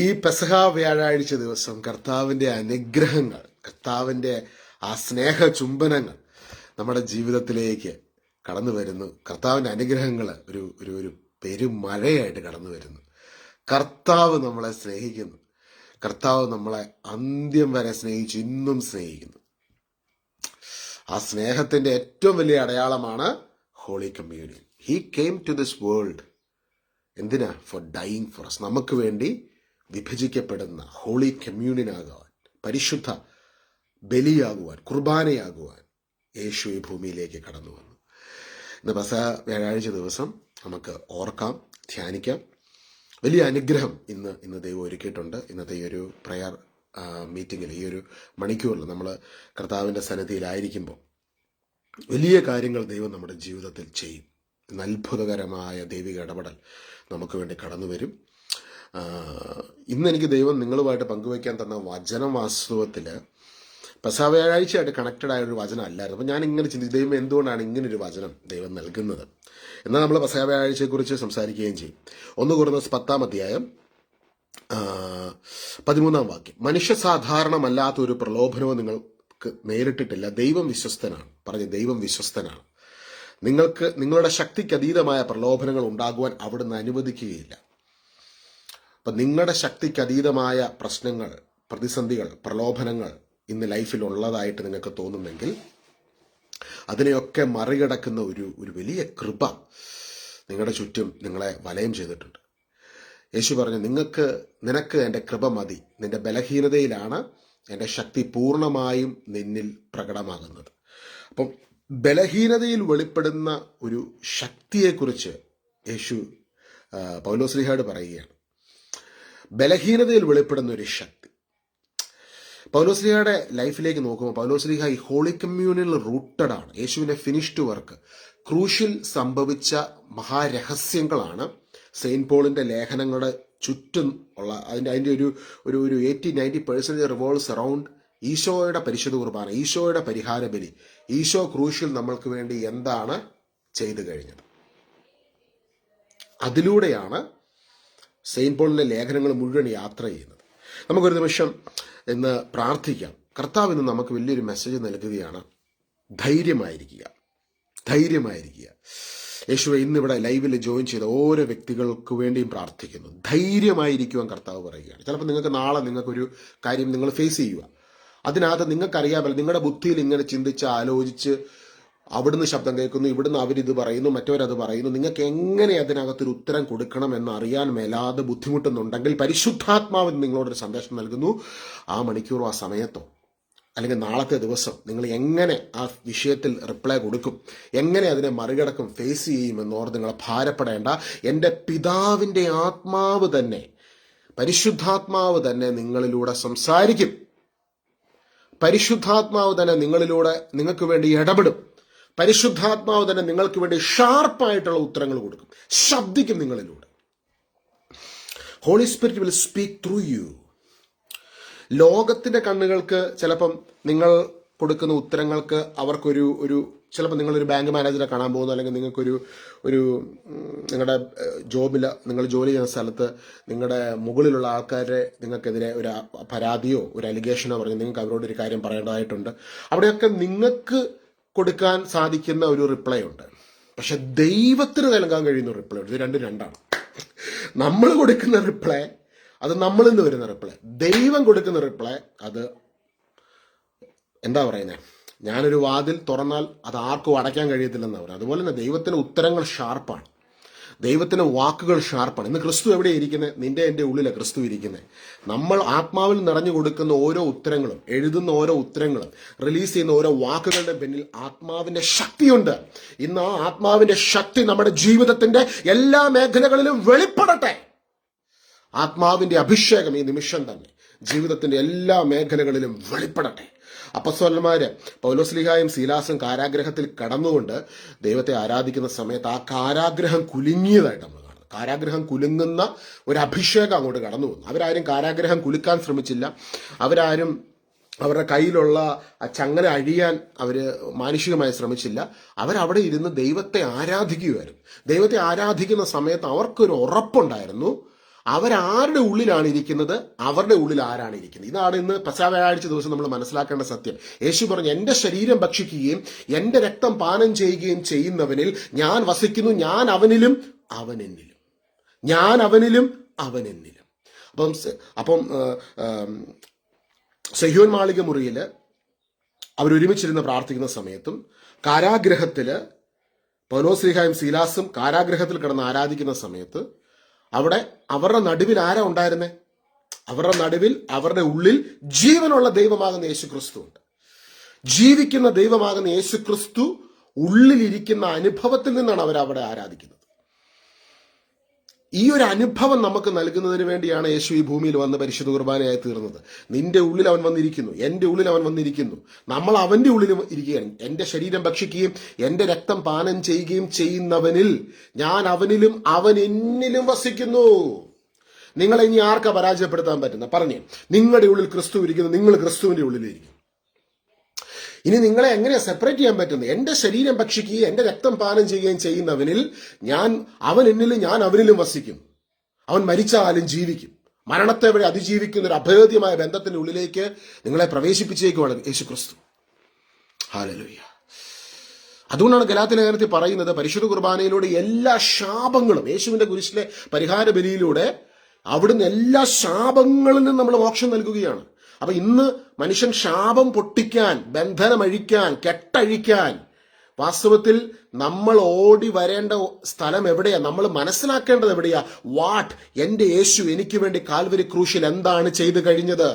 ഈ പെസഹ വ്യാഴാഴ്ച ദിവസം കർത്താവിൻ്റെ അനുഗ്രഹങ്ങൾ, കർത്താവിൻ്റെ ആ സ്നേഹ ചുംബനങ്ങൾ നമ്മുടെ ജീവിതത്തിലേക്ക് കടന്നു വരുന്നു. കർത്താവിൻ്റെ അനുഗ്രഹങ്ങൾ ഒരു ഒരു ഒരു പെരുമഴയായിട്ട് കടന്നു വരുന്നു. കർത്താവ് നമ്മളെ സ്നേഹിക്കുന്നു. കർത്താവ് നമ്മളെ അന്ത്യം വരെ സ്നേഹിച്ചു, ഇന്നും സ്നേഹിക്കുന്നു. ആ സ്നേഹത്തിൻ്റെ ഏറ്റവും വലിയ അടയാളമാണ് Holy Communion. He came to this world എന്തിനാ? For dying for us. നമുക്ക് വേണ്ടി വിഭജിക്കപ്പെടുന്ന ഹോളി കമ്മ്യൂണിയൻ ആകുവാൻ, പരിശുദ്ധ ബലിയാകുവാൻ, കുർബാനയാകുവാൻ യേശു ഈ ഭൂമിയിലേക്ക് കടന്നു വന്നു. ഇന്ന് പെസഹ വ്യാഴാഴ്ച ദിവസം നമുക്ക് ഓർക്കാം, ധ്യാനിക്കാം. വലിയ അനുഗ്രഹം ഇന്ന് ദൈവം ഒരുക്കിയിട്ടുണ്ട്. ഇന്നത്തെ ഈ ഒരു പ്രയർ മീറ്റിങ്ങിൽ, ഈ ഒരു മണിക്കൂറിൽ നമ്മൾ കർത്താവിൻ്റെ സന്നിധിയിലായിരിക്കുമ്പോൾ വലിയ കാര്യങ്ങൾ ദൈവം നമ്മുടെ ജീവിതത്തിൽ ചെയ്യും. അത്ഭുതകരമായ ദൈവിക ഇടപെടൽ നമുക്ക് വേണ്ടി കടന്നു വരും. ഇന്ന് എനിക്ക് ദൈവം നിങ്ങളുമായിട്ട് പങ്കുവയ്ക്കാൻ തന്ന വചനം വാസ്തവത്തിൽ പെസഹ വ്യാഴാഴ്ചയായിട്ട് കണക്റ്റഡ് ആയ ഒരു വചനം അല്ലായിരുന്നു. അപ്പം ഞാൻ ഇങ്ങനെ ചിന്തിച്ചു, ദൈവം എന്തുകൊണ്ടാണ് ഇങ്ങനൊരു വചനം ദൈവം നൽകുന്നത്? എന്നാൽ നമ്മൾ പെസഹ വ്യാഴാഴ്ചയെക്കുറിച്ച് സംസാരിക്കുകയും ചെയ്യും. 1 കൊരിന്ത്യർ 10 13 വാക്യം, മനുഷ്യ സാധാരണമല്ലാത്ത ഒരു പ്രലോഭനവും നിങ്ങൾക്ക് നേരിട്ടിട്ടില്ല. ദൈവം വിശ്വസ്തനാണ്. പറഞ്ഞ്, ദൈവം വിശ്വസ്തനാണ്. നിങ്ങളുടെ ശക്തിക്ക് അതീതമായ പ്രലോഭനങ്ങൾ ഉണ്ടാകുവാൻ അവിടുന്ന് അനുവദിക്കുകയില്ല. അപ്പം നിങ്ങളുടെ ശക്തിക്ക് അതീതമായ പ്രശ്നങ്ങൾ, പ്രതിസന്ധികൾ, പ്രലോഭനങ്ങൾ ഇന്ന് ലൈഫിൽ ഉള്ളതായിട്ട് നിങ്ങൾക്ക് തോന്നുന്നെങ്കിൽ അതിനെയൊക്കെ മറികടക്കുന്ന ഒരു വലിയ കൃപ നിങ്ങളുടെ ചുറ്റും നിങ്ങളെ വലയം ചെയ്തിട്ടുണ്ട്. യേശു പറഞ്ഞു, നിനക്ക് എൻ്റെ കൃപ മതി, നിന്റെ ബലഹീനതയിലാണ് എൻ്റെ ശക്തി പൂർണ്ണമായും നിന്നിൽ പ്രകടമാകുന്നത്. അപ്പം ബലഹീനതയിൽ വെളിപ്പെടുന്ന ഒരു ശക്തിയെക്കുറിച്ച് യേശു പൗലോസ്ലീഹയോട് പറയുകയാണ്. ബലഹീനതയിൽ വെളിപ്പെടുന്ന ഒരു ശക്തി. പൗലോസ്ലീഹയുടെ ലൈഫിലേക്ക് നോക്കുമ്പോൾ പൗലോസ്ലീഹ ഈ ഹോളി കമ്മ്യൂണിയനിൽ റൂട്ടഡ് ആണ്. യേശുവിൻ്റെ ഫിനിഷ്ഡ് വർക്ക്, ക്രൂശിൽ സംഭവിച്ച മഹാരഹസ്യങ്ങളാണ് സെയിൻറ്റ് പോളിൻ്റെ ലേഖനങ്ങളുടെ ചുറ്റും ഉള്ള അതിൻ്റെ ഒരു 80-90% റിവോൾവ്സ് അറൗണ്ട് ഈശോയുടെ പരിശുദ്ധ കുർബാന, ഈശോയുടെ പരിഹാര ബലി, ഈശോ ക്രൂശിൽ നമ്മൾക്ക് വേണ്ടി എന്താണ് ചെയ്തു കഴിഞ്ഞത്. അതിലൂടെയാണ് സെയിൻറ്റ് പോളിൻ്റെ ലേഖനങ്ങൾ മുഴുവൻ യാത്ര ചെയ്യുന്നത്. നമുക്കൊരു നിമിഷം ഇന്ന് പ്രാർത്ഥിക്കാം. കർത്താവ് ഇന്ന് നമുക്ക് വലിയൊരു മെസ്സേജ് നൽകുകയാണ്. ധൈര്യമായിരിക്കുക. യേശുവെ, ഇന്നിവിടെ ലൈവിൽ ജോയിൻ ചെയ്ത ഓരോ വ്യക്തികൾക്ക് വേണ്ടിയും പ്രാർത്ഥിക്കുന്നു. ധൈര്യമായിരിക്കുവാൻ കർത്താവ് പറയുകയാണ്. ചിലപ്പോൾ നിങ്ങൾക്ക് നാളെ നിങ്ങൾക്കൊരു കാര്യം നിങ്ങൾ ഫേസ് ചെയ്യുക. അതിനകത്ത് നിങ്ങൾക്കറിയാമല്ലോ, നിങ്ങളുടെ ബുദ്ധിയിൽ ഇങ്ങനെ ചിന്തിച്ച് ആലോചിച്ച് അവിടുന്ന് ശബ്ദം കേൾക്കുന്നു, ഇവിടുന്ന് അവരിത് പറയുന്നു, മറ്റവരത് പറയുന്നു, നിങ്ങൾക്ക് എങ്ങനെ അതിനകത്തൊരു ഉത്തരം കൊടുക്കണം എന്നറിയാൻ മേലാതെ ബുദ്ധിമുട്ടുന്നുണ്ടെങ്കിൽ പരിശുദ്ധാത്മാവ് നിങ്ങളോടൊരു സന്ദേശം നൽകുന്നു. ആ മണിക്കൂറോ ആ സമയത്തോ അല്ലെങ്കിൽ നാളത്തെ ദിവസം നിങ്ങൾ എങ്ങനെ ആ വിഷയത്തിൽ റിപ്ലൈ കൊടുക്കും, എങ്ങനെ അതിനെ മറികടക്കും, ഫേസ് ചെയ്യുമെന്നോർത്ത് നിങ്ങൾ ഭാരപ്പെടേണ്ട. എൻ്റെ പിതാവിൻ്റെ ആത്മാവ് തന്നെ, പരിശുദ്ധാത്മാവ് തന്നെ നിങ്ങളിലൂടെ സംസാരിക്കും. പരിശുദ്ധാത്മാവ് തന്നെ നിങ്ങളിലൂടെ നിങ്ങൾക്ക് വേണ്ടി ഇടപെടും. പരിശുദ്ധാത്മാവ് തന്നെ നിങ്ങൾക്ക് വേണ്ടി ഷാർപ്പായിട്ടുള്ള ഉത്തരങ്ങൾ കൊടുക്കും, ശബ്ദിക്കും നിങ്ങളിലൂടെ. Holy Spirit will speak through you. ലോകത്തിന്റെ കണ്ണുകൾക്ക് ചിലപ്പം നിങ്ങൾ കൊടുക്കുന്ന ഉത്തരങ്ങൾക്ക് അവർക്കൊരു ചിലപ്പോൾ നിങ്ങളൊരു ബാങ്ക് മാനേജറെ കാണാൻ പോകുന്നു, അല്ലെങ്കിൽ നിങ്ങൾക്കൊരു നിങ്ങളുടെ ജോബിൽ, നിങ്ങൾ ജോലി ചെയ്യുന്ന സ്ഥലത്ത് നിങ്ങളുടെ മുകളിലുള്ള ആൾക്കാരെ നിങ്ങൾക്കെതിരെ ഒരു പരാതിയോ ഒരു അലിഗേഷനോ പറഞ്ഞ് നിങ്ങൾക്ക് അവരോട് ഒരു കാര്യം പറയേണ്ടതായിട്ടുണ്ട്. അവിടെയൊക്കെ നിങ്ങൾക്ക് കൊടുക്കാൻ സാധിക്കുന്ന ഒരു റിപ്ലൈ ഉണ്ട്. പക്ഷെ ദൈവത്തിന് നൽകാൻ കഴിയുന്ന റിപ്ലൈ ഉണ്ട്. ഇത് രണ്ടാണ്. നമ്മൾ കൊടുക്കുന്ന റിപ്ലൈ അത് നമ്മളിൽ നിന്ന് വരുന്ന റിപ്ലൈ. ദൈവം കൊടുക്കുന്ന റിപ്ലൈ അത് എന്താ പറയുന്നത്, ഞാനൊരു വാതിൽ തുറന്നാൽ അത് ആർക്കും അടയ്ക്കാൻ കഴിയത്തില്ലെന്നാണ് പറയുന്നത്. അതുപോലെ തന്നെ ദൈവത്തിന് ഉത്തരങ്ങൾ ഷാർപ്പാണ്, ദൈവത്തിന് വാക്കുകൾ ഷാർപ്പാണ്. ഇന്ന് ക്രിസ്തു എവിടെ ഇരിക്കുന്നത്? നിന്റെ എൻ്റെ ഉള്ളിലാണ് ക്രിസ്തു ഇരിക്കുന്നത്. നമ്മൾ ആത്മാവിൽ നിറഞ്ഞു കൊടുക്കുന്ന ഓരോ ഉത്തരങ്ങളും, എഴുതുന്ന ഓരോ ഉത്തരങ്ങളും, റിലീസ് ചെയ്യുന്ന ഓരോ വാക്കുകളുടെ പിന്നിൽ ആത്മാവിന്റെ ശക്തിയുണ്ട്. ഇന്ന് ആ ആത്മാവിന്റെ ശക്തി നമ്മുടെ ജീവിതത്തിന്റെ എല്ലാ മേഖലകളിലും വെളിപ്പെടട്ടെ. ആത്മാവിന്റെ അഭിഷേകം ഈ നിമിഷം തന്നെ ജീവിതത്തിന്റെ എല്ലാ മേഖലകളിലും വെളിപ്പെടട്ടെ. അപ്പസ്തലന്മാര് പൗലോസ്ലീഹായും സീലാസും കാരാഗ്രഹത്തിൽ കടന്നുകൊണ്ട് ദൈവത്തെ ആരാധിക്കുന്ന സമയത്ത് ആ കാരാഗ്രഹം കുലുങ്ങിയതായിട്ട് നമ്മൾ കാണുന്നത്. കാരാഗ്രഹം കുലുങ്ങുന്ന ഒരു അഭിഷേകം അങ്ങോട്ട് കടന്നു വന്നു. അവരാരും കാരാഗ്രഹം കുലുക്കാൻ ശ്രമിച്ചില്ല. അവരാരും അവരുടെ കയ്യിലുള്ള ആ ചങ്ങല അഴിയാൻ അവർ മാനുഷികമായി ശ്രമിച്ചില്ല. അവരവിടെ ഇരുന്ന് ദൈവത്തെ ആരാധിക്കുകയായിരുന്നു. ദൈവത്തെ ആരാധിക്കുന്ന സമയത്ത് അവർക്കൊരു ഉറപ്പുണ്ടായിരുന്നു, അവരാരുടെ ഉള്ളിലാണ് ഇരിക്കുന്നത്, അവരുടെ ഉള്ളിൽ ആരാണ് ഇരിക്കുന്നത്. ഇതാണ് ഇന്ന് പെസഹവ്യാഴാഴ്ച ദിവസം നമ്മൾ മനസ്സിലാക്കേണ്ട സത്യം. യേശു പറഞ്ഞു, എന്റെ ശരീരം ഭക്ഷിക്കുകയും എന്റെ രക്തം പാനം ചെയ്യുകയും ചെയ്യുന്നവനിൽ ഞാൻ വസിക്കുന്നു, ഞാൻ അവനിലും അവൻ എന്നിലും, ഞാൻ അവനിലും അവൻ എന്നിലും. അപ്പം സെഹ്യോൻ മാളിക മുറിയിൽ അവരൊരുമിച്ചിരുന്ന് പ്രാർത്ഥിക്കുന്ന സമയത്തും കാരാഗ്രഹത്തില് പൗലോസ്ലീഹായും സീലാസും കാരാഗ്രഹത്തിൽ കിടന്ന് ആരാധിക്കുന്ന സമയത്ത് അവിടെ അവരുടെ നടുവിൽ ആരാ ഉണ്ടായിരുന്നേ? അവരുടെ നടുവിൽ, അവരുടെ ഉള്ളിൽ ജീവനുള്ള ദൈവമാകുന്ന യേശു ക്രിസ്തു ഉണ്ട്. ജീവിക്കുന്ന ദൈവമാകുന്ന യേശു ക്രിസ്തു ഉള്ളിലിരിക്കുന്ന അനുഭവത്തിൽ നിന്നാണ് അവരവിടെ ആരാധിക്കുന്നത്. ഈ ഒരു അനുഭവം നമുക്ക് നൽകുന്നതിന് വേണ്ടിയാണ് യേശു ഈ ഭൂമിയിൽ വന്ന് പരിശുദ്ധ കുർബാനയായി തീർന്നത്. നിന്റെ ഉള്ളിൽ അവൻ വന്നിരിക്കുന്നു, എൻ്റെ ഉള്ളിൽ അവൻ വന്നിരിക്കുന്നു, നമ്മൾ അവൻ്റെ ഉള്ളിൽ ഇരിക്കുകയാണ്. എൻ്റെ ശരീരം ഭക്ഷിക്കുകയും എൻ്റെ രക്തം പാനം ചെയ്യുകയും ചെയ്യുന്നവനിൽ ഞാൻ അവനിലും അവൻ എന്നിലും വസിക്കുന്നു. നിങ്ങളെ ഇനി ആർക്കാ പരാജയപ്പെടുത്താൻ പറ്റുന്ന? പറഞ്ഞു, നിങ്ങളുടെ ഉള്ളിൽ ക്രിസ്തു ഇരിക്കുന്നു, നിങ്ങൾ ക്രിസ്തുവിൻ്റെ ഉള്ളിലിരിക്കും. ഇനി നിങ്ങളെ എങ്ങനെയാ സെപ്പറേറ്റ് ചെയ്യാൻ പറ്റുന്നത്? എന്റെ ശരീരം ഭക്ഷിക്കുകയും എന്റെ രക്തം പാനം ചെയ്യുകയും ചെയ്യുന്നവനിൽ അവൻ എന്നിലും ഞാൻ അവനിലും വസിക്കും. അവൻ മരിച്ചാലും ജീവിക്കും. മരണത്തെ വഴി അതിജീവിക്കുന്ന ഒരു അഭേദ്യമായ ബന്ധത്തിന്റെ ഉള്ളിലേക്ക് നിങ്ങളെ പ്രവേശിപ്പിച്ചേക്കുവാണ് യേശു ക്രിസ്തു. ഹല്ലേലൂയ. അതുകൊണ്ടാണ് ഗലാത്യ ലേഖനത്തിൽ പറയുന്നത്, പരിശുദ്ധ കുർബാനയിലൂടെ എല്ലാ ശാപങ്ങളും, യേശുവിന്റെ കുരിശിലെ പരിഹാര ബലിയിലൂടെ അവിടുന്ന് എല്ലാ ശാപങ്ങളിൽ നിന്നും നമ്മൾ മോക്ഷം നൽകുകയാണ്. അപ്പൊ ഇന്ന് മനുഷ്യൻ ശാപം പൊട്ടിക്കാൻ, ബന്ധനമഴിക്കാൻ, കെട്ടഴിക്കാൻ, വാസ്തവത്തിൽ നമ്മൾ ഓടി വരേണ്ട സ്ഥലം എവിടെയാ? നമ്മൾ മനസ്സിലാക്കേണ്ടത് എവിടെയാ? എന്റെ യേശു എനിക്ക് വേണ്ടി കാൽവരി ക്രൂശിൽ എന്താണ് ചെയ്തു കഴിഞ്ഞത്?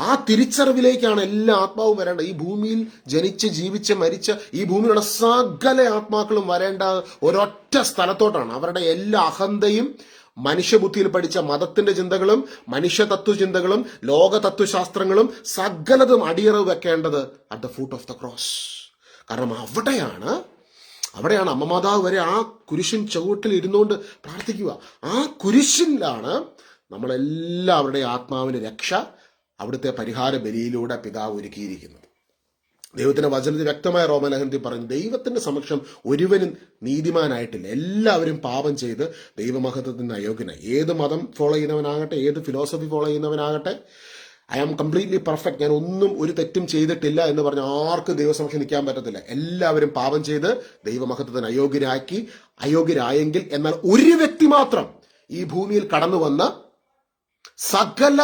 ആ തിരിച്ചറിവിലേക്കാണ് എല്ലാ ആത്മാവും വരേണ്ടത്. ഈ ഭൂമിയിൽ ജനിച്ച് ജീവിച്ച് മരിച്ച ഈ ഭൂമിയിലുള്ള സകല ആത്മാക്കളും വരേണ്ട ഒരൊറ്റ സ്ഥലത്തോട്ടാണ്. അവരുടെ എല്ലാ അഹന്തയും, മനുഷ്യബുദ്ധിയിൽ പഠിച്ച മതത്തിന്റെ ചിന്തകളും മനുഷ്യ തത്വചിന്തകളും ലോക തത്വശാസ്ത്രങ്ങളും സകലതും അടിയറവ് വെക്കേണ്ടത് at the foot of the cross. കാരണം അവിടെയാണ് അമ്മമാതാവ് വരെ ആ കുരിശിൻ ചുവട്ടിൽ ഇരുന്നുകൊണ്ട് പ്രാർത്ഥിക്കുക. ആ കുരിശിലാണ് നമ്മളെല്ലാവരുടെയും ആത്മാവിന് രക്ഷ അവിടുത്തെ പരിഹാര ബലിയിലൂടെ പിതാവ് ഒരുക്കിയിരിക്കുന്നത്. ദൈവത്തിന്റെ വചനത്തിൽ വ്യക്തമായ റോമലേഖനത്തിൽ പറഞ്ഞു, ദൈവത്തിന്റെ സമക്ഷം ഒരുവനും നീതിമാനായിട്ടില്ല, എല്ലാവരും പാപം ചെയ്ത് ദൈവമഹത്വത്തിന് അയോഗ്യനായി. ഏത് മതം ഫോളോ ചെയ്യുന്നവനാകട്ടെ, ഏത് ഫിലോസഫി ഫോളോ ചെയ്യുന്നവനാകട്ടെ, ഐ ആം കംപ്ലീറ്റ്ലി പെർഫെക്റ്റ്, ഞാൻ ഒന്നും ഒരു തെറ്റും ചെയ്തിട്ടില്ല എന്ന് പറഞ്ഞ് ആർക്കും ദൈവസമക്ഷം നിൽക്കാൻ പറ്റത്തില്ല. എല്ലാവരും പാപം ചെയ്ത് ദൈവമഹത്വത്തിന് അയോഗ്യരായെങ്കിൽ, എന്നാൽ ഒരു വ്യക്തി മാത്രം ഈ ഭൂമിയിൽ കടന്നു വന്ന സകല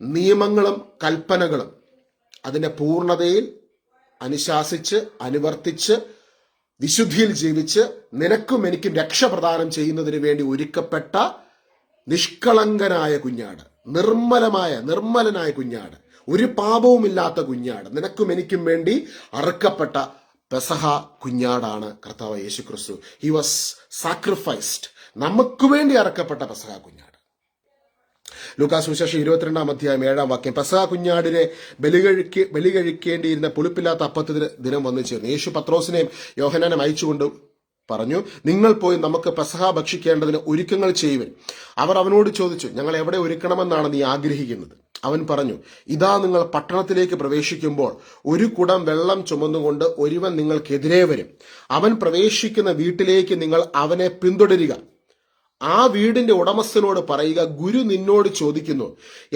നിയമങ്ങളും കൽപ്പനകളും അതിന്റെ പൂർണ്ണതയിൽ അനുശാസിച്ച് അനുവർത്തിച്ച് വിശുദ്ധിയിൽ ജീവിച്ച് നിനക്കും എനിക്കും രക്ഷപ്രദാനം ചെയ്യുന്നതിന് വേണ്ടി ഒരുക്കപ്പെട്ട നിഷ്കളങ്കനായ കുഞ്ഞാട്, നിർമ്മലനായ കുഞ്ഞാട്, ഒരു പാപവുമില്ലാത്ത കുഞ്ഞാട്, നിനക്കും എനിക്കും വേണ്ടി അറുക്കപ്പെട്ട പെസഹ കുഞ്ഞാടാണ് കർത്താവ് യേശു ക്രിസ്തു. ഹി വാസ് സാക്രിഫൈസ്ഡ്, നമുക്ക് വേണ്ടി അറുക്കപ്പെട്ട പെസഹ കുഞ്ഞാട്. ലൂക്കാസ് സുവിശേഷം 22-ാം അധ്യായം 7-ാം വാക്യം, പെസഹ കുഞ്ഞാടിനെ ബലി കഴിക്കേണ്ടിയിരുന്ന പുളിപ്പില്ലാത്ത അപ്പത്തിന് ദിനം വന്നു ചേർന്നു. യേശു പത്രോസിനെയും യോഹന്നാനെയും അയച്ചുകൊണ്ട് പറഞ്ഞു, നിങ്ങൾ പോയി നമുക്ക് പെസഹ ഭക്ഷിക്കേണ്ടതിന് ഒരുക്കങ്ങൾ ചെയ്യുവിൻ. അവർ അവനോട് ചോദിച്ചു, ഞങ്ങൾ എവിടെ ഒരുക്കണമെന്നാണ് നീ ആഗ്രഹിക്കുന്നത്? അവൻ പറഞ്ഞു, ഇതാ നിങ്ങൾ പട്ടണത്തിലേക്ക് പ്രവേശിക്കുമ്പോൾ ഒരു കുടം വെള്ളം ചുമന്നുകൊണ്ട് ഒരുവൻ നിങ്ങൾക്കെതിരെ വരും. അവൻ പ്രവേശിക്കുന്ന വീട്ടിലേക്ക് നിങ്ങൾ അവനെ പിന്തുടരുക. ആ വീടിന്റെ ഉടമസ്ഥനോട് പറയുക, ഗുരു നിന്നോട് ചോദിക്കുന്നു,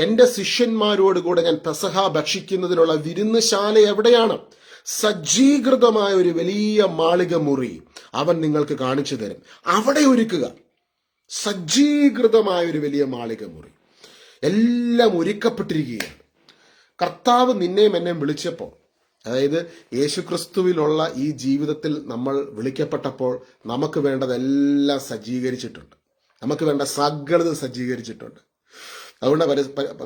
എന്റെ ശിഷ്യന്മാരോട് കൂടെ ഞാൻ പെസഹ ഭക്ഷിക്കുന്നതിനുള്ള വിരുന്നുശാല എവിടെയാണ്? സജ്ജീകൃതമായ ഒരു വലിയ മാളിക മുറി അവൻ നിങ്ങൾക്ക് കാണിച്ചു തരും, അവിടെ ഒരുക്കുക. സജ്ജീകൃതമായ ഒരു വലിയ മാളിക മുറി, എല്ലാം ഒരുക്കപ്പെട്ടിരിക്കുകയാണ്. കർത്താവ് നിന്നെയും എന്നെയും വിളിച്ചപ്പോൾ, അതായത് യേശുക്രിസ്തുവിലുള്ള ഈ ജീവിതത്തിൽ നമ്മൾ വിളിക്കപ്പെട്ടപ്പോൾ നമുക്ക് വേണ്ടതെല്ലാം സജ്ജീകരിച്ചിട്ടുണ്ട്. നമുക്ക് വേണ്ട സകലതും സജ്ജീകരിച്ചിട്ടുണ്ട്. അതുകൊണ്ട്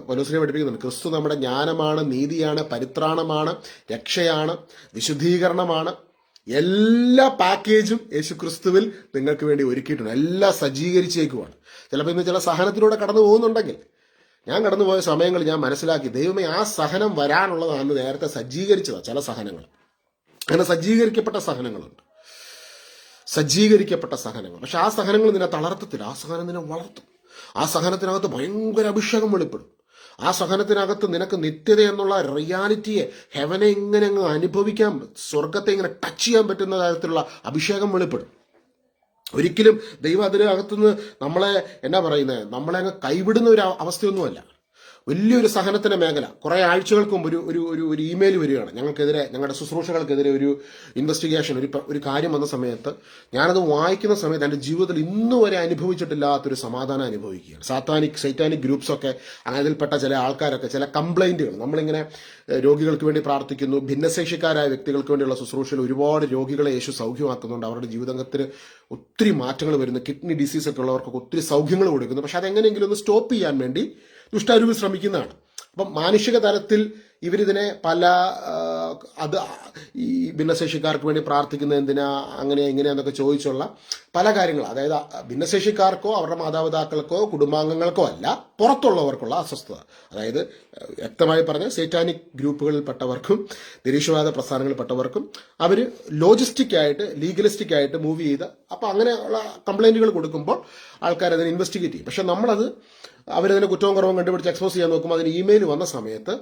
പൗലോസിനെ പഠിപ്പിക്കുന്നുണ്ട്, ക്രിസ്തു നമ്മുടെ ജ്ഞാനമാണ്, നീതിയാണ്, പരിത്രാണമാണ്, രക്ഷയാണ്, വിശുദ്ധീകരണമാണ്. എല്ലാ പാക്കേജും യേശു ക്രിസ്തുവിൽ നിങ്ങൾക്ക് വേണ്ടി ഒരുക്കിയിട്ടുണ്ട്. എല്ലാം സജ്ജീകരിച്ചേക്കുവാണ്. ചിലപ്പോൾ ഇന്ന് ചില സഹനത്തിലൂടെ കടന്നു പോകുന്നുണ്ടെങ്കിൽ, ഞാൻ കടന്നുപോയ സമയങ്ങളിൽ ഞാൻ മനസ്സിലാക്കി, ദൈവമേ ആ സഹനം വരാനുള്ളതാണ് നേരത്തെ സജ്ജീകരിച്ചതാണ്. ചില സഹനങ്ങൾ അങ്ങനെ സജ്ജീകരിക്കപ്പെട്ട സഹനങ്ങളുണ്ട്, സജ്ജീകരിക്കപ്പെട്ട സഹനങ്ങൾ. പക്ഷെ ആ സഹനങ്ങൾ നിന്നെ തളർത്തത്തില്ല, ആ സഹനം നിന്നെ വളർത്തും. ആ സഹനത്തിനകത്ത് ഭയങ്കര അഭിഷേകം വെളിപ്പെടും. ആ സഹനത്തിനകത്ത് നിനക്ക് നിത്യത എന്നുള്ള റിയാലിറ്റിയെ, ഹെവനെ ഇങ്ങനെ അങ്ങ് അനുഭവിക്കാൻ, സ്വർഗത്തെ ഇങ്ങനെ ടച്ച് ചെയ്യാൻ പറ്റുന്ന തരത്തിലുള്ള അഭിഷേകം വെളിപ്പെടും. ഒരിക്കലും ദൈവം അതിനകത്തുനിന്ന് നമ്മളെ എന്നാ പറയുന്നത്, നമ്മളെ അങ്ങ് കൈവിടുന്ന ഒരു അവസ്ഥയൊന്നുമല്ല. വലിയൊരു സഹനത്തിന്റെ മേഖല. കുറെ ആഴ്ചകൾക്ക് മുമ്പ് ഒരു ഒരു ഒരു ഒരു ഇമെയിൽ വരികയാണ്, ഞങ്ങൾക്കെതിരെ, ഞങ്ങളുടെ ശുശ്രൂഷകൾക്കെതിരെ ഒരു ഇൻവെസ്റ്റിഗേഷൻ, ഒരു കാര്യം വന്ന സമയത്ത് ഞാനത് വായിക്കുന്ന സമയത്ത് എൻ്റെ ജീവിതത്തിൽ ഇന്ന് വരെ അനുഭവിച്ചിട്ടില്ലാത്തൊരു സമാധാനം അനുഭവിക്കുകയാണ്. സൈറ്റാനിക് ഗ്രൂപ്പ്സൊക്കെ, അതിൽപ്പെട്ട ചില ആൾക്കാരൊക്കെ ചില കംപ്ലൈന്റുകൾ, നമ്മളിങ്ങനെ രോഗികൾക്ക് വേണ്ടി പ്രാർത്ഥിക്കുന്നു, ഭിന്നശേഷിക്കാരായ വ്യക്തികൾക്ക് വേണ്ടിയുള്ള ശുശ്രൂഷയിൽ ഒരുപാട് രോഗികളെ യേശു സൗഖ്യമാക്കുന്നുണ്ട്, അവരുടെ ജീവിതത്തിന് ഒത്തിരി മാറ്റങ്ങൾ വരുന്നു, കിഡ്നി ഡിസീസ് ഒക്കെ ഉള്ളവർക്കൊക്കെ ഒത്തിരി സൗഖ്യങ്ങൾ കൊടുക്കുന്നു. പക്ഷെ അതെങ്ങനെയെങ്കിലും ഒന്ന് സ്റ്റോപ്പ് ചെയ്യാൻ വേണ്ടി ദുഷ്ടാരൂപി ശ്രമിക്കുന്നതാണ്. അപ്പം മാനുഷിക തലത്തിൽ ഇവരിതിനെ പല അത് ഈ ഭിന്നശേഷിക്കാർക്ക് വേണ്ടി പ്രാർത്ഥിക്കുന്നത് എന്തിനാ, അങ്ങനെ എങ്ങനെയാന്നൊക്കെ ചോദിച്ചുള്ള പല കാര്യങ്ങൾ, അതായത് ഭിന്നശേഷിക്കാർക്കോ അവരുടെ മാതാപിതാക്കൾക്കോ കുടുംബാംഗങ്ങൾക്കോ അല്ല, പുറത്തുള്ളവർക്കുള്ള അസ്വസ്ഥത. അതായത് വ്യക്തമായി പറഞ്ഞ സൈറ്റാനിക് ഗ്രൂപ്പുകളിൽപ്പെട്ടവർക്കും നിരീശ്വരവാദ പ്രസ്ഥാനങ്ങളിൽപ്പെട്ടവർക്കും അവർ ലീഗലിസ്റ്റിക് ആയിട്ട് മൂവ് ചെയ്ത്, അപ്പം അങ്ങനെയുള്ള കംപ്ലൈന്റുകൾ കൊടുക്കുമ്പോൾ ആൾക്കാർ അതിനെ ഇൻവെസ്റ്റിഗേറ്റ് ചെയ്യും. പക്ഷെ നമ്മളത് അവരതിനെ കുറ്റവും കുറവും കണ്ടുപിടിച്ച് എക്സ്പോസ് ചെയ്യാൻ നോക്കുമ്പോൾ അതിന് ഇമെയിൽ വന്ന സമയത്ത്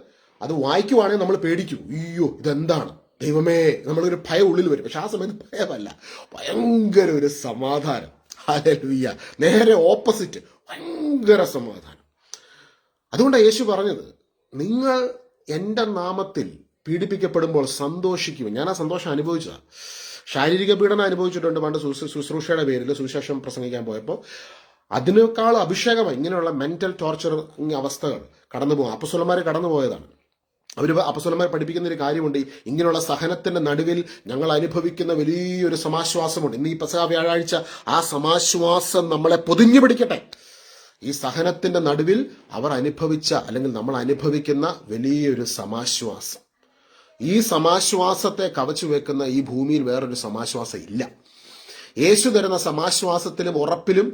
അത് വായിക്കുവാണെങ്കിൽ നമ്മൾ പേടിക്കും, അയ്യോ ഇതെന്താണ് ദൈവമേ, നമ്മളൊരു ഭയം ഉള്ളിൽ വരും. പക്ഷെ ആ സമയത്ത് ഭയമല്ല, ഭയങ്കര ഒരു സമാധാനം. ഹല്ലേലൂയ. നേരെ ഓപ്പോസിറ്റ്, ഭയങ്കര സമാധാനം. അതുകൊണ്ടാണ് യേശു പറഞ്ഞത്, നിങ്ങൾ എൻ്റെ നാമത്തിൽ പീഡിപ്പിക്കപ്പെടുമ്പോൾ സന്തോഷിക്കും. ഞാൻ ആ സന്തോഷം അനുഭവിച്ചതാണ്. ശാരീരിക പീഡനം അനുഭവിച്ചിട്ടുണ്ട് പണ്ട് ശുശ്രൂഷയുടെ പേരിൽ സുവിശേഷം പ്രസംഗിക്കാൻ പോയപ്പോൾ. അതിനേക്കാൾ അഭിഷേകമായി ഇങ്ങനെയുള്ള മെന്റൽ ടോർച്ചർ അവസ്ഥകൾ കടന്നുപോകും. അപ്പസ്വലന്മാർ കടന്നുപോയതാണ്. അപ്പസ്വലന്മാർ പഠിപ്പിക്കുന്ന ഒരു കാര്യമുണ്ട്, ഇങ്ങനെയുള്ള സഹനത്തിന്റെ നടുവിൽ ഞങ്ങൾ അനുഭവിക്കുന്ന വലിയൊരു സമാശ്വാസമുണ്ട്. ഇന്ന് ഈ പെസഹ വ്യാഴാഴ്ച ആ സമാശ്വാസം നമ്മളെ പൊതിഞ്ഞു പിടിക്കട്ടെ. ഈ സഹനത്തിന്റെ നടുവിൽ അവർ അനുഭവിച്ച, അല്ലെങ്കിൽ നമ്മൾ അനുഭവിക്കുന്ന വലിയൊരു സമാശ്വാസം, ഈ സമാശ്വാസത്തെ കവച്ചു വെക്കുന്ന ഈ ഭൂമിയിൽ വേറൊരു സമാശ്വാസം ഇല്ല. യേശു തരുന്ന സമാശ്വാസത്തിലും ഉറപ്പിലും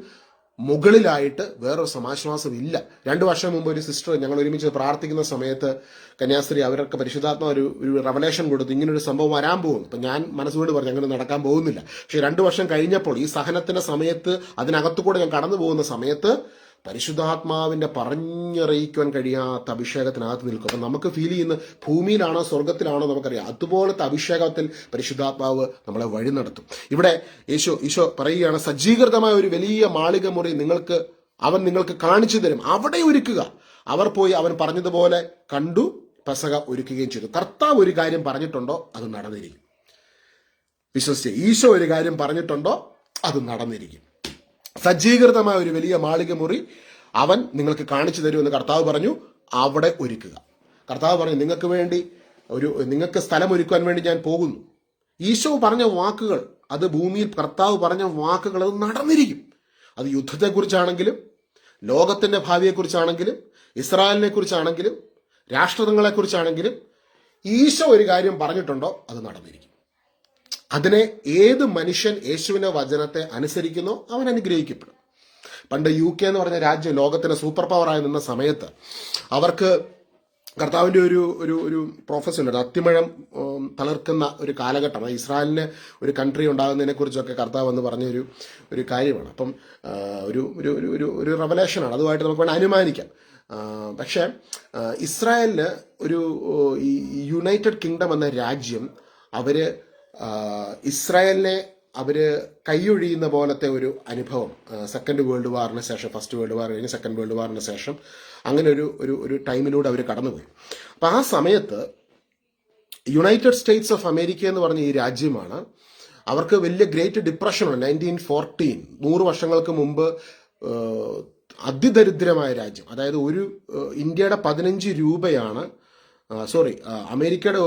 മുകളിലായിട്ട് വേറൊരു സമാശ്വാസം ഇല്ല. 2 വർഷം മുമ്പ് ഒരു സിസ്റ്റർ, ഞങ്ങൾ ഒരുമിച്ച് പ്രാർത്ഥിക്കുന്ന സമയത്ത് കന്യാസ്ത്രീ, അവരൊക്കെ പരിശുദ്ധാത്മ ഒരു റെവലേഷൻ കൊടുത്തു, ഇങ്ങനൊരു സംഭവം വരാൻ പോകുന്നു. അപ്പം ഞാൻ മനസ്സുകൊണ്ട് പറഞ്ഞു അങ്ങനെ നടക്കാൻ പോകുന്നില്ല. പക്ഷെ 2 വർഷം കഴിഞ്ഞപ്പോൾ ഈ സഹനത്തിന്റെ സമയത്ത്, അതിനകത്തുകൂടെ ഞാൻ കടന്നു പോകുന്ന സമയത്ത് പരിശുദ്ധാത്മാവിന്റെ പറഞ്ഞറിയിക്കുവാൻ കഴിയാത്ത അഭിഷേകത്തിനകത്ത് നിൽക്കും. അപ്പം നമുക്ക് ഫീൽ ചെയ്യുന്ന ഭൂമിയിലാണോ സ്വർഗത്തിലാണോ നമുക്കറിയാം, അതുപോലത്തെ അഭിഷേകത്തിൽ പരിശുദ്ധാത്മാവ് നമ്മളെ വഴി നടത്തും. ഇവിടെ ഈശോ പറയുകയാണ്, സജ്ജീകൃതമായ ഒരു വലിയ മാളിക മുറി അവൻ നിങ്ങൾക്ക് കാണിച്ചു തരും, അവിടെ ഒരുക്കുക. അവർ പോയി അവൻ പറഞ്ഞതുപോലെ കണ്ടു, പെസഹ ഒരുക്കുകയും ചെയ്തു. കർത്താവ് ഒരു കാര്യം പറഞ്ഞിട്ടുണ്ടോ അത് നടന്നിരിക്കും. വിശ്വസിച്ച്, ഈശോ ഒരു കാര്യം പറഞ്ഞിട്ടുണ്ടോ അത് നടന്നിരിക്കും. സജ്ജീകൃതമായ ഒരു വലിയ മാളിക മുറി അവൻ നിങ്ങൾക്ക് കാണിച്ചു തരുമെന്ന് കർത്താവ് പറഞ്ഞു, അവിടെ ഒരുക്കുക. കർത്താവ് പറഞ്ഞു, നിങ്ങൾക്ക് സ്ഥലം ഒരുക്കുവാൻ വേണ്ടി ഞാൻ പോകുന്നു. ഈശോ പറഞ്ഞ വാക്കുകൾ, അത് ഭൂമിയിൽ കർത്താവ് പറഞ്ഞ വാക്കുകൾ അത് നടന്നിരിക്കും. അത് യുദ്ധത്തെക്കുറിച്ചാണെങ്കിലും, ലോകത്തിന്റെ ഭാവിയെക്കുറിച്ചാണെങ്കിലും, ഇസ്രായേലിനെ കുറിച്ചാണെങ്കിലും, രാഷ്ട്രങ്ങളെക്കുറിച്ചാണെങ്കിലും ഈശോ ഒരു കാര്യം പറഞ്ഞിട്ടുണ്ടോ അത് നടന്നിരിക്കും. അതിനെ ഏത് മനുഷ്യൻ യേശുവിന്റെ വചനത്തെ അനുസരിക്കുന്നോ അവൻ അനുഗ്രഹിക്കപ്പെടും. പണ്ട് UK എന്ന് പറഞ്ഞ രാജ്യം ലോകത്തിന് സൂപ്പർ പവറായി നിന്ന സമയത്ത് അവർക്ക് കർത്താവിൻ്റെ ഒരു പ്രൊഫസർ ഉണ്ട്, അത്തിമഴം തളർക്കുന്ന ഒരു കാലഘട്ടം. ഇസ്രായേലിന് ഒരു കൺട്രി ഉണ്ടാകുന്നതിനെ കുറിച്ചൊക്കെ കർത്താവ് എന്ന് പറഞ്ഞ ഒരു കാര്യമാണ്. അപ്പം ഒരു റെവലേഷനാണ്, അതുമായിട്ട് നമുക്ക് വേണം അനുമാനിക്കാം. പക്ഷേ ഇസ്രായേലിന് ഈ യുണൈറ്റഡ് കിങ്ഡം എന്ന രാജ്യം ഇസ്രായേലിനെ കൈയൊഴിയുന്ന പോലത്തെ ഒരു അനുഭവം സെക്കൻഡ് വേൾഡ് വാറിന് ശേഷം, ഫസ്റ്റ് വേൾഡ് വാർ കഴിഞ്ഞ് സെക്കൻഡ് വേൾഡ് വാറിന് ശേഷം അങ്ങനെ ഒരു ടൈമിലൂടെ അവർ കടന്നുപോയി. അപ്പം ആ സമയത്ത് യുണൈറ്റഡ് സ്റ്റേറ്റ്സ് ഓഫ് അമേരിക്ക എന്ന് പറഞ്ഞ ഈ രാജ്യമാണ്, അവർക്ക് വലിയ ഗ്രേറ്റ് ഡിപ്രഷനാണ്. 1914, 100 വർഷങ്ങൾക്ക് മുമ്പ് അതിദരിദ്രമായ രാജ്യം. അതായത് ഇന്ത്യയുടെ 15 രൂപയാണ്, അമേരിക്കയുടെ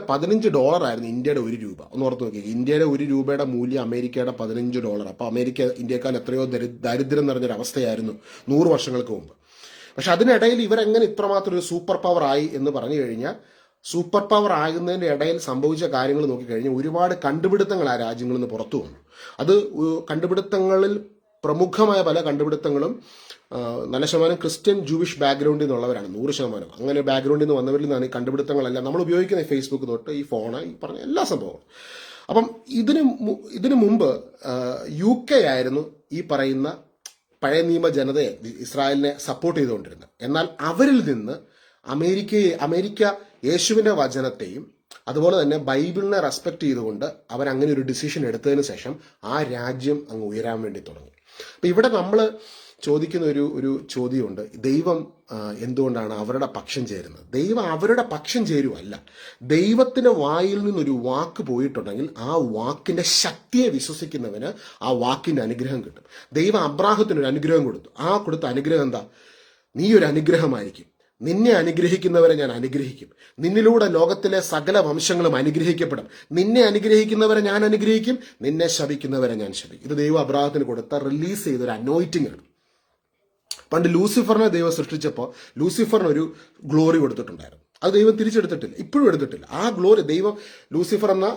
$15 ആയിരുന്നു ഇന്ത്യയുടെ $1. ഒന്ന് ഓർത്ത് നോക്കി, ഇന്ത്യയുടെ $1 മൂല്യം അമേരിക്കയുടെ $15. അപ്പോൾ അമേരിക്ക ഇന്ത്യക്കാൾ എത്രയോ ദരിദ്രം നിറഞ്ഞൊരു അവസ്ഥയായിരുന്നു 100 വർഷങ്ങൾക്ക് മുമ്പ്. പക്ഷെ അതിനിടയിൽ ഇവരെങ്ങനെ ഇത്രമാത്രം ഒരു സൂപ്പർ പവർ ആയി എന്ന് പറഞ്ഞു കഴിഞ്ഞാൽ, സൂപ്പർ പവർ ആകുന്നതിൻ്റെ ഇടയിൽ സംഭവിച്ച കാര്യങ്ങൾ നോക്കിക്കഴിഞ്ഞാൽ ഒരുപാട് കണ്ടുപിടുത്തങ്ങൾ ആ രാജ്യങ്ങളിൽ നിന്ന് പുറത്തു വന്നു. അത് കണ്ടുപിടുത്തങ്ങളിൽ പ്രമുഖമായ പല കണ്ടുപിടുത്തങ്ങളും നല്ല ശതമാനം ക്രിസ്ത്യൻ ജൂവിഷ് ബാക്ക്ഗ്രൗണ്ടിൽ നിന്നുള്ളവരാണ്. 100%. അങ്ങനെ ബാക്ക്ഗ്രൗണ്ടിൽ നിന്ന് വന്നവരിൽ നിന്നാണ് ഈ കണ്ടുപിടുത്തങ്ങളെല്ലാം നമ്മൾ ഉപയോഗിക്കുന്ന ഫേസ്ബുക്ക് തൊട്ട് ഈ ഫോണ്, ഈ പറഞ്ഞ എല്ലാ സംഭവവും. അപ്പം ഇതിനു മുമ്പ് UK ആയിരുന്നു ഈ പറയുന്ന പഴയ നിയമ ജനതയെ, ഇസ്രായേലിനെ സപ്പോർട്ട് ചെയ്തുകൊണ്ടിരുന്നത്. എന്നാൽ അവരിൽ നിന്ന് അമേരിക്ക യേശുവിൻ്റെ വചനത്തെയും അതുപോലെ തന്നെ ബൈബിളിനെ റെസ്പെക്ട് ചെയ്തുകൊണ്ട് അവരങ്ങനെ ഒരു ഡിസിഷൻ എടുത്തതിന് ശേഷം ആ രാജ്യം അങ്ങ് ഉയരാൻ വേണ്ടി തുടങ്ങി. അപ്പം ഇവിടെ നമ്മൾ ചോദിക്കുന്ന ഒരു ചോദ്യമുണ്ട്, ദൈവം എന്തുകൊണ്ടാണ് അവരുടെ പക്ഷം ചേരുന്നത്? ദൈവം അവരുടെ പക്ഷം ചേരുവല്ല. ദൈവത്തിന്റെ വായിൽ നിന്നൊരു വാക്ക് പോയിട്ടുണ്ടെങ്കിൽ ആ വാക്കിന്റെ ശക്തിയെ വിശ്വസിക്കുന്നവന് ആ വാക്കിന്റെ അനുഗ്രഹം കിട്ടും. ദൈവം അബ്രാഹത്തിനൊരു അനുഗ്രഹം കൊടുത്തു. ആ കൊടുത്ത അനുഗ്രഹം എന്താ? നീ ഒരു അനുഗ്രഹമായിരിക്കും, നിന്നെ അനുഗ്രഹിക്കുന്നവരെ ഞാൻ അനുഗ്രഹിക്കും, നിന്നിലൂടെ ലോകത്തിലെ സകല വംശങ്ങളും അനുഗ്രഹിക്കപ്പെടും, നിന്നെ അനുഗ്രഹിക്കുന്നവരെ ഞാൻ അനുഗ്രഹിക്കും, നിന്നെ ശപിക്കുന്നവരെ ഞാൻ ശപിക്കും. ഇത് ദൈവം അബ്രാഹത്തിന് കൊടുത്ത റിലീസ് ചെയ്തൊരു അനോയിറ്റിംഗ് ആണ്. പണ്ട് ലൂസിഫറിനെ ദൈവം സൃഷ്ടിച്ചപ്പോൾ ലൂസിഫറിന് ഒരു ഗ്ലോറി കൊടുത്തിട്ടുണ്ടായിരുന്നു. അത് ദൈവം തിരിച്ചെടുത്തിട്ടില്ല, ഇപ്പോഴും എടുത്തിട്ടില്ല. ആ ഗ്ലോറി ദൈവം ലൂസിഫർ എന്ന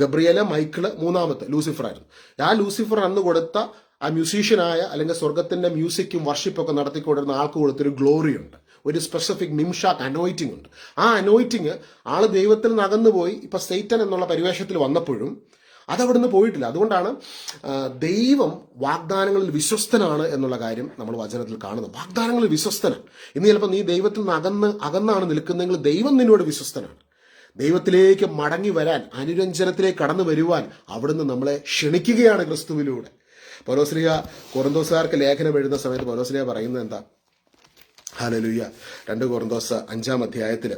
ഗബ്രിയേല് മൈക്കിള് മൂന്നാമത്തെ ലൂസിഫർ ആയിരുന്നു. ആ ലൂസിഫർ അന്ന് കൊടുത്ത ആ മ്യൂസീഷ്യനായ അല്ലെങ്കിൽ സ്വർഗത്തിന്റെ മ്യൂസിക്കും വർഷിപ്പൊക്കെ നടത്തിക്കൊണ്ടിരുന്ന ആൾക്ക് കൊടുത്തൊരു ഗ്ലോറി ഉണ്ട്, ഒരു സ്പെസിഫിക് നിംഷാക്ക് അനോയിറ്റിംഗ് ഉണ്ട്. ആ അനോയിറ്റിംഗ് ആള് ദൈവത്തിൽ നിന്ന് അകന്നുപോയി ഇപ്പൊ സൈറ്റൻ എന്നുള്ള പരിവേഷത്തിൽ വന്നപ്പോഴും അതവിടുന്ന് പോയിട്ടില്ല. അതുകൊണ്ടാണ് ദൈവം വാഗ്ദാനങ്ങളിൽ വിശ്വസ്തനാണ് എന്നുള്ള കാര്യം നമ്മൾ വചനത്തിൽ കാണുന്നത്. വാഗ്ദാനങ്ങളിൽ വിശ്വസ്തനാണ്. ഇന്ന് ചിലപ്പോൾ നീ ദൈവത്തിൽ നിന്ന് അകന്നാണ് നിൽക്കുന്നതെങ്കിൽ ദൈവം നിന്നോട് വിശ്വസ്തനാണ്. ദൈവത്തിലേക്ക് മടങ്ങി വരാൻ, അനുരഞ്ജനത്തിലേക്ക് കടന്നു വരുവാൻ അവിടുന്ന് നമ്മളെ ക്ഷണിക്കുകയാണ് ക്രിസ്തുവിലൂടെ. പൗലോസ്ലീഹ കൊറിന്തോസുകാർക്ക് ലേഖനം എഴുതുന്ന സമയത്ത് പൗലോസ്ലീഹ പറയുന്നത് എന്താ? ഹല്ലേലൂയ. 2 കൊറിന്തോസ് 5-ാം അധ്യായത്തില്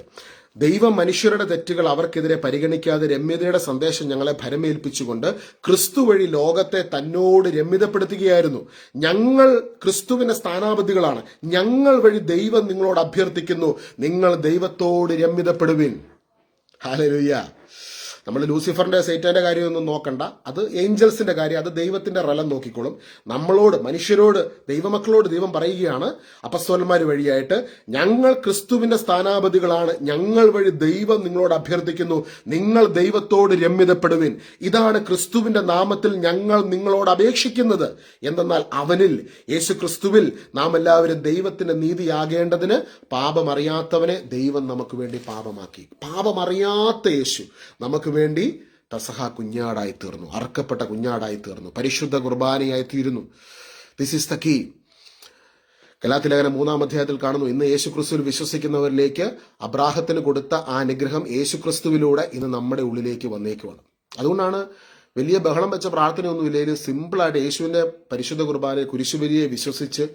ദൈവം മനുഷ്യരുടെ തെറ്റുകൾ അവർക്കെതിരെ പരിഗണിക്കാതെ രമ്യതയുടെ സന്ദേശം ഞങ്ങളെ ഭരമേൽപ്പിച്ചുകൊണ്ട് ക്രിസ്തു വഴി ലോകത്തെ തന്നോട് രമ്യതപ്പെടുത്തുകയായിരുന്നു. ഞങ്ങൾ ക്രിസ്തുവിന്റെ സ്ഥാനാപതികളാണ്. ഞങ്ങൾ വഴി ദൈവം നിങ്ങളോട് അഭ്യർത്ഥിക്കുന്നു, നിങ്ങൾ ദൈവത്തോട് രമ്യതപ്പെടുവിൻ. ഹല്ലേലൂയ. നമ്മൾ ലൂസിഫറിന്റെ സൈറ്റാന്റെ കാര്യമൊന്നും നോക്കണ്ട, അത് ഏഞ്ചൽസിന്റെ കാര്യം, അത് ദൈവത്തിന്റെ റലം നോക്കിക്കോളും. നമ്മളോട്, മനുഷ്യരോട്, ദൈവമക്കളോട് ദൈവം പറയുകയാണ് അപ്പസ്തോലന്മാർ വഴിയായിട്ട്, ഞങ്ങൾ ക്രിസ്തുവിന്റെ സ്ഥാനാപതികളാണ്, ഞങ്ങൾ വഴി ദൈവം നിങ്ങളോട് അഭ്യർത്ഥിക്കുന്നു, നിങ്ങൾ ദൈവത്തോട് രമ്യതപ്പെടുവിൻ. ഇതാണ് ക്രിസ്തുവിന്റെ നാമത്തിൽ ഞങ്ങൾ നിങ്ങളോട് അപേക്ഷിക്കുന്നത്. എന്തെന്നാൽ അവനിൽ, യേശു ക്രിസ്തുവിൽ നാം എല്ലാവരും ദൈവത്തിന്റെ നീതിയാകേണ്ടതിന് പാപമറിയാത്തവനെ ദൈവം നമുക്ക് വേണ്ടി പാപമാക്കി. പാപമറിയാത്ത യേശു നമുക്ക് വേണ്ടി പെസഹ കുഞ്ഞാടായി തീർന്നു, അറക്കപ്പെട്ട കുഞ്ഞാടായി തീർന്നു, പരിശുദ്ധ കുർബാനയായി തീരുന്നു. This is the key. ഗലാത്യ ലേഖനം 3-ാം അധ്യായത്തിൽ കാണുന്നു, ഇന്ന് യേശുക്രിസ്തുവിൽ വിശ്വസിക്കുന്നവരിലേക്ക് അബ്രാഹത്തിന് കൊടുത്ത ആ അനുഗ്രഹം യേശുക്രിസ്തുവിലൂടെ ഇന്ന് നമ്മുടെ ഉള്ളിലേക്ക് വന്നേക്കുവാണ്. അതുകൊണ്ടാണ് വലിയ ബഹളം വെച്ച പ്രാർത്ഥനയൊന്നും ഇല്ലെങ്കിലും സിമ്പിളായിട്ട് യേശുവിന്റെ പരിശുദ്ധ കുർബാനയെ, കുരിശുബലിയെ വിശ്വസിച്ച്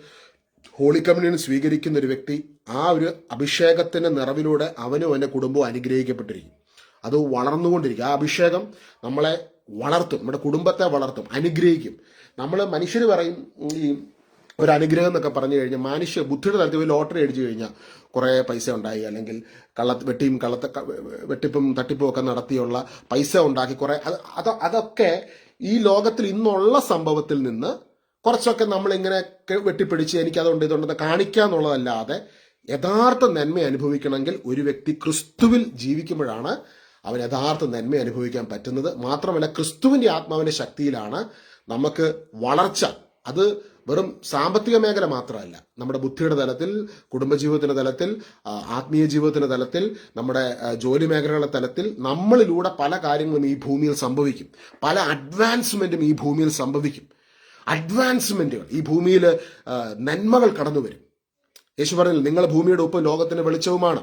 ഹോളി കമ്മ്യൂണിയൻ സ്വീകരിക്കുന്ന ഒരു വ്യക്തി ആ ഒരു അഭിഷേകത്തിന്റെ നിറവിലൂടെ അവനും അവന്റെ കുടുംബവും അനുഗ്രഹിക്കപ്പെട്ടിരിക്കും. അത് വളർന്നുകൊണ്ടിരിക്കും. ആ അഭിഷേകം നമ്മളെ വളർത്തും, നമ്മുടെ കുടുംബത്തെ വളർത്തും, അനുഗ്രഹിക്കും. മനുഷ്യർ പറയും ഈ ഒരു അനുഗ്രഹം എന്നൊക്കെ പറഞ്ഞു കഴിഞ്ഞാൽ മനുഷ്യ ബുദ്ധിയുടെ തലത്തിൽ ലോട്ടറി അടിച്ചു കഴിഞ്ഞാൽ കുറേ പൈസ ഉണ്ടായി, അല്ലെങ്കിൽ വെട്ടിപ്പും തട്ടിപ്പും ഒക്കെ നടത്തിയുള്ള പൈസ ഉണ്ടാക്കി കുറേ, അതൊക്കെ ഈ ലോകത്തിൽ ഇന്നുള്ള സംഭവത്തിൽ നിന്ന് കുറച്ചൊക്കെ നമ്മളിങ്ങനെ വെട്ടിപ്പിടിച്ച് എനിക്കതുണ്ട് ഇതുണ്ടെന്ന് കാണിക്കുക എന്നുള്ളതല്ലാതെ യഥാർത്ഥ നന്മ അനുഭവിക്കണമെങ്കിൽ ഒരു വ്യക്തി ക്രിസ്തുവിൽ ജീവിക്കുമ്പോഴാണ് അവൻ യഥാർത്ഥ നന്മ അനുഭവിക്കാൻ പറ്റുന്നത്. മാത്രമല്ല ക്രിസ്തുവിന്റെ ആത്മാവിന്റെ ശക്തിയിലാണ് നമുക്ക് വളർച്ച. അത് വെറും സാമ്പത്തിക മേഖല മാത്രമല്ല, നമ്മുടെ ബുദ്ധിയുടെ തലത്തിൽ, കുടുംബജീവിതത്തിന്റെ തലത്തിൽ, ആത്മീയ ജീവിതത്തിന്റെ തലത്തിൽ, നമ്മുടെ ജോലി മേഖലകളുടെ തലത്തിൽ നമ്മളിലൂടെ പല കാര്യങ്ങളും ഈ ഭൂമിയിൽ സംഭവിക്കും. പല അഡ്വാൻസ്മെന്റും ഈ ഭൂമിയിൽ സംഭവിക്കും. അഡ്വാൻസ്മെന്റുകൾ ഈ ഭൂമിയിൽ, നന്മകൾ കടന്നു വരും. യേശു പറഞ്ഞു, നിങ്ങൾ ഭൂമിയുടെ ഉപ്പും ലോകത്തിന്റെ വെളിച്ചവുമാണ്.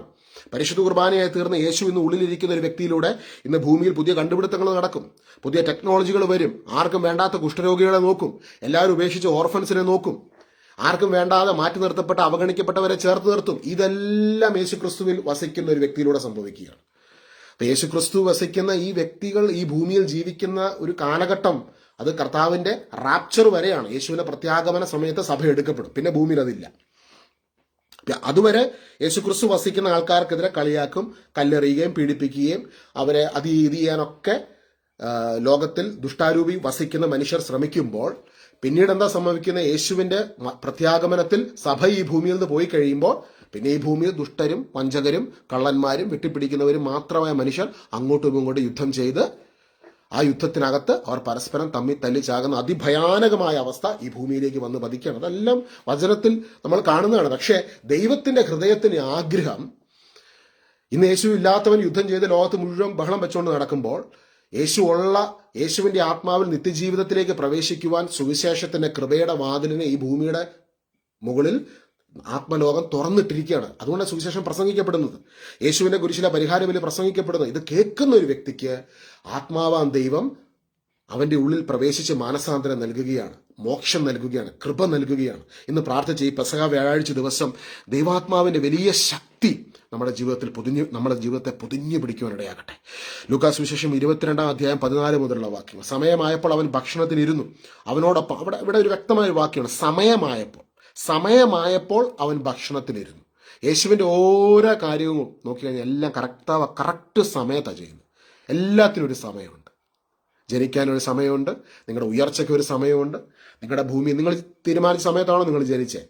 പരിശുദ്ധ കുർബാനയായി തീർന്ന യേശു ഇന്ന് ഉള്ളിലിരിക്കുന്ന ഒരു വ്യക്തിയിലൂടെ ഇന്ന് ഭൂമിയിൽ പുതിയ കണ്ടുപിടുത്തങ്ങൾ നടക്കും, പുതിയ ടെക്നോളജികൾ വരും. ആർക്കും വേണ്ടാത്ത കുഷ്ഠരോഗികളെ നോക്കും, എല്ലാവരും ഉപേക്ഷിച്ച് ഓർഫൻസിനെ നോക്കും, ആർക്കും വേണ്ടാതെ മാറ്റി നിർത്തപ്പെട്ട അവഗണിക്കപ്പെട്ടവരെ ചേർത്ത് നിർത്തും. ഇതെല്ലാം യേശു ക്രിസ്തുവിൽ വസിക്കുന്ന ഒരു വ്യക്തിയിലൂടെ സംഭവിക്കുകയാണ്. അപ്പൊ യേശു ക്രിസ്തു വസിക്കുന്ന ഈ വ്യക്തികൾ ഈ ഭൂമിയിൽ ജീവിക്കുന്ന ഒരു കാലഘട്ടം, അത് കർത്താവിന്റെ റാപ്ചർ വരെയാണ്. യേശുവിന്റെ പ്രത്യാഗമന സമയത്ത് സഭ എടുക്കപ്പെടും, പിന്നെ ഭൂമിയിൽ അതില്ല. അതുവരെ യേശുക്രിസ്തു വസിക്കുന്ന ആൾക്കാർക്കെതിരെ കളിയാക്കും, കല്ലെറിയുകയും പീഡിപ്പിക്കുകയും അവരെ അത് ചെയ്യാനൊക്കെ ലോകത്തിൽ ദുഷ്ടാരൂപി വസിക്കുന്ന മനുഷ്യർ ശ്രമിക്കുമ്പോൾ പിന്നീട് എന്താ സംഭവിക്കുന്നത്? യേശുവിന്റെ പ്രത്യാഗമനത്തിൽ സഭ ഈ ഭൂമിയിൽ നിന്ന് പോയി കഴിയുമ്പോൾ പിന്നെ ഈ ഭൂമിയിൽ ദുഷ്ടരും വഞ്ചകരും കള്ളന്മാരും വെട്ടിപ്പിടിക്കുന്നവരും മാത്രമായ മനുഷ്യർ അങ്ങോട്ടും ഇങ്ങോട്ടും യുദ്ധം ചെയ്ത് ആ യുദ്ധത്തിനകത്ത് അവർ പരസ്പരം തമ്മിൽ തല്ലിച്ചാകുന്ന അതിഭയാനകമായ അവസ്ഥ ഈ ഭൂമിയിലേക്ക് വന്ന് പതിക്കുകയാണ്. അതെല്ലാം വചനത്തിൽ നമ്മൾ കാണുന്നതാണ്. പക്ഷേ ദൈവത്തിന്റെ ഹൃദയത്തിന് ആഗ്രഹം, ഇന്ന് യേശു ഇല്ലാത്തവൻ യുദ്ധം ചെയ്ത് ലോകത്ത് മുഴുവൻ ബഹളം വെച്ചുകൊണ്ട് നടക്കുമ്പോൾ യേശുവിന്റെ ആത്മാവിൽ നിത്യജീവിതത്തിലേക്ക് പ്രവേശിക്കുവാൻ സുവിശേഷത്തിന്റെ കൃപയുടെ വാതിലിനെ ഈ ഭൂമിയുടെ മുകളിൽ ആത്മലോകം തുറന്നിട്ടിരിക്കുകയാണ്. അതുകൊണ്ടാണ് സുവിശേഷം പ്രസംഗിക്കപ്പെടുന്നത്, യേശുവിന്റെ കുരിശിലെ പരിഹാര ബലി പ്രസംഗിക്കപ്പെടുന്നത്. ഇത് കേൾക്കുന്ന ഒരു വ്യക്തിക്ക് ആത്മാവാൻ ദൈവം അവന്റെ ഉള്ളിൽ പ്രവേശിച്ച് മാനസാന്തരം നൽകുകയാണ്, മോക്ഷം നൽകുകയാണ്, കൃപ നൽകുകയാണ്. ഇന്ന് പ്രാർത്ഥിച്ച് ഈ പെസഹ വ്യാഴാഴ്ച ദിവസം ദൈവാത്മാവിന്റെ വലിയ ശക്തി നമ്മുടെ ജീവിതത്തെ പൊതിഞ്ഞു പിടിക്കുവാനിടയാകട്ടെ. ലൂക്കാസ് വിശേഷം 22-ാം അധ്യായം 14 മുതലുള്ള വാക്യങ്ങൾ. സമയമായപ്പോൾ അവൻ ഭക്ഷണത്തിനിരുന്നു, അവനോടൊപ്പം ഇവിടെ ഒരു വ്യക്തമായ വാക്യമാണ്, സമയമായപ്പോൾ അവൻ ഭക്ഷണത്തിനിരുന്നു. യേശുവിന്റെ ഓരോ കാര്യവും നോക്കിക്കഴിഞ്ഞാൽ എല്ലാം കറക്റ്റ് സമയത്താണ് ചെയ്യുന്നത്. എല്ലാത്തിനും ഒരു സമയമുണ്ട്. ജനിക്കാനൊരു സമയമുണ്ട്, നിങ്ങളുടെ ഉയർച്ചയ്ക്ക് ഒരു സമയമുണ്ട്, നിങ്ങളുടെ ഭൂമി നിങ്ങൾ തീരുമാനിച്ച സമയത്താണോ നിങ്ങൾ ജനിച്ചത്,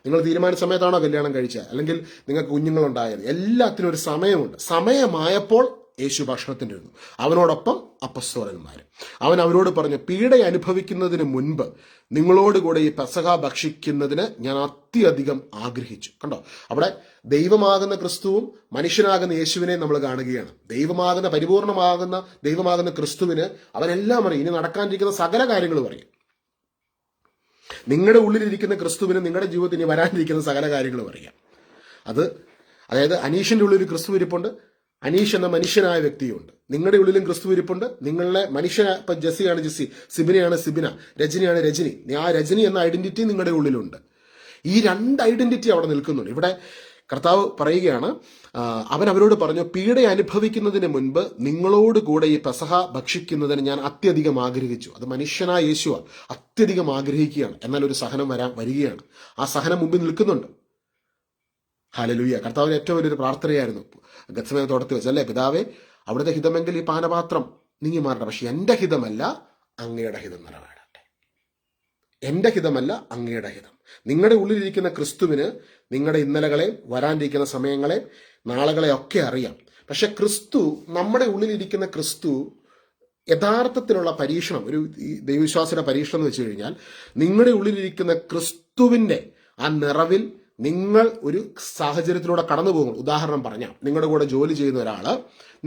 നിങ്ങൾ തീരുമാനിച്ച സമയത്താണോ കല്യാണം കഴിച്ചത്, അല്ലെങ്കിൽ നിങ്ങൾക്ക് കുഞ്ഞുങ്ങളുണ്ടായത്, എല്ലാത്തിനും ഒരു സമയമുണ്ട്. സമയമായപ്പോൾ യേശു ഭക്ഷണത്തിനിരുന്നു, അവനോടൊപ്പം അപ്പസ്തോലന്മാർ. അവൻ അവരോട് പറഞ്ഞു, പീഡ അനുഭവിക്കുന്നതിന് മുൻപ് നിങ്ങളോടുകൂടെ ഈ പെസഹ ഭക്ഷിക്കുന്നതിന് ഞാൻ അത്യധികം ആഗ്രഹിച്ചു. കണ്ടോ, അവിടെ ദൈവമാകുന്ന ക്രിസ്തുവും മനുഷ്യനാകുന്ന യേശുവിനെ നമ്മൾ കാണുകയാണ്. പരിപൂർണമാകുന്ന ദൈവമാകുന്ന ക്രിസ്തുവിന് അവനെല്ലാം അറിയും, ഇനി നടക്കാനിരിക്കുന്ന സകല കാര്യങ്ങളും അറിയും. നിങ്ങളുടെ ഉള്ളിലിരിക്കുന്ന ക്രിസ്തുവിന് നിങ്ങളുടെ ജീവിതത്തിൽ ഇനി വരാനിരിക്കുന്ന സകല കാര്യങ്ങളും അറിയാം. അതായത് അനീഷിന്റെ ഉള്ളിൽ ഒരു ക്രിസ്തു ഇരിപ്പുണ്ട്, അനീഷ് എന്ന മനുഷ്യനായ വ്യക്തിയുണ്ട്. നിങ്ങളുടെ ഉള്ളിലും ക്രിസ്തു ഇരിപ്പുണ്ട്. നിങ്ങളുടെ ഇപ്പൊ ജെസ്സിയാണ് ജെസ്സി, സിബിനയാണ് സിബിന, രജനിയാണ് രജനി. ആ രജനി എന്ന ഐഡന്റിറ്റി നിങ്ങളുടെ ഉള്ളിലുണ്ട്. ഈ രണ്ട് ഐഡന്റിറ്റി അവിടെ നിൽക്കുന്നുണ്ട്. ഇവിടെ കർത്താവ് പറയുകയാണ്, അവൻ അവരോട് പറഞ്ഞു, പീഡ അനുഭവിക്കുന്നതിന് മുൻപ് നിങ്ങളോട് കൂടെ ഈ പെസഹ ഭക്ഷിക്കുന്നതിന് ഞാൻ അത്യധികം ആഗ്രഹിച്ചു. അത് മനുഷ്യനായ യേശുവ അത്യധികം ആഗ്രഹിക്കുകയാണ്. എന്നാൽ ഒരു സഹനം വരികയാണ്. ആ സഹനം മുമ്പിൽ നിൽക്കുന്നുണ്ട്. ഹല്ലേലൂയ. കർത്താവിന് ഏറ്റവും വലിയൊരു പ്രാർത്ഥനയായിരുന്നു ഗത്സമന തോട്ടത്തിൽ വെച്ച്, അല്ലേ, പിതാവേ, അവിടുത്തെ ഹിതമെങ്കിൽ ഈ പാനപാത്രം നീങ്ങി മാറട്ടെ, പക്ഷെ എന്റെ ഹിതമല്ല അങ്ങയുടെ ഹിതം നിറവേറട്ടെ. എന്റെ ഹിതമല്ല അങ്ങയുടെ ഹിതം. നിങ്ങളുടെ ഉള്ളിലിരിക്കുന്ന ക്രിസ്തുവിന് നിങ്ങളുടെ ഇന്നലകളെ, വരാനിരിക്കുന്ന സമയങ്ങളെ, നാളുകളെ ഒക്കെ അറിയാം. പക്ഷെ നമ്മുടെ ഉള്ളിലിരിക്കുന്ന ക്രിസ്തു യഥാർത്ഥത്തിലുള്ള പരീക്ഷണം, ഒരു ദൈവവിശ്വാസിയുടെ പരീക്ഷണം എന്ന് വെച്ച് കഴിഞ്ഞാൽ, നിങ്ങളുടെ ഉള്ളിലിരിക്കുന്ന ക്രിസ്തുവിന്റെ ആ നിറവിൽ നിങ്ങൾ ഒരു സാഹചര്യത്തിലൂടെ കടന്നു പോകും. ഉദാഹരണം പറഞ്ഞാൽ, നിങ്ങളുടെ കൂടെ ജോലി ചെയ്യുന്ന ഒരാള്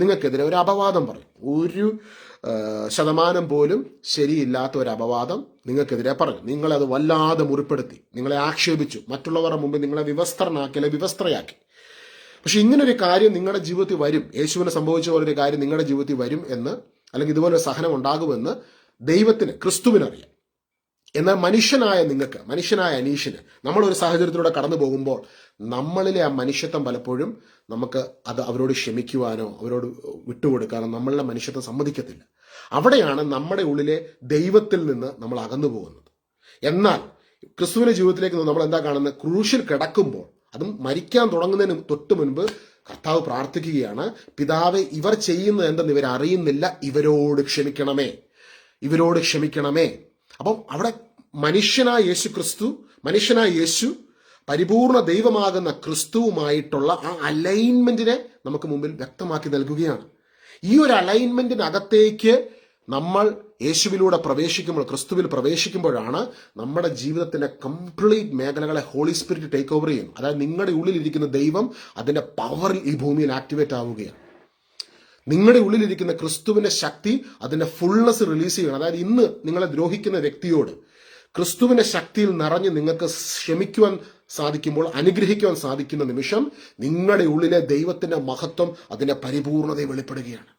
നിങ്ങൾക്കെതിരെ ഒരു അപവാദം പറയും. 1% പോലും ശരിയില്ലാത്ത ഒരു അപവാദം നിങ്ങൾക്കെതിരെ പറഞ്ഞു. നിങ്ങളത് വല്ലാതെ മുറിപ്പെടുത്തി, നിങ്ങളെ ആക്ഷേപിച്ചു, മറ്റുള്ളവരുടെ മുമ്പിൽ നിങ്ങളെ വിവസ്ത്രനാക്കി, അല്ലെങ്കിൽ വിവസ്ത്രയാക്കി. പക്ഷെ ഇങ്ങനൊരു കാര്യം നിങ്ങളുടെ ജീവിതത്തിൽ വരും, യേശുവിനെ സംഭവിച്ച പോലൊരു കാര്യം നിങ്ങളുടെ ജീവിതത്തിൽ വരും എന്ന്, അല്ലെങ്കിൽ ഇതുപോലെ സഹനം ഉണ്ടാകുമെന്ന് ക്രിസ്തുവിനറിയാം. എന്നാൽ മനുഷ്യനായ അനീഷിന് നമ്മളൊരു സാഹചര്യത്തിലൂടെ കടന്നു പോകുമ്പോൾ നമ്മളിലെ ആ മനുഷ്യത്വം പലപ്പോഴും നമുക്ക് അവരോട് ക്ഷമിക്കുവാനോ അവരോട് വിട്ടുകൊടുക്കാനോ നമ്മളുടെ മനുഷ്യത്വം സമ്മതിക്കത്തില്ല. അവിടെയാണ് നമ്മുടെ ഉള്ളിലെ ദൈവത്തിൽ നിന്ന് നമ്മൾ അകന്നു പോകുന്നത്. എന്നാൽ ക്രിസ്തുവിന്റെ ജീവിതത്തിലേക്ക് നമ്മൾ എന്താ കാണുന്നത്? ക്രൂശിൽ കിടക്കുമ്പോൾ, അതും മരിക്കാൻ തുടങ്ങുന്നതിന് തൊട്ട് മുൻപ് കർത്താവ് പ്രാർത്ഥിക്കുകയാണ്, പിതാവേ, ഇവർ ചെയ്യുന്നത് എന്തെന്ന് ഇവർ അറിയുന്നില്ല, ഇവരോട് ക്ഷമിക്കണമേ. അപ്പം അവിടെ മനുഷ്യനായ യേശു പരിപൂർണ ദൈവമാകുന്ന ക്രിസ്തുവുമായിട്ടുള്ള ആ അലൈൻമെന്റിനെ നമുക്ക് മുമ്പിൽ വ്യക്തമാക്കി നൽകുകയാണ്. ഈ ഒരു അലൈൻമെന്റിനകത്തേക്ക് നമ്മൾ യേശുവിലൂടെ ക്രിസ്തുവിൽ പ്രവേശിക്കുമ്പോഴാണ് നമ്മുടെ ജീവിതത്തിന്റെ കംപ്ലീറ്റ് മേഖലകളെ ഹോളി സ്പിരിറ്റ് ടേക്ക് ഓവർ ചെയ്യും. അതായത് നിങ്ങളുടെ ഉള്ളിലിരിക്കുന്ന ദൈവം അതിന്റെ പവറിൽ ഈ ഭൂമിയിൽ ആക്ടിവേറ്റ് ആവുകയാണ്. നിങ്ങളുടെ ഉള്ളിലിരിക്കുന്ന ക്രിസ്തുവിന്റെ ശക്തി അതിന്റെ ഫുൾനെസ് റിലീസ് ചെയ്യണം. അതായത് ഇന്ന് നിങ്ങളെ ദ്രോഹിക്കുന്ന വ്യക്തിയോട് ക്രിസ്തുവിന്റെ ശക്തിയിൽ നിറഞ്ഞ് നിങ്ങൾക്ക് ക്ഷമിക്കുവാൻ സാധിക്കുമ്പോൾ, അനുഗ്രഹിക്കുവാൻ സാധിക്കുന്ന നിമിഷം നിങ്ങളുടെ ഉള്ളിലെ ദൈവത്തിന്റെ മഹത്വം, അതിന്റെ പരിപൂർണതയെ വെളിപ്പെടുകയാണ്.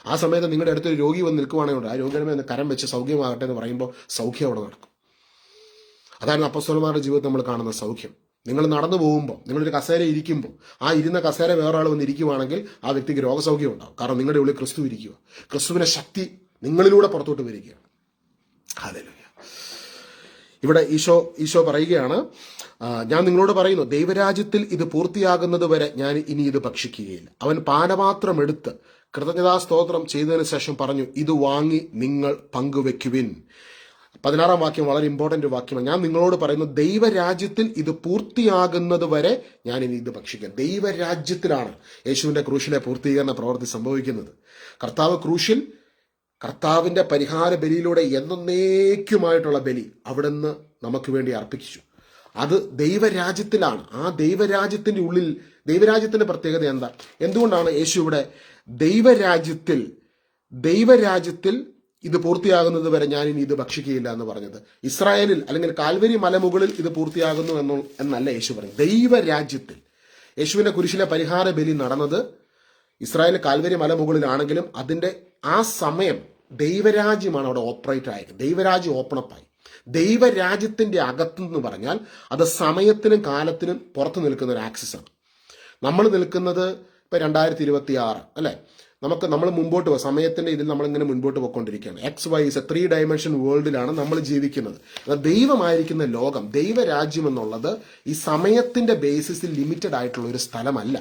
ആ സമയത്ത് നിങ്ങളുടെ അടുത്തൊരു രോഗി വന്ന് നിൽക്കുവാണെങ്കിൽ ആ രോഗിയുടെ കരം വെച്ച് സൗഖ്യമാകട്ടെ എന്ന് പറയുമ്പോൾ സൗഖ്യം അവിടെ നടക്കും. അതാണ് അപ്പോസ്തലന്മാരുടെ ജീവിതത്തിൽ നമ്മൾ കാണുന്ന സൗഖ്യം. നിങ്ങൾ നടന്നു പോകുമ്പോൾ, നിങ്ങളൊരു കസേര ഇരിക്കുമ്പോൾ, ആ ഇരുന്ന കസേര വേറൊരാൾ വന്ന് ഇരിക്കുവാണെങ്കിൽ ആ വ്യക്തിക്ക് രോഗസൗഖ്യം ഉണ്ടാവും. കാരണം നിങ്ങളുടെ ഉള്ളിൽ ക്രിസ്തു ഇരിക്കുക, ക്രിസ്തുവിന്റെ ശക്തി നിങ്ങളിലൂടെ പുറത്തോട്ട് വരികയാണ്. ഹല്ലേലൂയ. ഇവിടെ ഈശോ പറയുകയാണ്, ഞാൻ നിങ്ങളോട് പറയുന്നു, ദൈവരാജ്യത്തിൽ ഇത് പൂർത്തിയാകുന്നത് വരെ ഞാൻ ഇനി ഇത് ഭക്ഷിക്കുകയില്ല. അവൻ പാനപാത്രം എടുത്ത് കൃതജ്ഞതാ സ്തോത്രം ചെയ്തതിനു ശേഷം പറഞ്ഞു, ഇത് വാങ്ങി നിങ്ങൾ പങ്കുവെക്കുവിൻ. 16-ാം വാക്യം വളരെ ഇമ്പോർട്ടന്റ് വാക്യമാണ്. ഞാൻ നിങ്ങളോട് പറയുന്നു, ദൈവരാജ്യത്തിൽ ഇത് പൂർത്തിയാകുന്നത് വരെ ഞാൻ ഇനി ഇത് ഭക്ഷിക്കാം. ദൈവരാജ്യത്തിലാണ് യേശുവിന്റെ ക്രൂശിലെ പൂർത്തീകരണ പ്രവൃത്തി സംഭവിക്കുന്നത്. കർത്താവിന്റെ പരിഹാര ബലിയിലൂടെ എന്നേക്കുമായിട്ടുള്ള ബലി അവിടുന്ന് നമുക്ക് വേണ്ടി അർപ്പിച്ചു. അത് ദൈവരാജ്യത്തിലാണ്. ആ ദൈവരാജ്യത്തിന്റെ ഉള്ളിൽ, ദൈവരാജ്യത്തിന്റെ പ്രത്യേകത എന്തുകൊണ്ടാണ് യേശു ഇവിടെ ദൈവരാജ്യത്തിൽ ഇത് പൂർത്തിയാകുന്നത് വരെ ഞാൻ ഇനി ഇത് ഭക്ഷിക്കുകയില്ല എന്ന് പറഞ്ഞത്. ഇസ്രായേലിൽ അല്ലെങ്കിൽ കാൽവരി മലമുകളിൽ ഇത് പൂർത്തിയാകുന്നു എന്നല്ല യേശു പറഞ്ഞു. ദൈവരാജ്യത്തിൽ യേശുവിന്റെ കുരിശിലെ പരിഹാര ബലി നടന്നത് ഇസ്രായേൽ കാൽവരി മലമുകളിലാണെങ്കിലും അതിന്റെ ആ സമയം ദൈവരാജ്യമാണ് അവിടെ ഓപ്പറേറ്റ് ആയത്. ദൈവരാജ്യം ഓപ്പണപ്പായി. ദൈവരാജ്യത്തിന്റെ അകത്തെന്ന് പറഞ്ഞാൽ അത് സമയത്തിനും കാലത്തിനും പുറത്തു നിൽക്കുന്ന ഒരു ആക്സിസ് ആണ്. നമ്മൾ നിൽക്കുന്നത് ഇപ്പൊ 2026 അല്ലെ. നമ്മൾ മുമ്പോട്ട് പോകും. സമയത്തിന്റെ ഇതിൽ നമ്മളിങ്ങനെ മുൻപോട്ട് പോയിക്കൊണ്ടിരിക്കുകയാണ്. XY ഇസ് എ 3 ഡയമെൻഷൻ വേൾഡിലാണ് നമ്മൾ ജീവിക്കുന്നത്. ദൈവമായിരിക്കുന്ന ലോകം, ദൈവരാജ്യം എന്നുള്ളത് ഈ സമയത്തിന്റെ ബേസിസിൽ ലിമിറ്റഡ് ആയിട്ടുള്ള ഒരു സ്ഥലമല്ല.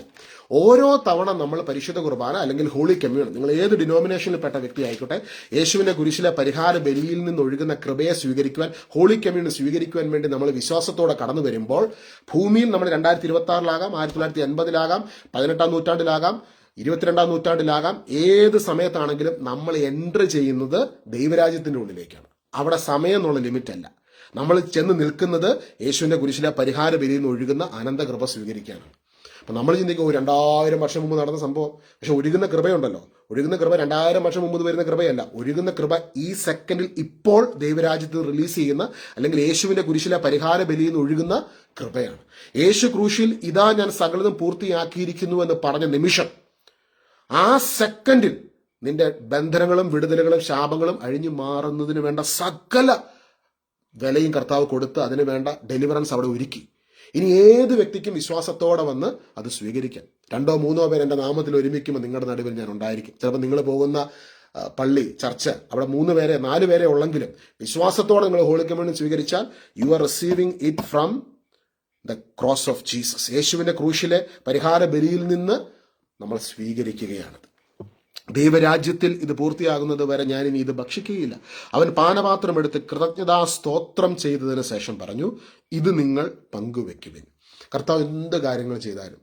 ഓരോ തവണ നമ്മൾ പരിശുദ്ധ കുർബാന അല്ലെങ്കിൽ ഹോളി കമ്മ്യൂൺ, നിങ്ങൾ ഏത് ഡിനോമിനേഷനിൽപ്പെട്ട വ്യക്തി ആയിക്കോട്ടെ, യേശുവിന്റെ കുരിശിലെ പരിഹാര ബലിയിൽ നിന്ന് ഒഴുകുന്ന കൃപയെ സ്വീകരിക്കുവാൻ, ഹോളി കമ്മ്യൂൺ സ്വീകരിക്കുവാൻ വേണ്ടി നമ്മൾ വിശ്വാസത്തോടെ കടന്നു വരുമ്പോൾ ഭൂമിയിൽ നമ്മൾ 2026-ലാകാം, 1980-ലാകാം, 18-ാം നൂറ്റാണ്ടിലാകാം, 22-ാം നൂറ്റാണ്ടിലാകാം, ഏത് സമയത്താണെങ്കിലും നമ്മൾ എൻട്രി ചെയ്യുന്നത് ദൈവരാജ്യത്തിന്റെ ഉള്ളിലേക്കാണ്. അവിടെ സമയം എന്നുള്ള ലിമിറ്റ് അല്ല. നമ്മൾ ചെന്ന് നിൽക്കുന്നത് യേശുവിന്റെ കുരിശിലെ പരിഹാര ബലിയിൽ നിന്ന് ഒഴുകുന്ന അനന്തകൃപ സ്വീകരിക്കാനാണ്. അപ്പൊ നമ്മൾ ചിന്തിക്കും 2000 വർഷം മുമ്പ് നടന്ന സംഭവം. പക്ഷെ ഒഴുകുന്ന കൃപയുണ്ടല്ലോ, ഒഴുകുന്ന കൃപ 2000 വർഷം മുമ്പ് വരുന്ന കൃപയല്ല. ഒഴുകുന്ന കൃപ ഈ സെക്കൻഡിൽ ഇപ്പോൾ ദൈവരാജ്യത്തിൽ റിലീസ് ചെയ്യുന്ന അല്ലെങ്കിൽ യേശുവിന്റെ കുരിശിലെ പരിഹാര ബലിയിൽ നിന്ന് ഒഴുകുന്ന കൃപയാണ്. യേശു ക്രൂശിൽ ഇതാ ഞാൻ സകലതും പൂർത്തിയാക്കിയിരിക്കുന്നു എന്ന് പറഞ്ഞ നിമിഷം, ആ സെക്കൻഡിൽ നിന്റെ ബന്ധനങ്ങളും വിടുതലുകളും ശാപങ്ങളും അഴിഞ്ഞു മാറുന്നതിന് വേണ്ട സകല വിലയും കർത്താവ് കൊടുത്ത് അതിന് വേണ്ട ഡെലിവറൻസ് അവിടെ ഒരുക്കി. ഇനി ഏത് വ്യക്തിക്കും വിശ്വാസത്തോടെ വന്ന് അത് സ്വീകരിക്കാം. 2-3 പേർ എൻ്റെ നാമത്തിൽ ഒരുമിക്കുമ്പോൾ നിങ്ങളുടെ നടുവിൽ ഞാൻ ഉണ്ടായിരിക്കും. ചിലപ്പോൾ നിങ്ങൾ പോകുന്ന പള്ളി, ചർച്ച്, അവിടെ 3 പേരെ 4 പേരെ ഉള്ളെങ്കിലും വിശ്വാസത്തോടെ നിങ്ങൾ ഹോളി കമ്മ്യൂണിയൻ സ്വീകരിച്ചാൽ you are receiving it from the cross of Jesus. യേശുവിന്റെ ക്രൂശിലെ പരിഹാര ബലിയിൽ നിന്ന് നമ്മൾ സ്വീകരിക്കുകയാണ്. ദൈവരാജ്യത്തിൽ ഇത് പൂർത്തിയാകുന്നത് വരെ ഞാൻ ഇനി ഇത് ഭക്ഷിക്കുകയില്ല. അവൻ പാനപാത്രം എടുത്ത് കൃതജ്ഞതാ സ്തോത്രം ചെയ്തതിന് ശേഷം പറഞ്ഞു, ഇത് നിങ്ങൾ പങ്കുവെക്കുവിൻ. കർത്താവ് എന്ത് കാര്യങ്ങൾ ചെയ്താലും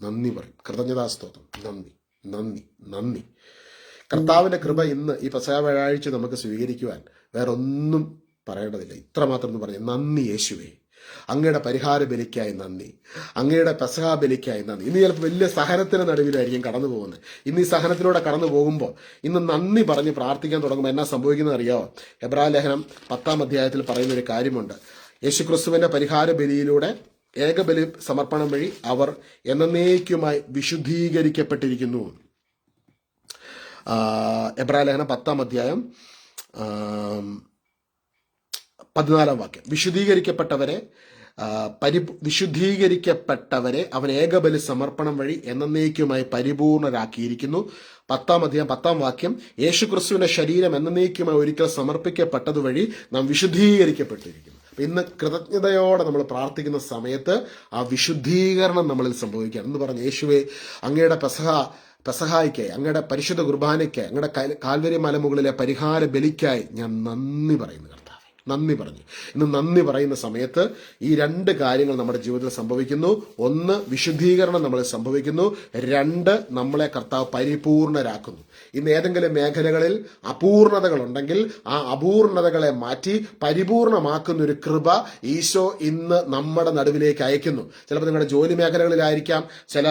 നന്ദി പറയും. കൃതജ്ഞതാ സ്തോത്രം, നന്ദി, നന്ദി, നന്ദി. കർത്താവിന്റെ കൃപ ഇന്ന് ഈ പെസഹ വ്യാഴാഴ്ച നമുക്ക് സ്വീകരിക്കുവാൻ വേറെ ഒന്നും പറയേണ്ടതില്ല. ഇത്രമാത്രം എന്ന് പറഞ്ഞു, നന്ദി യേശുവേ, അങ്ങയുടെ പരിഹാര ബലിക്കായി നന്ദി, അങ്ങയുടെ പെസഹ ബലിക്കായി നന്ദി. ഇന്ന് ചിലപ്പോൾ വലിയ സഹനത്തിന് നടുവിലായിരിക്കും കടന്നു പോകുന്നത്. ഇന്ന് ഈ സഹനത്തിലൂടെ കടന്നു പോകുമ്പോൾ ഇന്ന് നന്ദി പറഞ്ഞ് പ്രാർത്ഥിക്കാൻ തുടങ്ങുമ്പോൾ എന്നാ സംഭവിക്കുന്നത് അറിയാമോ? എബ്രായ ലേഖനം 10-ാം അധ്യായത്തിൽ പറയുന്ന ഒരു കാര്യമുണ്ട്. യേശുക്രിസ്തുവിന്റെ പരിഹാര ബലിയിലൂടെ, ഏകബലി സമർപ്പണം വഴി അവർ എന്നേക്കുമായി വിശുദ്ധീകരിക്കപ്പെട്ടിരിക്കുന്നു. എബ്രായ ലേഖനം 10-ാം അധ്യായം 14-ാം വാക്യം. വിശുദ്ധീകരിക്കപ്പെട്ടവരെ അവൻ ഏകബലി സമർപ്പണം വഴി എന്നേക്കുമായി പരിപൂർണരാക്കിയിരിക്കുന്നു. 10-ാം അധ്യായം 10-ാം വാക്യം. യേശുക്രിസ്തുവിന്റെ ശരീരം എന്നേക്കുമായി ഒരിക്കൽ സമർപ്പിക്കപ്പെട്ടത് വഴി നാം വിശുദ്ധീകരിക്കപ്പെട്ടിരിക്കുന്നു. ഇന്ന് കൃതജ്ഞതയോടെ നമ്മൾ പ്രാർത്ഥിക്കുന്ന സമയത്ത് ആ വിശുദ്ധീകരണം നമ്മളിൽ സംഭവിക്കുകയാണ്. എന്ന് പറഞ്ഞ്, യേശുവേ, അങ്ങയുടെ പെസഹായ്ക്കായി, അങ്ങയുടെ പരിശുദ്ധ കുർബാനയ്ക്കായി, അങ്ങയുടെ കാൽവരി മലമുകളിലെ പരിഹാര ബലിക്കായി ഞാൻ നന്ദി പറയുന്നു കർത്താവേ, നന്ദി പറഞ്ഞു. ഇന്ന് നന്ദി പറയുന്ന സമയത്ത് ഈ 2 കാര്യങ്ങൾ നമ്മുടെ ജീവിതത്തിൽ സംഭവിക്കുന്നു. 1, വിശുദ്ധീകരണം നമ്മളിൽ സംഭവിക്കുന്നു. 2, നമ്മളെ കർത്താവ് പരിപൂർണരാക്കുന്നു. ഇന്ന് ഏതെങ്കിലും മേഖലകളിൽ അപൂർണതകളുണ്ടെങ്കിൽ ആ അപൂർണതകളെ മാറ്റി പരിപൂർണമാക്കുന്ന ഒരു കൃപ ഈശോ ഇന്ന് നമ്മുടെ നടുവിലേക്ക് അയക്കുന്നു. ചിലപ്പോൾ നിങ്ങളുടെ ജോലി മേഖലകളിലായിരിക്കാം, ചില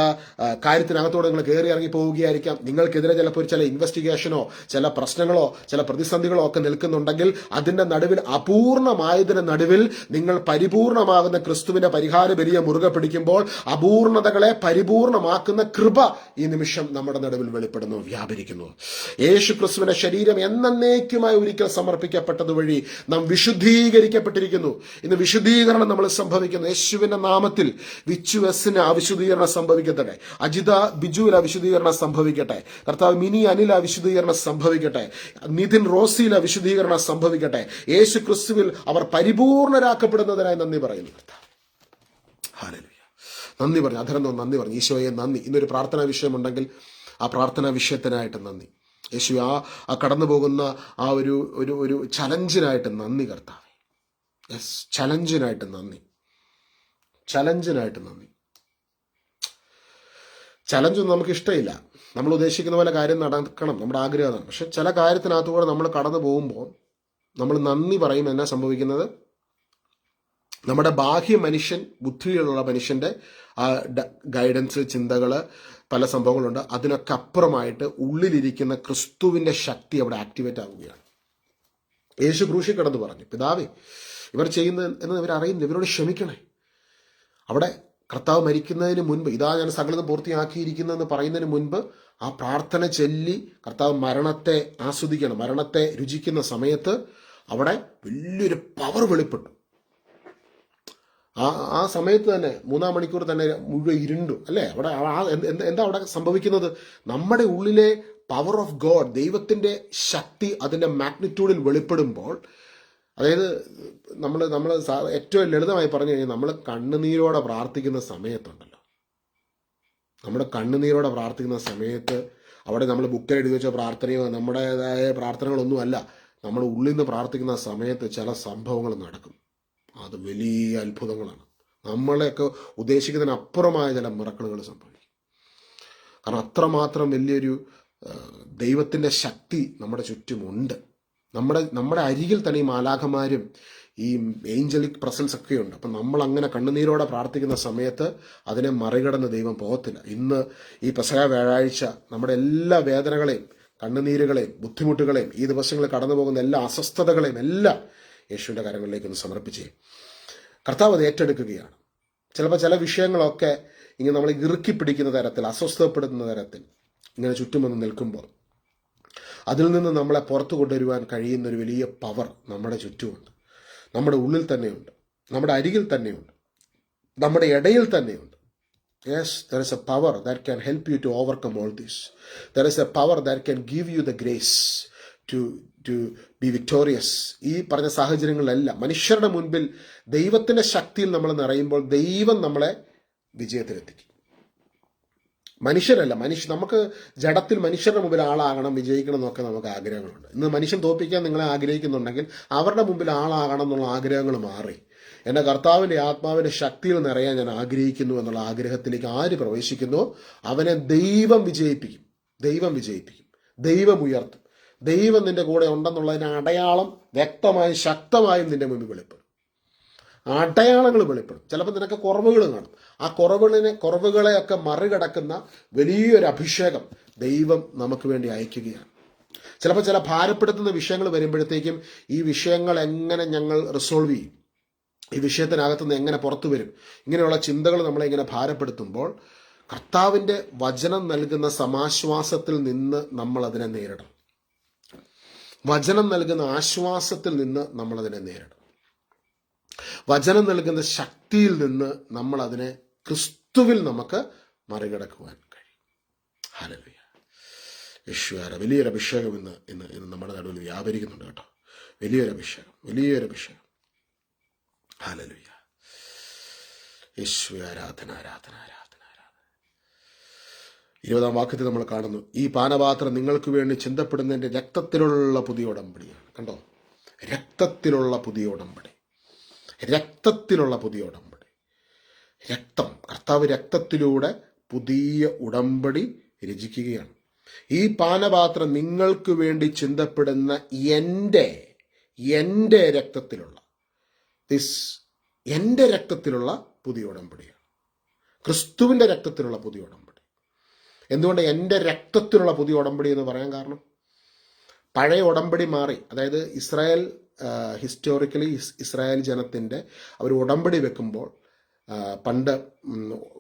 കാര്യത്തിനകത്തോടെ നിങ്ങൾ കയറി ഇറങ്ങി പോവുകയായിരിക്കാം. നിങ്ങൾക്കെതിരെ ചിലപ്പോൾ ചില ഇൻവെസ്റ്റിഗേഷനോ ചില പ്രശ്നങ്ങളോ ചില പ്രതിസന്ധികളോ ഒക്കെ നിൽക്കുന്നുണ്ടെങ്കിൽ അതിന്റെ നടുവിൽ, അപൂർണമായതിന് നടുവിൽ നിങ്ങൾ പരിപൂർണമാകുന്ന ക്രിസ്തുവിന്റെ പരിഹാര ബലിയെ മുറുകെ പിടിക്കുമ്പോൾ അപൂർണതകളെ പരിപൂർണമാക്കുന്ന കൃപ ഈ നിമിഷം നമ്മുടെ നടുവിൽ വെളിപ്പെടുന്നു, വ്യാപരിക്കുന്നു. യേശു ക്രിസ്തുവിന്റെ ശരീരം എന്നേക്കുമായി ഒരിക്കൽ സമർപ്പിക്കപ്പെട്ടത് വഴി നാം വിശുദ്ധീകരിക്കപ്പെട്ടിരിക്കുന്നു. ഇന്ന് വിശുദ്ധീകരണം നമ്മൾ സംഭവിക്കുന്നു. യേശുവിന്റെ നാമത്തിൽ വിച്ചുവസിന് അവിശുദ്ധീകരണം സംഭവിക്കട്ടെ. അജിത ബിജുവിൽ അവിശുദ്ധീകരണം സംഭവിക്കട്ടെ. കർത്താവ് മിനി അനിൽ അവിശുദ്ധീകരണം സംഭവിക്കട്ടെ. നിതിൻ റോസിയിൽ അവിശുദ്ധീകരണം സംഭവിക്കട്ടെ. യേശു ക്രിസ്തുവിൽ അവർ പരിപൂർണരാക്കപ്പെടുന്നതിനായി നന്ദി പറയുന്നു. ഹല്ലേലൂയ. നന്ദി പറഞ്ഞു, അധരം നന്ദി പറഞ്ഞു. ഈശോയെ നന്ദി. ഇന്നൊരു പ്രാർത്ഥനാ വിഷയമുണ്ടെങ്കിൽ ആ പ്രാർത്ഥനാ വിഷയത്തിനായിട്ട് നന്ദി. യേശു ആ കടന്നു പോകുന്ന ആ ഒരു ചലഞ്ചിനായിട്ട് നന്ദി കർത്താവേ. യെസ്, ചലഞ്ചിനായിട്ട് നന്ദി, ചലഞ്ചിനായിട്ട് നന്ദി. ചലഞ്ചൊന്നും നമുക്ക് ഇഷ്ടമില്ല. നമ്മൾ ഉദ്ദേശിക്കുന്ന പോലെ കാര്യം നടക്കണം, നമ്മുടെ ആഗ്രഹമാണ്. പക്ഷെ ചില കാര്യത്തിനകത്തുകൂടെ നമ്മൾ കടന്നു പോകുമ്പോൾ നമ്മൾ നന്ദി പറയും. എന്നാ സംഭവിക്കുന്നത്? നമ്മുടെ ബാഹ്യ മനുഷ്യൻ, ബുദ്ധിയുള്ള മനുഷ്യന്റെ ആ ഗൈഡൻസ്, ചിന്തകൾ, പല സംഭവങ്ങളുണ്ട്. അതിനൊക്കെ അപ്പുറമായിട്ട് ഉള്ളിലിരിക്കുന്ന ക്രിസ്തുവിന്റെ ശക്തി അവിടെ ആക്ടിവേറ്റ് ആവുകയാണ്. യേശു ക്രൂശിൽ കിടന്ന് പറഞ്ഞു, പിതാവേ, ഇവർ ചെയ്യുന്നത് എന്ന് ഇവർ അറിയുന്നില്ല, ഇവരോട് ക്ഷമിക്കണേ. അവിടെ കർത്താവ് മരിക്കുന്നതിന് മുൻപ്, ഇതാ ഞാൻ സകലതും പൂർത്തിയാക്കിയിരിക്കുന്നതെന്ന് പറയുന്നതിന് മുൻപ് ആ പ്രാർത്ഥന ചൊല്ലി കർത്താവ് മരണത്തെ ആസ്വദിക്കണം. മരണത്തെ രുചിക്കുന്ന സമയത്ത് അവിടെ വലിയൊരു പവർ വെളിപ്പെട്ടു. ആ സമയത്ത് തന്നെ 3-ാം മണിക്കൂർ തന്നെ മുഴുവൻ ഇരുണ്ടു അല്ലേ. അവിടെ എന്താ അവിടെ സംഭവിക്കുന്നത്? നമ്മുടെ ഉള്ളിലെ പവർ ഓഫ് ഗോഡ്, ദൈവത്തിന്റെ ശക്തി അതിന്റെ മാഗ്നിറ്റ്യൂഡിൽ വെളിപ്പെടുമ്പോൾ, അതായത് നമ്മൾ ഏറ്റവും ലളിതമായി പറഞ്ഞു കഴിഞ്ഞാൽ, നമ്മൾ കണ്ണുനീരോടെ പ്രാർത്ഥിക്കുന്ന സമയത്തുണ്ടല്ലോ, നമ്മുടെ കണ്ണുനീരോടെ പ്രാർത്ഥിക്കുന്ന സമയത്ത് അവിടെ നമ്മൾ ബുക്കിൽ എഴുതി വെച്ച പ്രാർത്ഥനയോ നമ്മുടേതായ പ്രാർത്ഥനകളൊന്നുമല്ല, നമ്മുടെ ഉള്ളിൽ നിന്ന് പ്രാർത്ഥിക്കുന്ന സമയത്ത് ചില സംഭവങ്ങൾ നടക്കും. അത് വലിയ അത്ഭുതങ്ങളാണ്. നമ്മളെയൊക്കെ ഉദ്ദേശിക്കുന്നതിന് അപ്പുറമായ ചില മിറക്കിളുകൾ സംഭവിക്കും. കാരണം അത്രമാത്രം വലിയൊരു ദൈവത്തിൻ്റെ ശക്തി നമ്മുടെ ചുറ്റുമുണ്ട്. നമ്മുടെ അരികിൽ തന്നെ ഈ മാലാഖമാരും ഈ ഏഞ്ചലിക് പ്രസൻസ് ഒക്കെ ഉണ്ട്. അപ്പം നമ്മൾ അങ്ങനെ കണ്ണുനീരോടെ പ്രാർത്ഥിക്കുന്ന സമയത്ത് അതിനെ മറികടന്ന് ദൈവം പോകത്തില്ല. ഇന്ന് ഈ പെസഹ വ്യാഴാഴ്ച നമ്മുടെ എല്ലാ വേദനകളെയും കണ്ണുനീരുകളെയും ബുദ്ധിമുട്ടുകളെയും ഈ ദിവസങ്ങളിൽ കടന്നു പോകുന്ന എല്ലാ അസ്വസ്ഥതകളെയും എല്ലാം യേശുവിൻ്റെ കരങ്ങളിലേക്ക് ഒന്ന് സമർപ്പിച്ചേ. കർത്താവ് അത് ഏറ്റെടുക്കുകയാണ്. ചിലപ്പോൾ ചില വിഷയങ്ങളൊക്കെ ഇങ്ങനെ നമ്മൾ ഇറുക്കി പിടിക്കുന്ന തരത്തിൽ, അസ്വസ്ഥപ്പെടുന്ന തരത്തിൽ ഇങ്ങനെ ചുറ്റുമൊന്ന് നിൽക്കുമ്പോൾ അതിൽ നിന്ന് നമ്മളെ പുറത്തു കൊണ്ടുവരുവാൻ കഴിയുന്ന ഒരു വലിയ പവർ നമ്മുടെ ചുറ്റുമുണ്ട്, നമ്മുടെ ഉള്ളിൽ തന്നെയുണ്ട്, നമ്മുടെ അരികിൽ തന്നെയുണ്ട്, നമ്മുടെ ഇടയിൽ തന്നെയുണ്ട്. Yes, there is a power that can help you to overcome all this. There is a power that can give you the grace to be victorious. ഈ പറഞ്ഞ സാഹചര്യങ്ങളിലെല്ലാം മനുഷ്യരുടെ മുൻപിൽ ദൈവത്തിന്റെ ശക്തിയിൽ നമ്മൾ നിറയുമ്പോൾ ദൈവം നമ്മളെ വിജയത്തിലെത്തിക്കും. മനുഷ്യരല്ല, നമുക്ക് ജഡത്തിൽ മനുഷ്യരുടെ മുമ്പിൽ ആളാകണം, വിജയിക്കണം എന്നൊക്കെ നമുക്ക് ആഗ്രഹങ്ങളുണ്ട്. ഇന്ന് മനുഷ്യൻ തോൽപ്പിക്കാൻ നിങ്ങളെ ആഗ്രഹിക്കുന്നുണ്ടെങ്കിൽ അവരുടെ മുമ്പിൽ ആളാകണം എന്നുള്ള ആഗ്രഹങ്ങൾ മാറി എൻ്റെ കർത്താവിൻ്റെ ആത്മാവിൻ്റെ ശക്തിയിൽ നിറയാൻ ഞാൻ ആഗ്രഹിക്കുന്നു എന്നുള്ള ആഗ്രഹത്തിലേക്ക് ആര് പ്രവേശിക്കുന്നോ അവനെ ദൈവം വിജയിപ്പിക്കും. ദൈവം ഉയർത്തും. ദൈവം നിന്റെ കൂടെ ഉണ്ടെന്നുള്ളതിന് അടയാളം വ്യക്തമായും ശക്തമായും നിന്റെ മുമ്പിൽ വെളിപ്പെടും. അടയാളങ്ങൾ വെളിപ്പെടും. ചിലപ്പോൾ നിനക്ക് കുറവുകൾ കാണും. ആ കുറവുകളെയൊക്കെ മറികടക്കുന്ന വലിയൊരു അഭിഷേകം ദൈവം നമുക്ക് വേണ്ടി അയക്കുകയാണ്. ചിലപ്പോൾ ചില ഭാരപ്പെടുത്തുന്ന വിഷയങ്ങൾ വരുമ്പോഴത്തേക്കും ഈ വിഷയങ്ങൾ എങ്ങനെ ഞങ്ങൾ റിസോൾവ് ചെയ്യും, ഈ വിഷയത്തിനകത്തുനിന്ന് എങ്ങനെ പുറത്തു വരും, ഇങ്ങനെയുള്ള ചിന്തകൾ നമ്മളെ ഇങ്ങനെ ഭാരപ്പെടുത്തുമ്പോൾ കർത്താവിൻ്റെ വചനം നൽകുന്ന സമാശ്വാസത്തിൽ നിന്ന് നമ്മൾ അതിനെ നേരിടണം. വചനം നൽകുന്ന ആശ്വാസത്തിൽ നിന്ന് നമ്മളതിനെ നേരിടണം. വചനം നൽകുന്ന ശക്തിയിൽ നിന്ന് നമ്മൾ അതിനെ ക്രിസ്തുവിൽ നമുക്ക് മറികടക്കുവാൻ കഴിയും. ഹല്ലേലൂയ. യേശുവേ, വലിയൊരു അഭിഷേകം ഇന്ന് നമ്മുടെ നടുവിൽ വ്യാപരിക്കുന്നുണ്ട് കേട്ടോ. വലിയൊരു അഭിഷേകം. ഹല്ലേലൂയ. യേശുവേ, ആരാധന. 20-ാം വാക്യത്തിൽ നമ്മൾ കാണുന്നു, ഈ പാനപാത്രം നിങ്ങൾക്ക് വേണ്ടി ചിന്തപ്പെടുന്നതിൻ്റെ രക്തത്തിലുള്ള പുതിയ ഉടമ്പടിയാണ്. കണ്ടോ, രക്തത്തിലുള്ള പുതിയ ഉടമ്പടി. രക്തം, കർത്താവ് രക്തത്തിലൂടെ പുതിയ ഉടമ്പടി രചിക്കുകയാണ്. ഈ പാനപാത്രം നിങ്ങൾക്ക് വേണ്ടി ചിന്തപ്പെടുന്ന എൻ്റെ രക്തത്തിലുള്ള എൻ്റെ രക്തത്തിലുള്ള പുതിയ ഉടമ്പടിയാണ്. ക്രിസ്തുവിൻ്റെ രക്തത്തിലുള്ള പുതിയ ഉടമ്പടി. എന്തുകൊണ്ട് എൻ്റെ രക്തത്തിലുള്ള പുതിയ ഉടമ്പടി എന്ന് പറയാൻ കാരണം, പഴയ ഉടമ്പടി മാറി. അതായത് ഹിസ്റ്റോറിക്കലി ഇസ്രായേൽ ജനത്തിൻ്റെ അവർ ഉടമ്പടി വെക്കുമ്പോൾ, പണ്ട്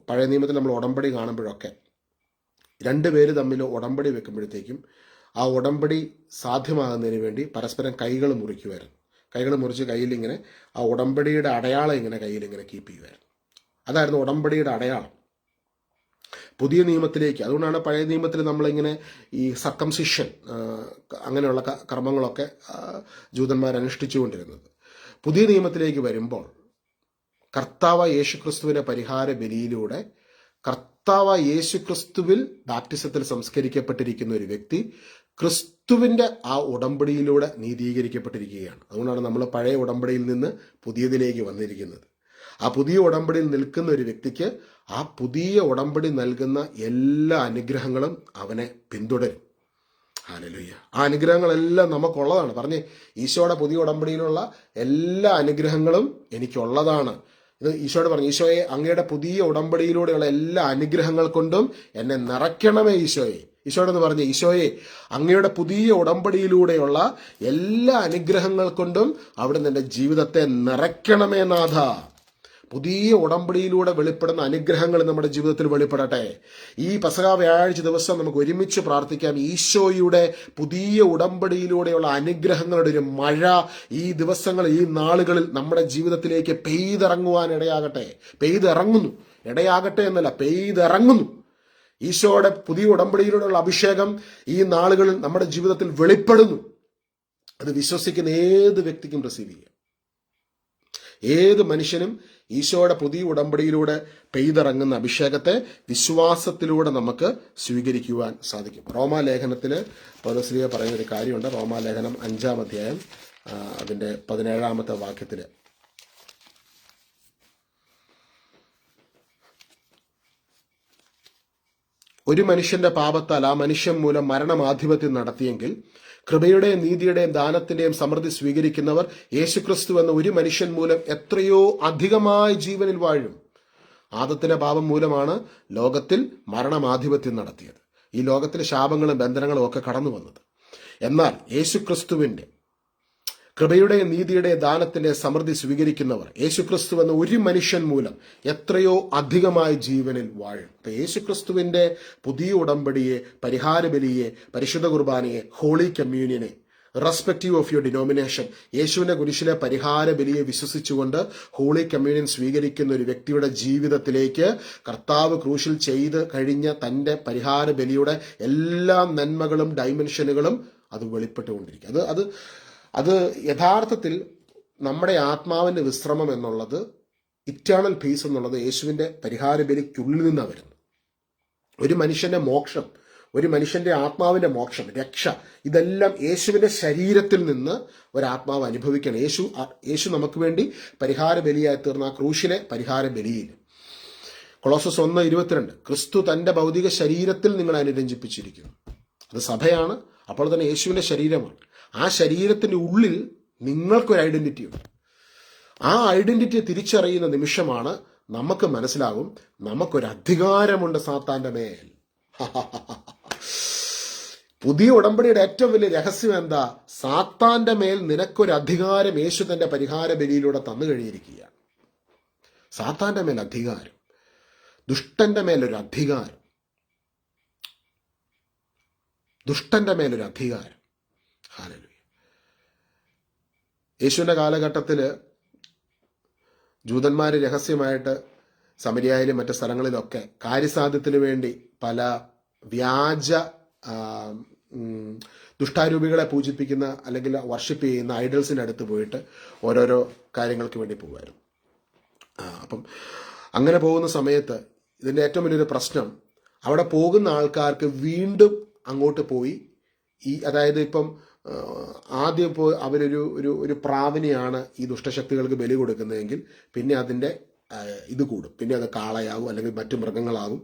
പഴയ നിയമത്തിൽ നമ്മൾ ഉടമ്പടി കാണുമ്പോഴൊക്കെ 2 പേര് തമ്മിൽ ഉടമ്പടി വെക്കുമ്പോഴത്തേക്കും ആ ഉടമ്പടി സാധ്യമാകുന്നതിന് വേണ്ടി പരസ്പരം കൈകൾ മുറിക്കുമായിരുന്നു. കൈകൾ മുറിച്ച് കയ്യിലിങ്ങനെ ആ ഉടമ്പടിയുടെ അടയാളം ഇങ്ങനെ കയ്യിലിങ്ങനെ കീപ്പ് ചെയ്യുമായിരുന്നു. അതായിരുന്നു ഉടമ്പടിയുടെ അടയാളം. പുതിയ നിയമത്തിലേക്ക്, അതുകൊണ്ടാണ് പഴയ നിയമത്തിൽ നമ്മളിങ്ങനെ ഈ സർക്കംസിഷൻ അങ്ങനെയുള്ള കർമ്മങ്ങളൊക്കെ ജൂതന്മാർ അനുഷ്ഠിച്ചുകൊണ്ടിരുന്നത്. പുതിയ നിയമത്തിലേക്ക് വരുമ്പോൾ കർത്താവ് യേശുക്രിസ്തുവിൻ്റെ പരിഹാര ബലിയിലൂടെ കർത്താവ് യേശുക്രിസ്തുവിൽ ബാപ്റ്റിസത്തിൽ സംസ്കരിക്കപ്പെട്ടിരിക്കുന്ന ഒരു വ്യക്തി ക്രിസ്തുവിൻ്റെ ആ ഉടമ്പടിയിലൂടെ നീതീകരിക്കപ്പെട്ടിരിക്കുകയാണ്. അതുകൊണ്ടാണ് നമ്മൾ പഴയ ഉടമ്പടിയിൽ നിന്ന് പുതിയതിലേക്ക് വന്നിരിക്കുന്നത്. ആ പുതിയ ഉടമ്പടിയിൽ നിൽക്കുന്ന ഒരു വ്യക്തിക്ക് ആ പുതിയ ഉടമ്പടി നൽകുന്ന എല്ലാ അനുഗ്രഹങ്ങളും അവനെ പിന്തുടരും. ഹല്ലേലൂയ. ആ അനുഗ്രഹങ്ങളെല്ലാം നമുക്കുള്ളതാണ്. പറഞ്ഞേ, ഈശോയുടെ പുതിയ ഉടമ്പടിയിലുള്ള എല്ലാ അനുഗ്രഹങ്ങളും എനിക്കുള്ളതാണ്. ഇത് ഈശോയോട് പറഞ്ഞു, ഈശോയെ, അങ്ങയുടെ പുതിയ ഉടമ്പടിയിലൂടെയുള്ള എല്ലാ അനുഗ്രഹങ്ങൾ കൊണ്ടും എന്നെ നിറയ്ക്കണമേ ഈശോയെ. ഈശോയോടെന്ന് പറഞ്ഞ്, ഈശോയെ, അങ്ങയുടെ പുതിയ ഉടമ്പടിയിലൂടെയുള്ള എല്ലാ അനുഗ്രഹങ്ങൾ കൊണ്ടും അവിടുന്ന് എൻ്റെ ജീവിതത്തെ നിറയ്ക്കണമേ നാഥ. പുതിയ ഉടമ്പടിയിലൂടെ വെളിപ്പെടുന്ന അനുഗ്രഹങ്ങൾ നമ്മുടെ ജീവിതത്തിൽ വെളിപ്പെടട്ടെ. ഈ പെസഹ വ്യാഴാഴ്ച ദിവസം നമുക്ക് ഒരുമിച്ച് പ്രാർത്ഥിക്കാം. ഈശോയുടെ പുതിയ ഉടമ്പടിയിലൂടെയുള്ള അനുഗ്രഹങ്ങളുടെ ഒരു മഴ ഈ ദിവസങ്ങൾ, ഈ നാളുകളിൽ നമ്മുടെ ജീവിതത്തിലേക്ക് പെയ്തിറങ്ങുവാൻ ഇടയാകട്ടെ. ഇടയാകട്ടെ എന്നല്ല, പെയ്തിറങ്ങുന്നു. ഈശോയുടെ പുതിയ ഉടമ്പടിയിലൂടെയുള്ള അഭിഷേകം ഈ നാളുകളിൽ നമ്മുടെ ജീവിതത്തിൽ വെളിപ്പെടുന്നു. അത് വിശ്വസിക്കുന്ന ഏത് വ്യക്തിക്കും റിസീവ് ചെയ്യാം. ഏത് മനുഷ്യനും ഈശോയുടെ പുതിയ ഉടമ്പടിയിലൂടെ പെയ്തിറങ്ങുന്ന അഭിഷേകത്തെ വിശ്വാസത്തിലൂടെ നമുക്ക് സ്വീകരിക്കുവാൻ സാധിക്കും. റോമാലേഖനത്തിൽ പൗലോസ് പറയുന്ന ഒരു കാര്യമുണ്ട്. റോമാലേഖനം 5-ാം അധ്യായം അതിൻ്റെ 17-ാമത്തെ വാക്യത്തിൽ, ഒരു മനുഷ്യന്റെ പാപത്താൽ ആ മനുഷ്യൻ മൂലം മരണം ആധിപത്യം നടത്തിയെങ്കിൽ കൃപയുടെയും നീതിയുടെയും ദാനത്തിന്റെയും സമൃദ്ധി സ്വീകരിക്കുന്നവർ യേശുക്രിസ്തു എന്ന ഒരു മനുഷ്യൻ മൂലം എത്രയോ അധികമായ ജീവനിൽ വാഴും. ആദത്തിന്റെ പാപം മൂലമാണ് ലോകത്തിൽ മരണമാധിപത്യം നടത്തിയത്. ഈ ലോകത്തിൽ ശാപങ്ങളും ബന്ധനങ്ങളും ഒക്കെ കടന്നു വന്നത്. എന്നാൽ യേശുക്രിസ്തുവിന്റെ കൃപയുടെയും നീതിയുടെയും ദാനത്തിന്റെ സമൃദ്ധി സ്വീകരിക്കുന്നവർ യേശുക്രിസ്തു എന്ന ഒരു മനുഷ്യൻ മൂലം എത്രയോ അധികമായ ജീവനിൽ വാഴും. അപ്പൊ യേശുക്രിസ്തുവിന്റെ പുതിയ ഉടമ്പടിയെ, പരിഹാര ബലിയെ, പരിശുദ്ധ കുർബാനയെ, ഹോളി കമ്മ്യൂണിയനെ, റെസ്പെക്റ്റീവ് ഓഫ് യുവർ ഡിനോമിനേഷൻ, യേശുവിന്റെ കുരിശിലെ പരിഹാര ബലിയെ വിശ്വസിച്ചുകൊണ്ട് ഹോളി കമ്മ്യൂണിയൻ സ്വീകരിക്കുന്ന ഒരു വ്യക്തിയുടെ ജീവിതത്തിലേക്ക് കർത്താവ് ക്രൂശിൽ ചെയ്ത് കഴിഞ്ഞ തന്റെ പരിഹാര ബലിയുടെ എല്ലാ നന്മകളും ഡൈമെൻഷനുകളും അത് വെളിപ്പെട്ടുകൊണ്ടിരിക്കും. അത് യഥാർത്ഥത്തിൽ നമ്മുടെ ആത്മാവിന്റെ വിശ്രമം എന്നുള്ളത്, ഇറ്റേണൽ പീസ് എന്നുള്ളത് യേശുവിന്റെ പരിഹാര ബലിക്കുള്ളിൽ നിന്നാണ് വരുന്നത്. ഒരു മനുഷ്യന്റെ മോക്ഷം, ഒരു മനുഷ്യന്റെ ആത്മാവിന്റെ മോക്ഷം, രക്ഷ, ഇതെല്ലാം യേശുവിന്റെ ശരീരത്തിൽ നിന്ന് ഒരാത്മാവ് അനുഭവിക്കണം. യേശു നമുക്ക് വേണ്ടി പരിഹാര ബലിയായി തീർന്ന ആ ക്രൂശിലെ പരിഹാര ബലിയിൽ കൊളോസസ് 1:22, ക്രിസ്തു തന്റെ ഭൗതിക ശരീരത്തിൽ നിങ്ങളെ അനുരഞ്ജിപ്പിച്ചിരിക്കുന്നു. അത് സഭയാണ്, അപ്പോൾ തന്നെ യേശുവിന്റെ ശരീരമാണ്. ആ ശരീരത്തിന്റെ ഉള്ളിൽ നിങ്ങൾക്കൊരു ഐഡന്റിറ്റി ഉണ്ട്. ആ ഐഡന്റിറ്റിയെ തിരിച്ചറിയുന്ന നിമിഷമാണ് നമുക്ക് മനസ്സിലാകും നമുക്കൊരു അധികാരമുണ്ട് സാത്താന്റെ മേൽ. പുതിയ ഉടമ്പടിയുടെ ഏറ്റവും വലിയ രഹസ്യം എന്താ? സാത്താന്റെ മേൽ നിനക്കൊരു അധികാരം യേശു തന്റെ പരിഹാര ബലിയിലൂടെ തന്നു കഴിഞ്ഞിരിക്കുകയാണ്. സാത്താന്റെ മേൽ അധികാരം, ദുഷ്ടന്റെ മേലൊരു അധികാരം, ദുഷ്ടന്റെ മേലൊരു അധികാരം. ഹല്ലേലൂയ. യേശുവിന്റെ കാലഘട്ടത്തിൽ ജൂതന്മാര് രഹസ്യമായിട്ട് സമരിയായാലും മറ്റു സ്ഥലങ്ങളിലൊക്കെ കാര്യസാധ്യത്തിന് വേണ്ടി പല വ്യാജ ദുഷ്ടാരൂപികളെ പൂജിപ്പിക്കുന്ന അല്ലെങ്കിൽ വർഷിപ്പ് ചെയ്യുന്ന ഐഡൽസിന്റെ അടുത്ത് പോയിട്ട് ഓരോരോ കാര്യങ്ങൾക്ക് വേണ്ടി പോകുമായിരുന്നു. അപ്പം അങ്ങനെ പോകുന്ന സമയത്ത് ഇതിന്റെ ഏറ്റവും വലിയൊരു പ്രശ്നം, അവിടെ പോകുന്ന ആൾക്കാർക്ക് വീണ്ടും അങ്ങോട്ട് പോയി അതായത് ഇപ്പം ആദ്യം അവരൊരു ഒരു പ്രാവിനെയാണ് ഈ ദുഷ്ടശക്തികൾക്ക് ബലി കൊടുക്കുന്നതെങ്കിൽ പിന്നെ അതിൻ്റെ ഇത് കൂടും, പിന്നെ അത് കാളയാകും അല്ലെങ്കിൽ മറ്റു മൃഗങ്ങളാകും.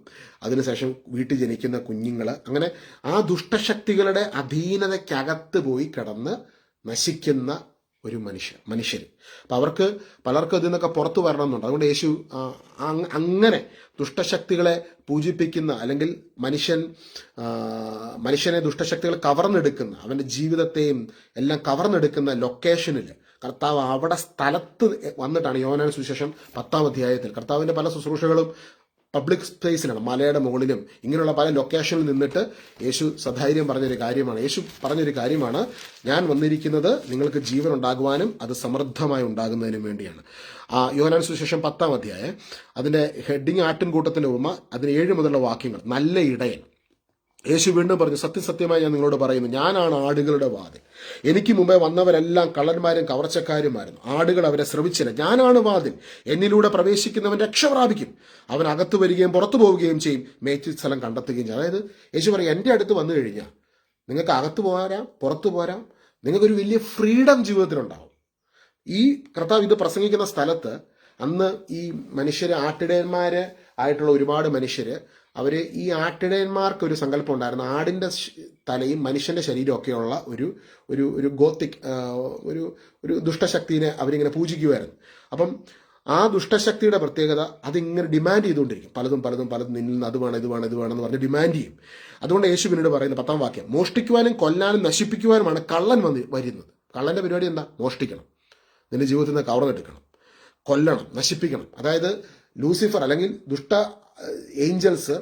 അതിനുശേഷം വീട്ടിൽ ജനിക്കുന്ന കുഞ്ഞുങ്ങൾ, അങ്ങനെ ആ ദുഷ്ടശക്തികളുടെ അധീനതയ്ക്കകത്ത് പോയി കിടന്ന് നശിക്കുന്ന ഒരു മനുഷ്യർ. അപ്പം അവർക്ക് പലർക്കും ഇതിൽ നിന്നൊക്കെ പുറത്തു വരണം എന്നുണ്ട്. അതുകൊണ്ട് യേശു അങ്ങനെ ദുഷ്ടശക്തികളെ പൂജിപ്പിക്കുന്ന അല്ലെങ്കിൽ മനുഷ്യനെ ദുഷ്ടശക്തികൾ കവർന്നെടുക്കുന്ന, അവൻ്റെ ജീവിതത്തെയും എല്ലാം കവർന്നെടുക്കുന്ന ലൊക്കേഷനിൽ കർത്താവ് അവിടെ സ്ഥലത്ത് വന്നിട്ടാണ് യോഹന്നാന്റെ സുവിശേഷം 10-ാം അധ്യായത്തിൽ കർത്താവിൻ്റെ പല ശുശ്രൂഷകളും പബ്ലിക് സ്പേസിലാണ്, മലയുടെ മുകളിലും ഇങ്ങനെയുള്ള പല ലൊക്കേഷനിൽ നിന്നിട്ട് യേശു സധൈര്യം പറഞ്ഞൊരു കാര്യമാണ്, ഞാൻ വന്നിരിക്കുന്നത് നിങ്ങൾക്ക് ജീവൻ ഉണ്ടാകുവാനും അത് സമൃദ്ധമായി ഉണ്ടാകുന്നതിനും വേണ്ടിയാണ്. യോഹന്നാന്റെ സുവിശേഷം 10-ാം അധ്യായം അതിൻ്റെ ഹെഡിങ് ആട്ടിൻകൂട്ടത്തിൻ്റെ ഉപമ, അതിന് 7 മുതലുള്ള വാക്യങ്ങൾ. നല്ല ഇടയൻ. യേശു വീണ്ടും പറഞ്ഞു, സത്യസത്യമായി ഞാൻ നിങ്ങളോട് പറയുന്നു, ഞാനാണ് ആടുകളുടെ വാതിൽ. എനിക്ക് മുമ്പേ വന്നവരെല്ലാം കള്ളന്മാരും കവർച്ചക്കാരുമായിരുന്നു. ആടുകൾ അവരെ ശ്രവിച്ചില്ല. ഞാനാണ് വാതിൽ. എന്നിലൂടെ പ്രവേശിക്കുന്നവൻ രക്ഷ പ്രാപിക്കും. അവൻ അകത്ത് വരികയും പുറത്തു പോവുകയും ചെയ്യും, മേച്ചിൽ സ്ഥലം കണ്ടെത്തുകയും ചെയ്യും. അതായത് യേശു പറയും, എൻ്റെ അടുത്ത് വന്നു കഴിഞ്ഞാൽ നിങ്ങൾക്ക് അകത്ത് പോരാം, പുറത്തു പോരാം, നിങ്ങൾക്കൊരു വലിയ ഫ്രീഡം ജീവിതത്തിലുണ്ടാവും. ഈ കർത്താവ് ഇത് പ്രസംഗിക്കുന്ന സ്ഥലത്ത് അന്ന് ഈ മനുഷ്യർ, ആട്ടിടയന്മാര് ആയിട്ടുള്ള ഒരുപാട് മനുഷ്യര്, അവർ ഈ ആട്ടിടയന്മാർക്ക് ഒരു സങ്കല്പം ഉണ്ടായിരുന്നു. ആടിൻ്റെ തലയും മനുഷ്യൻ്റെ ശരീരമൊക്കെയുള്ള ഒരു ഗോത്തിക് ഒരു ദുഷ്ടശക്തിനെ അവരിങ്ങനെ പൂജിക്കുമായിരുന്നു. അപ്പം ആ ദുഷ്ടശക്തിയുടെ പ്രത്യേകത അതിങ്ങനെ ഡിമാൻഡ് ചെയ്തുകൊണ്ടിരിക്കും. പലതും നിന്നിൽ നിന്ന് അത് വേണം ഇത് വേണമെന്ന് പറഞ്ഞ് ഡിമാൻഡ് ചെയ്യും. അതുകൊണ്ട് യേശു പിന്നീട് പറയുന്ന 10-ാം വാക്യം, മോഷ്ടിക്കുവാനും കൊല്ലാനും നശിപ്പിക്കുവാനുമാണ് കള്ളൻ വരുന്നത്. കള്ളന്റെ പരിപാടി എന്താ? മോഷ്ടിക്കണം, നിന്റെ ജീവിതത്തിൽ നിന്ന് കവർന്നെടുക്കണം, കൊല്ലണം, നശിപ്പിക്കണം. അതായത് ലൂസിഫർ അല്ലെങ്കിൽ ദുഷ്ട ഏഞ്ചൽസ്,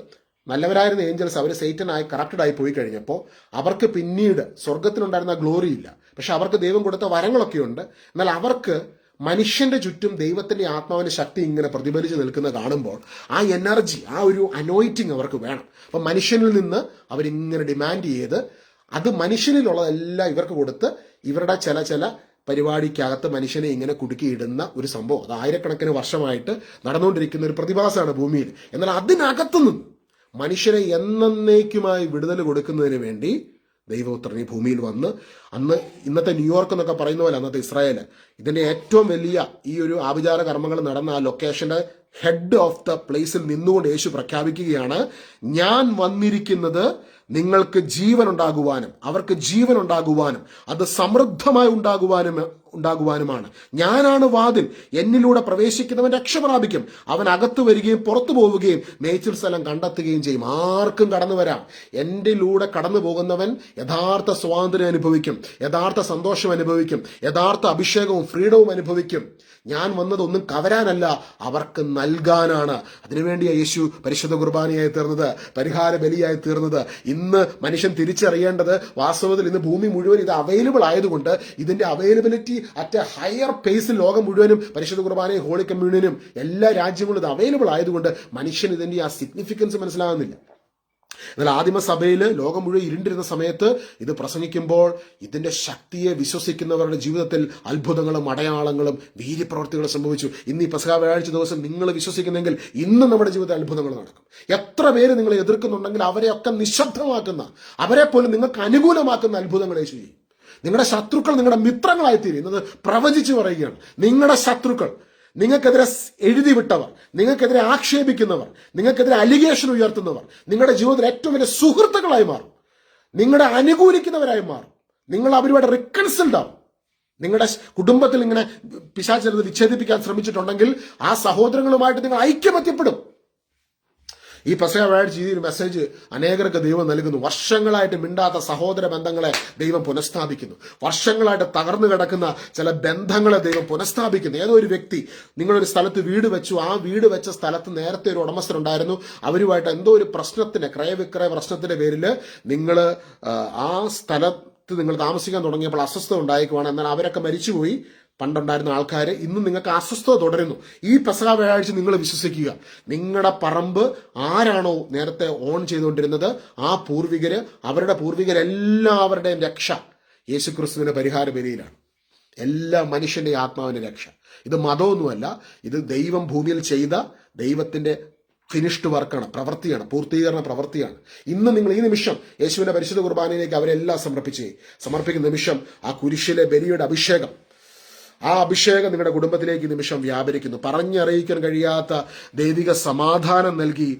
നല്ലവരായിരുന്ന ഏഞ്ചൽസ്, അവർ സൈറ്റനായി കറപ്റ്റഡായി പോയി കഴിഞ്ഞപ്പോൾ അവർക്ക് പിന്നീട് സ്വർഗത്തിലുണ്ടായിരുന്ന ഗ്ലോറി ഇല്ല. പക്ഷെ അവർക്ക് ദൈവം കൊടുത്ത വരങ്ങളൊക്കെ ഉണ്ട്. എന്നാൽ അവർക്ക് മനുഷ്യന്റെ ചുറ്റും ദൈവത്തിന്റെ ആത്മാവിന്റെ ശക്തി ഇങ്ങനെ പ്രതിഫലിച്ച് നിൽക്കുന്ന കാണുമ്പോൾ ആ എനർജി, ആ ഒരു അനോയിറ്റിങ് അവർക്ക് വേണം. അപ്പം മനുഷ്യനിൽ നിന്ന് അവരിങ്ങനെ ഡിമാൻഡ് ചെയ്ത് അത് മനുഷ്യനിലുള്ളതെല്ലാം ഇവർക്ക് കൊടുത്ത് ഇവരുടെ ചില പരിപാടിക്കകത്ത് മനുഷ്യനെ ഇങ്ങനെ കുടുക്കിയിടുന്ന ഒരു സംഭവം. അത് ആയിരക്കണക്കിന് വർഷമായിട്ട് നടന്നുകൊണ്ടിരിക്കുന്ന ഒരു പ്രതിഭാസമാണ് ഭൂമിയിൽ. എന്നാൽ അതിനകത്തുനിന്ന് മനുഷ്യനെ എന്നേക്കുമായി വിടുതൽ കൊടുക്കുന്നതിന് വേണ്ടി ദൈവപുത്രൻ ഈ ഭൂമിയിൽ വന്ന്, അന്ന് ഇന്നത്തെ ന്യൂയോർക്ക് എന്നൊക്കെ പറയുന്ന പോലെ അന്നത്തെ ഇസ്രായേൽ, ഇതിന്റെ ഏറ്റവും വലിയ ഈ ഒരു ആഭിചാര കർമ്മങ്ങൾ നടന്ന ആ ലൊക്കേഷന്റെ ഹെഡ് ഓഫ് ദ പ്ലേസിൽ നിന്നുകൊണ്ട് യേശു പ്രഖ്യാപിക്കുകയാണ്, ഞാൻ വന്നിരിക്കുന്നത് നിങ്ങൾക്ക് ജീവൻ ഉണ്ടാകുവാനും അവർക്ക് ജീവൻ ഉണ്ടാകുവാനും അത് സമൃദ്ധമായി ഉണ്ടാകുവാനുമാണ്. ഞാനാണ് വാതിൽ, എന്നിലൂടെ പ്രവേശിക്കുന്നവൻ രക്ഷ പ്രാപിക്കും. അവൻ അകത്ത് വരികയും പുറത്തു പോവുകയും മേച്ചിൽ സ്ഥലം കണ്ടെത്തുകയും ചെയ്യും. ആർക്കും കടന്നു വരാം. എന്നിലൂടെ കടന്നു പോകുന്നവൻ യഥാർത്ഥ സ്വാതന്ത്ര്യം അനുഭവിക്കും, യഥാർത്ഥ സന്തോഷം അനുഭവിക്കും, യഥാർത്ഥ അഭിഷേകവും ഫ്രീഡവും അനുഭവിക്കും. ഞാൻ വന്നതൊന്നും കവരാനല്ല, അവർക്ക് നൽകാനാണ്. അതിനുവേണ്ടിയാണ് യേശു പരിശുദ്ധ കുർബാനയായി തീർന്നത്, പരിഹാര ബലിയായി തീർന്നത്. ഇന്ന് മനുഷ്യൻ തിരിച്ചറിയേണ്ടത്, വാസ്തവത്തിൽ ഇന്ന് ഭൂമി മുഴുവൻ ഇത് അവൈലബിൾ ആയതുകൊണ്ട് ഇതിന്റെ അവൈലബിലിറ്റി അറ്റ് എ ഹയർ പേസിൽ ലോകം മുഴുവനും പരിശുദ്ധ കുർബാനയും ഹോളി കമ്മ്യൂണിയനും എല്ലാ രാജ്യങ്ങളും ഇത് അവൈലബിൾ ആയതുകൊണ്ട് മനുഷ്യൻ ഇതിന്റെ ആ സിഗ്നിഫിക്കൻസ് മനസ്സിലാകുന്നില്ല. എന്നാൽ ആദിമസഭയിൽ ലോകം മുഴുവൻ ഇരുണ്ടിരുന്ന സമയത്ത് ഇത് പ്രസംഗിക്കുമ്പോൾ ഇതിന്റെ ശക്തിയെ വിശ്വസിക്കുന്നവരുടെ ജീവിതത്തിൽ അത്ഭുതങ്ങളും അടയാളങ്ങളും വീര്യപ്രവർത്തികളും സംഭവിച്ചു. ഇന്ന് ഈ പെസഹ വ്യാഴാഴ്ച ദിവസം നിങ്ങൾ വിശ്വസിക്കുന്നെങ്കിൽ ഇന്ന് നമ്മുടെ ജീവിതത്തിൽ അത്ഭുതങ്ങൾ നടക്കും. എത്ര പേര് നിങ്ങളെ എതിർക്കുന്നുണ്ടെങ്കിൽ അവരെയൊക്കെ നിശബ്ദമാക്കുന്ന, അവരെ പോലും നിങ്ങൾക്ക് അനുകൂലമാക്കുന്ന അത്ഭുതങ്ങൾ യേശു ചെയ്യും. നിങ്ങളുടെ ശത്രുക്കൾ നിങ്ങളുടെ മിത്രങ്ങളായിത്തീരും. ഇന്നത് പ്രവചിച്ചു പറയുകയാണ്. നിങ്ങളുടെ ശത്രുക്കൾ, നിങ്ങൾക്കെതിരെ എഴുതി വിട്ടവർ, നിങ്ങൾക്കെതിരെ ആക്ഷേപിക്കുന്നവർ, നിങ്ങൾക്കെതിരെ അലിഗേഷൻ ഉയർത്തുന്നവർ നിങ്ങളുടെ ജീവിതത്തിൽ ഏറ്റവും വലിയ സുഹൃത്തുക്കളായി മാറും, നിങ്ങളുടെ അനുകൂലിക്കുന്നവരായി മാറും. നിങ്ങൾ അവരുമായിട്ട് റിക്കൺസിൽഡ് ആവും. നിങ്ങളുടെ കുടുംബത്തിൽ ഇങ്ങനെ പിശാച് വിച്ഛേദിപ്പിക്കാൻ ശ്രമിച്ചിട്ടുണ്ടെങ്കിൽ ആ സഹോദരങ്ങളുമായിട്ട് നിങ്ങൾ ഐക്യമത്യപ്പെടും. ഈ പെസഹ വ്യാഴാഴ്ച ഈ ഒരു മെസ്സേജ് അനേകർക്ക് ദൈവം നൽകുന്നു. വർഷങ്ങളായിട്ട് മിണ്ടാത്ത സഹോദര ബന്ധങ്ങളെ ദൈവം പുനഃസ്ഥാപിക്കുന്നു. വർഷങ്ങളായിട്ട് തകർന്നു കിടക്കുന്ന ചില ബന്ധങ്ങളെ ദൈവം പുനഃസ്ഥാപിക്കുന്നു. ഏതോ ഒരു വ്യക്തി നിങ്ങളൊരു സ്ഥലത്ത് വീട് വെച്ചു, ആ വീട് വെച്ച സ്ഥലത്ത് നേരത്തെ ഒരു ഉടമസ്ഥരുണ്ടായിരുന്നു. അവരുമായിട്ട് എന്തോ ഒരു പ്രശ്നത്തിന്, ക്രയവിക്രയ പ്രശ്നത്തിന്റെ പേരിൽ നിങ്ങൾ ആ സ്ഥലത്ത് നിങ്ങൾ താമസിക്കാൻ തുടങ്ങിയപ്പോൾ അസ്വസ്ഥത ഉണ്ടായേക്കുവാണ്. എന്നാൽ അവരൊക്കെ മരിച്ചുപോയി. പണ്ടുണ്ടായിരുന്ന ആൾക്കാർ ഇന്നും നിങ്ങൾക്ക് അസ്വസ്ഥത തുടരുന്നു. ഈ പെസഹ വ്യാഴാഴ്ച നിങ്ങൾ വിശ്വസിക്കുക, നിങ്ങളുടെ പറമ്പ് ആരാണോ നേരത്തെ ഓൺ ചെയ്തുകൊണ്ടിരുന്നത് ആ അവരുടെ പൂർവികരെല്ലാവരുടെയും രക്ഷ യേശുക്രിസ്തുവിന്റെ പരിഹാര ബലിയിലാണ്. എല്ലാ മനുഷ്യന്റെ ആത്മാവിന്റെ രക്ഷ. ഇത് മതമൊന്നുമല്ല, ഇത് ദൈവം ഭൂമിയിൽ ചെയ്ത ദൈവത്തിന്റെ ഫിനിഷ്ഡ് വർക്കാണ്, പ്രവൃത്തിയാണ്, പൂർത്തീകരണ പ്രവൃത്തിയാണ്. ഇന്ന് നിങ്ങൾ ഈ നിമിഷം യേശുവിന്റെ പരിശുദ്ധ കുർബാനയിലേക്ക് അവരെല്ലാം സമർപ്പിക്കുന്ന നിമിഷം ആ കുരിശിലെ ബലിയുടെ അഭിഷേകം, ആ അഭിഷേകം നിങ്ങളുടെ കുടുംബത്തിലേക്ക് നിമിഷം വ്യാപരിക്കുന്നു. പറഞ്ഞറിയിക്കാൻ കഴിയാത്ത ദൈവിക സമാധാനം നൽകി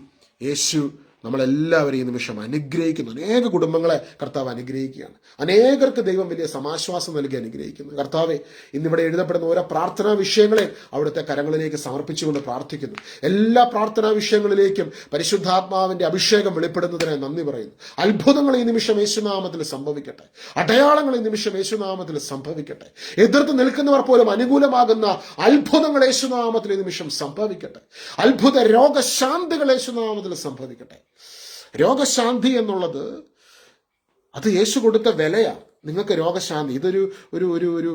യേശു നമ്മളെല്ലാവരെയും നിമിഷം അനുഗ്രഹിക്കുന്നു. അനേക കുടുംബങ്ങളെ കർത്താവ് അനുഗ്രഹിക്കുകയാണ്. അനേകർക്ക് ദൈവം വലിയ സമാശ്വാസം നൽകി അനുഗ്രഹിക്കുന്നു. കർത്താവെ, ഇന്നിവിടെ എഴുതപ്പെടുന്ന ഓരോ പ്രാർത്ഥനാ വിഷയങ്ങളെ അവിടുത്തെ കരങ്ങളിലേക്ക് സമർപ്പിച്ചുകൊണ്ട് പ്രാർത്ഥിക്കുന്നു. എല്ലാ പ്രാർത്ഥനാ വിഷയങ്ങളിലേക്കും പരിശുദ്ധാത്മാവിന്റെ അഭിഷേകം വെളിപ്പെടുന്നതിനായി നന്ദി പറയുന്നു. അത്ഭുതങ്ങൾ ഈ നിമിഷം യേശുനാമത്തിൽ സംഭവിക്കട്ടെ. അടയാളങ്ങൾ ഈ നിമിഷം യേശുനാമത്തിൽ സംഭവിക്കട്ടെ. എതിർത്ത് നിൽക്കുന്നവർ പോലും അനുകൂലമാകുന്ന അത്ഭുതങ്ങൾ യേശുനാമത്തിൽ ഈ നിമിഷം സംഭവിക്കട്ടെ. അത്ഭുത രോഗശാന്തികൾ യേശുനാമത്തിൽ സംഭവിക്കട്ടെ. രോഗശാന്തി എന്നുള്ളത് അത് യേശു കൊടുത്ത വിലയാണ്. നിങ്ങൾക്ക് രോഗശാന്തി ഇതൊരു ഒരു ഒരു ഒരു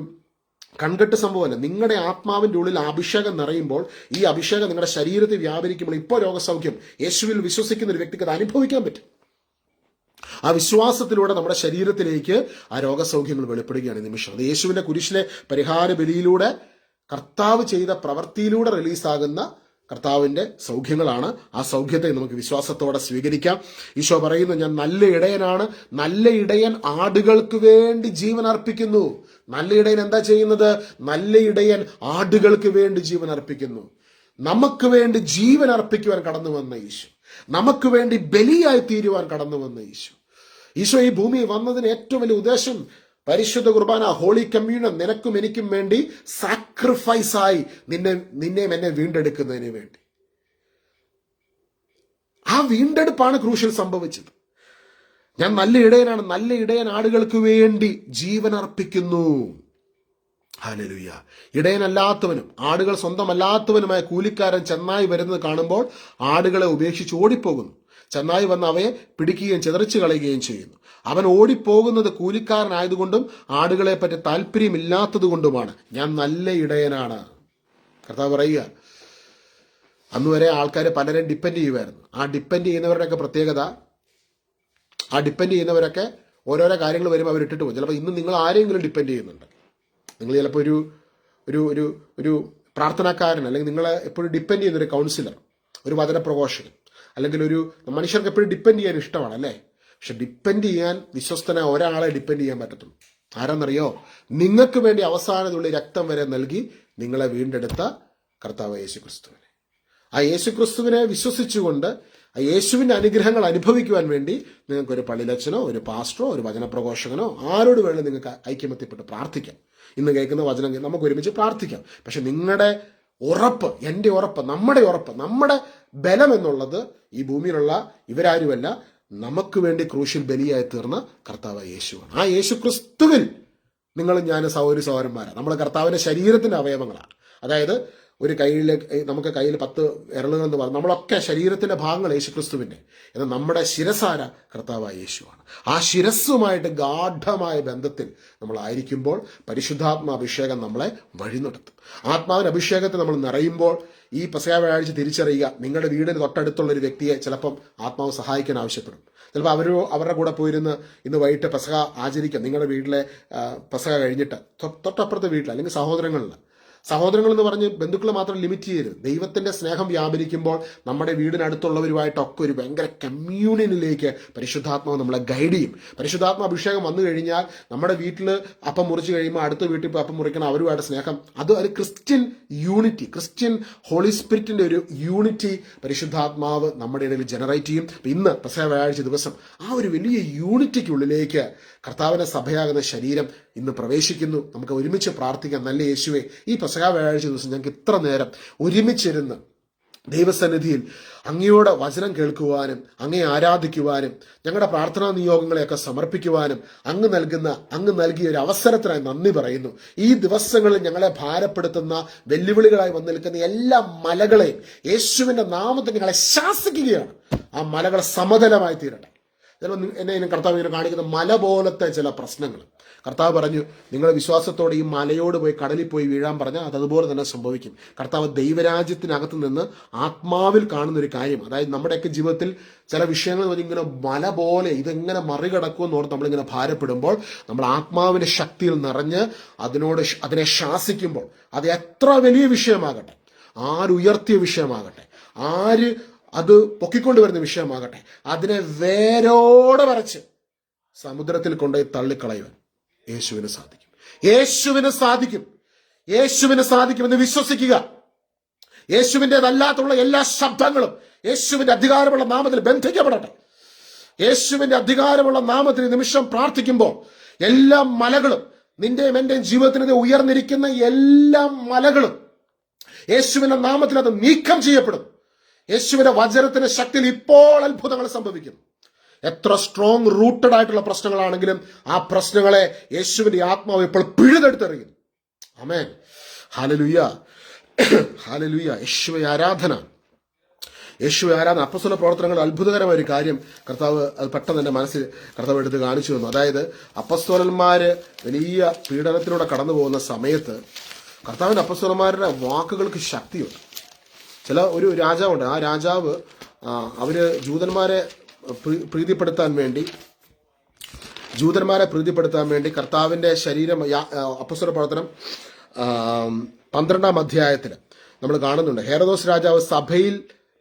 കൺകെട്ട് സംഭവമല്ല. നിങ്ങളുടെ ആത്മാവിന്റെ ഉള്ളിൽ അഭിഷേകം നിറയുമ്പോൾ ഈ അഭിഷേകം നിങ്ങളുടെ ശരീരത്തിൽ വ്യാപരിക്കുമ്പോൾ ഇപ്പോൾ രോഗസൗഖ്യം യേശുവിൽ വിശ്വസിക്കുന്ന ഒരു വ്യക്തിക്ക് അത് അനുഭവിക്കാൻ പറ്റും. ആ വിശ്വാസത്തിലൂടെ നമ്മുടെ ശരീരത്തിലേക്ക് ആ രോഗസൗഖ്യങ്ങൾ വെളിപ്പെടുകയാണ് ഈ നിമിഷം. അത് യേശുവിന്റെ കുരിശിലെ പരിഹാര ബലിയിലൂടെ കർത്താവ് ചെയ്ത പ്രവൃത്തിയിലൂടെ റിലീസാകുന്ന കർത്താവിന്റെ സൗഖ്യങ്ങളാണ്. ആ സൗഖ്യത്തെ നമുക്ക് വിശ്വാസത്തോടെ സ്വീകരിക്കാം. ഈശോ പറയുന്നു, ഞാൻ നല്ല ഇടയനാണ്, നല്ല ഇടയൻ ആടുകൾക്ക് വേണ്ടി ജീവൻ അർപ്പിക്കുന്നു. നല്ല ഇടയൻ എന്താ ചെയ്യുന്നത്? നല്ല ഇടയൻ ആടുകൾക്ക് വേണ്ടി ജീവൻ അർപ്പിക്കുന്നു. നമുക്ക് വേണ്ടി ജീവൻ അർപ്പിക്കുവാൻ കടന്നു വന്ന ഈശോ, നമുക്ക് വേണ്ടി ബലിയായി തീരുവാൻ കടന്നു വന്ന ഈശോ. ഈശോ ഈ ഭൂമിയിൽ വന്നതിന് ഏറ്റവും വലിയ ഉദ്ദേശം പരിശുദ്ധ കുർബാന, ഹോളി കമ്മ്യൂണിയൻ നിനക്കും എനിക്കും വേണ്ടി സാക്രിഫൈസായി നിന്നെയും എന്നെ വീണ്ടെടുക്കുന്നതിന് വേണ്ടി. ആ വീണ്ടെടുപ്പാണ് ക്രൂശിൽ സംഭവിച്ചത്. ഞാൻ നല്ല ഇടയനാണ്, നല്ല ഇടയൻ ആടുകൾക്ക് വേണ്ടി ജീവൻ അർപ്പിക്കുന്നു. ഹല്ലേലൂയ. ഇടയനല്ലാത്തവനും ആടുകൾ സ്വന്തമല്ലാത്തവനുമായ കൂലിക്കാരൻ ചെന്നായി വരുന്നത് കാണുമ്പോൾ ആടുകളെ ഉപേക്ഷിച്ച് ഓടിപ്പോകുന്നു. ചെന്നായി വന്ന് അവയെ പിടിക്കുകയും ചിതറിച്ചു കളയുകയും ചെയ്യുന്നു. അവൻ ഓടിപ്പോകുന്നത് കൂലിക്കാരനായതുകൊണ്ടും ആടുകളെ പറ്റി താല്പര്യമില്ലാത്തത് കൊണ്ടുമാണ്. ഞാൻ നല്ല ഇടയനാണ്. കർത്താവ് പറയുക, അന്ന് വരെ ആൾക്കാർ പലരും ഡിപ്പെൻഡ് ചെയ്യുമായിരുന്നു. ആ ഡിപ്പെൻഡ് ചെയ്യുന്നവരുടെയൊക്കെ പ്രത്യേകത, ആ ഡിപ്പെൻഡ് ചെയ്യുന്നവരൊക്കെ ഓരോരോ കാര്യങ്ങൾ വരുമ്പോൾ അവർ ഇട്ടിട്ട് പോകും. ചിലപ്പോൾ ഇന്ന് നിങ്ങൾ ആരെങ്കിലും ഡിപ്പെൻഡ് ചെയ്യുന്നുണ്ട്. നിങ്ങൾ ചിലപ്പോൾ ഒരു പ്രാർത്ഥനാക്കാരൻ, അല്ലെങ്കിൽ നിങ്ങളെ എപ്പോഴും ഡിപ്പെൻഡ് ചെയ്യുന്ന ഒരു കൗൺസിലർ, ഒരു വചനപ്രഘോഷകൻ, അല്ലെങ്കിൽ ഒരു മനുഷ്യർക്ക് എപ്പോഴും ഡിപ്പെൻഡ് ചെയ്യാൻ ഇഷ്ടമാണ് അല്ലേ? പക്ഷെ ഡിപ്പെൻഡ് ചെയ്യാൻ വിശ്വസ്തനായ ഒരാളെ ഡിപ്പെൻഡ് ചെയ്യാൻ പറ്റത്തുള്ളൂ. ആരാന്നറിയോ? നിങ്ങൾക്ക് വേണ്ടി അവസാനത്തുള്ള രക്തം വരെ നൽകി നിങ്ങളെ വീണ്ടെടുത്ത കർത്താവ് യേശുക്രിസ്തുവിനെ. ആ യേശുക്രിസ്തുവിനെ വിശ്വസിച്ചുകൊണ്ട് ആ യേശുവിൻ്റെ അനുഗ്രഹങ്ങൾ അനുഭവിക്കുവാൻ വേണ്ടി നിങ്ങൾക്കൊരു പള്ളിലച്ചനോ ഒരു പാസ്റ്ററോ ഒരു വചനപ്രഘോഷകനോ ആരോട് വേണമെങ്കിൽ നിങ്ങൾക്ക് ഐക്യമത്യപ്പെട്ട് പ്രാർത്ഥിക്കാം. ഇന്ന് കേൾക്കുന്ന വചനം നമുക്ക് ഒരുമിച്ച് പ്രാർത്ഥിക്കാം. പക്ഷെ നിങ്ങളുടെ ഉറപ്പ്, എൻ്റെ ഉറപ്പ്, നമ്മുടെ ബലം എന്നുള്ളത് ഈ ഭൂമിയിലുള്ള ഇവരാരുമല്ല, നമുക്ക് വേണ്ടി ക്രൂശിൽ ബലിയായി തീർന്ന കർത്താവ് യേശുവാണ്. ആ യേശു ക്രിസ്തുവിൽ നിങ്ങളും ഞാൻ സഹോദരന്മാരാണ്. നമ്മുടെ കർത്താവിൻ്റെ ശരീരത്തിൻ്റെ അവയവങ്ങളാണ്. അതായത് ഒരു നമുക്ക് കയ്യിൽ 10 വിരലുകൾ എന്ന് പറഞ്ഞു, നമ്മളൊക്കെ ശരീരത്തിന്റെ ഭാഗങ്ങൾ യേശുക്രിസ്തുവിന്റെ. എന്നാൽ നമ്മുടെ ശിരസാര കർത്താവായ യേശുവാണ്. ആ ശിരസ്സുമായിട്ട് ഗാഢമായ ബന്ധത്തിൽ നമ്മളായിരിക്കുമ്പോൾ പരിശുദ്ധാത്മ അഭിഷേകം നമ്മളെ വഴിനടത്തും. ആത്മാവിന്റെ അഭിഷേകത്തെ നമ്മൾ നിറയുമ്പോൾ ഈ പെസഹ വ്യാഴാഴ്ച തിരിച്ചറിയുക, നിങ്ങളുടെ വീടിന് തൊട്ടടുത്തുള്ള ഒരു വ്യക്തിയെ ചിലപ്പം ആത്മാവ് സഹായിക്കാൻ ആവശ്യപ്പെടും. ചിലപ്പോൾ അവരുടെ കൂടെ പോയിരുന്ന് ഇന്ന് വൈകിട്ട് പെസഹ ആചരിക്കാം. നിങ്ങളുടെ വീട്ടിലെ പെസഹ കഴിഞ്ഞിട്ട് തൊട്ടപ്പുറത്തെ വീട്ടിൽ, അല്ലെങ്കിൽ സഹോദരങ്ങൾ എന്ന് പറഞ്ഞ് ബന്ധുക്കൾ മാത്രം ലിമിറ്റ് ചെയ്യരുത്. ദൈവത്തിന്റെ സ്നേഹം വ്യാപരിക്കുമ്പോൾ നമ്മുടെ വീടിനടുത്തുള്ളവരുമായിട്ടൊക്കെ ഒരു ഭയങ്കര കമ്മ്യൂണിയനിലേക്ക് പരിശുദ്ധാത്മാവ് നമ്മളെ ഗൈഡ് ചെയ്യും. പരിശുദ്ധാത്മ അഭിഷേകം വന്നു കഴിഞ്ഞാൽ നമ്മുടെ വീട്ടിൽ അപ്പം മുറിച്ച് കഴിയുമ്പോൾ അടുത്ത വീട്ടിൽ ഇപ്പോൾ അപ്പം മുറിക്കണം, അവരുമായിട്ട് സ്നേഹം, അത് ഒരു ക്രിസ്ത്യൻ യൂണിറ്റി, ക്രിസ്ത്യൻ ഹോളി സ്പിരിറ്റിന്റെ ഒരു യൂണിറ്റി പരിശുദ്ധാത്മാവ് നമ്മുടെ ഇടയിൽ ജനറേറ്റ് ചെയ്യും. ഇന്ന് പെസഹ വ്യാഴാഴ്ച ദിവസം ആ ഒരു വലിയ യൂണിറ്റിക്കുള്ളിലേക്ക് കർത്താവിന്റെ സഭയാകുന്ന ശരീരം ഇന്ന് പ്രവേശിക്കുന്നു. നമുക്ക് ഒരുമിച്ച് പ്രാർത്ഥിക്കാം. നല്ല യേശുവേ, ഈ പെസഹ വ്യാഴാഴ്ച ദിവസം ഞങ്ങൾക്ക് ഇത്ര നേരം ഒരുമിച്ചിരുന്ന് ദൈവസന്നിധിയിൽ അങ്ങയോടെ വചനം കേൾക്കുവാനും അങ്ങയെ ആരാധിക്കുവാനും ഞങ്ങളുടെ പ്രാർത്ഥനാ നിയോഗങ്ങളെയൊക്കെ സമർപ്പിക്കുവാനും അങ്ങ് നൽകിയ ഒരു അവസരത്തിനായി നന്ദി പറയുന്നു. ഈ ദിവസങ്ങളിൽ ഞങ്ങളെ ഭാരപ്പെടുത്തുന്ന വെല്ലുവിളികളായി വന്നു നിൽക്കുന്ന എല്ലാ മലകളെയും യേശുവിന്റെ നാമത്തിൽ ഞങ്ങളെ ശാസിക്കുകയാണ്. ആ മലകൾ സമതലമായി തീരട്ടെ. ചിലപ്പോൾ എന്നെ കർത്താവ് ഇങ്ങനെ കാണിക്കുന്ന മല പോലത്തെ ചില പ്രശ്നങ്ങൾ കർത്താവ് പറഞ്ഞു, നിങ്ങൾ വിശ്വാസത്തോടെ ഈ മലയോട് പോയി കടലിൽ പോയി വീഴാൻ പറഞ്ഞാൽ അതുപോലെ തന്നെ സംഭവിക്കും. കർത്താവ് ദൈവരാജ്യത്തിനകത്ത് നിന്ന് ആത്മാവിൽ കാണുന്ന ഒരു കാര്യം, അതായത് നമ്മുടെയൊക്കെ ജീവിതത്തിൽ ചില വിഷയങ്ങൾ ഇങ്ങനെ മല പോലെ ഇതെങ്ങനെ മറികടക്കുമെന്ന് ഓർത്ത് നമ്മളിങ്ങനെ ഭാരപ്പെടുമ്പോൾ നമ്മൾ ആത്മാവിന്റെ ശക്തിയിൽ നിറഞ്ഞ് അതിനെ ശാസിക്കുമ്പോൾ, അത് എത്ര വലിയ വിഷയമാകട്ടെ, ആരുയർത്തിയ വിഷയമാകട്ടെ, അത് പൊക്കിക്കൊണ്ടുവരുന്ന വിഷയമാകട്ടെ, അതിനെ വേരോടെ വരച്ച് സമുദ്രത്തിൽ കൊണ്ടുപോയി തള്ളിക്കളയുവാൻ യേശുവിന് സാധിക്കുമെന്ന് വിശ്വസിക്കുക. യേശുവിൻ്റെതല്ലാത്തുള്ള എല്ലാ ശബ്ദങ്ങളും യേശുവിന്റെ അധികാരമുള്ള നാമത്തിൽ ബന്ധിക്കപ്പെടട്ടെ. യേശുവിന്റെ അധികാരമുള്ള നാമത്തിൽ നിമിഷം പ്രാർത്ഥിക്കുമ്പോൾ എല്ലാ മലകളും, നിന്റെയും എന്റെയും ജീവിതത്തിന് ഉയർന്നിരിക്കുന്ന എല്ലാ മലകളും യേശുവിന്റെ നാമത്തിൽ അത് നീക്കം ചെയ്യപ്പെടും. യേശുവിന്റെ വചനത്തിന്റെ ശക്തിയിൽ ഇപ്പോൾ അത്ഭുതങ്ങൾ സംഭവിക്കും. എത്ര സ്ട്രോങ് റൂട്ടഡ് ആയിട്ടുള്ള പ്രശ്നങ്ങളാണെങ്കിലും ആ പ്രശ്നങ്ങളെ യേശുവിന്റെ ആത്മാവ് ഇപ്പോൾ പിഴുതെടുത്തെറിയും. ആമേൻ. Hallelujah, hallelujah. യേശുവേ ആരാധന. അപ്പോസ്തല പ്രവർത്തനങ്ങൾ അത്ഭുതകരമായ ഒരു കാര്യം കർത്താവ് അത് പെട്ടെന്ന് എൻ്റെ മനസ്സിൽ കർത്താവ് എടുത്ത് കാണിച്ചു തന്നു. അതായത് അപ്പോസ്തലന്മാര് വലിയ പീഡനത്തിലൂടെ കടന്നു പോകുന്ന സമയത്ത് കർത്താവിന്റെ അപ്പോസ്തലന്മാരുടെ വാക്കുകൾക്ക് ശക്തിയുണ്ട്. ഒരു രാജാവുണ്ട്. ആ രാജാവ് അവര് ജൂതന്മാരെ പ്രീതിപ്പെടുത്താൻ വേണ്ടി കർത്താവിന്റെ ശരീരം, അപ്പോസ്തല പ്രവർത്തനം 12-ാം അധ്യായത്തിൽ നമ്മൾ കാണുന്നുണ്ട്. ഹെരോദോസ് രാജാവ് സഭയിൽ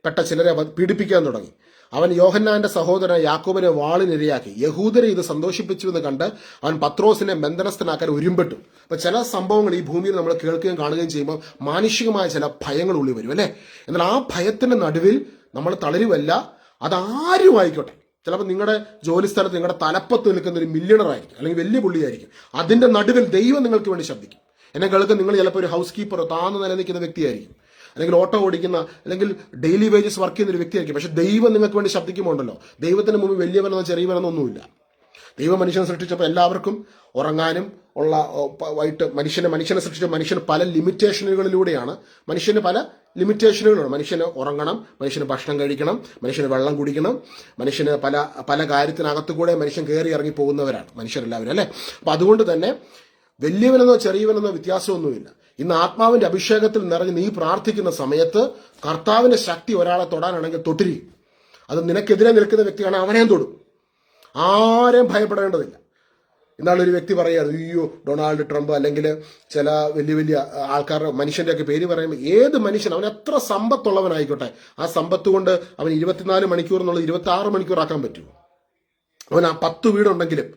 പെട്ട ചിലരെ പീഡിപ്പിക്കാൻ തുടങ്ങി. അവൻ യോഹന്നാന്റെ സഹോദരൻ യാക്കോബിനെ വാളിനിരയാക്കി. യഹൂദരെ ഇത് സന്തോഷിപ്പിച്ചുവെന്ന് കണ്ട് അവൻ പത്രോസിനെ ബന്ധനസ്ഥനാക്കാൻ ഒരുമ്പെട്ടു. അപ്പൊ ചില സംഭവങ്ങൾ ഈ ഭൂമിയിൽ നമ്മൾ കേൾക്കുകയും കാണുകയും ചെയ്യുമ്പോൾ മാനുഷികമായ ചില ഭയങ്ങൾ ഉള്ളിൽ വരും അല്ലേ. എന്നാൽ ആ ഭയത്തിന്റെ നടുവിൽ നമ്മൾ തളരുവല്ല. അതാരും ആയിക്കോട്ടെ, ചിലപ്പോൾ നിങ്ങളുടെ ജോലി സ്ഥലത്ത് നിങ്ങളുടെ തലപ്പത്ത് നിൽക്കുന്ന ഒരു മില്യണർ ആയിരിക്കും, അല്ലെങ്കിൽ വലിയ പുള്ളിയായിരിക്കും. അതിന്റെ നടുവിൽ ദൈവം നിങ്ങൾക്ക് വേണ്ടി ശബ്ദിക്കും. എന്നെ കേൾക്കുന്ന നിങ്ങൾ ചിലപ്പോൾ ഒരു ഹൗസ് കീപ്പറോ താഴ്ന്നു നിലനിൽക്കുന്ന വ്യക്തിയായിരിക്കും, അല്ലെങ്കിൽ ഓട്ടോ ഓടിക്കുന്ന, അല്ലെങ്കിൽ ഡെയിലി വേജസ് വർക്ക് ചെയ്യുന്ന ഒരു വ്യക്തിയായിരിക്കും. പക്ഷെ ദൈവം നിങ്ങൾക്ക് വേണ്ടി ശബ്ദിക്കുമ്പോണ്ടല്ലോ, ദൈവത്തിന് മുമ്പ് വലിയവനെന്നോ ചെറിയവനെന്നൊന്നുമില്ല. ദൈവം മനുഷ്യനെ സൃഷ്ടിച്ചപ്പോൾ എല്ലാവർക്കും ഉറങ്ങാനും ഉള്ള വൈകിട്ട് മനുഷ്യനെ സൃഷ്ടിച്ച മനുഷ്യന് പല ലിമിറ്റേഷനുകളിലൂടെയാണ്. മനുഷ്യന് പല ലിമിറ്റേഷനുകളുണ്ട്. മനുഷ്യന് ഉറങ്ങണം, മനുഷ്യന് ഭക്ഷണം കഴിക്കണം, മനുഷ്യന് വെള്ളം കുടിക്കണം, മനുഷ്യന് പല പല കാര്യത്തിനകത്തു കൂടെ മനുഷ്യൻ കയറി ഇറങ്ങി പോകുന്നവരാണ് മനുഷ്യരെല്ലാവരും, അല്ലേ? അപ്പം അതുകൊണ്ട് തന്നെ വലിയവനെന്നോ ചെറിയവനെന്നോ വ്യത്യാസമൊന്നുമില്ല. ഇന്ന് ആത്മാവിന്റെ അഭിഷേകത്തിൽ നിറഞ്ഞ് നീ പ്രാർത്ഥിക്കുന്ന സമയത്ത് കർത്താവിന്റെ ശക്തി ഒരാളെ തൊടാനാണെങ്കിൽ തൊട്ടിരിക്കും. അത് നിനക്കെതിരെ നിൽക്കുന്ന വ്യക്തിയാണ്, അവനെയും തൊടും. ആരെയും ഭയപ്പെടേണ്ടതില്ല. ഇന്നാളൊരു വ്യക്തി പറയുക, അയ്യോ ഡൊണാൾഡ് ട്രംപ് അല്ലെങ്കിൽ ചില വലിയ വലിയ ആൾക്കാരുടെ മനുഷ്യൻ്റെയൊക്കെ പേര് പറയുമ്പോൾ, ഏത് മനുഷ്യൻ അവൻ എത്ര സമ്പത്തുള്ളവനായിക്കോട്ടെ, ആ സമ്പത്ത് കൊണ്ട് അവൻ 24 മണിക്കൂർ എന്നുള്ളത് 26 മണിക്കൂറാക്കാൻ പറ്റുമോ? അവൻ ആ 10 വീടുണ്ടെങ്കിലും,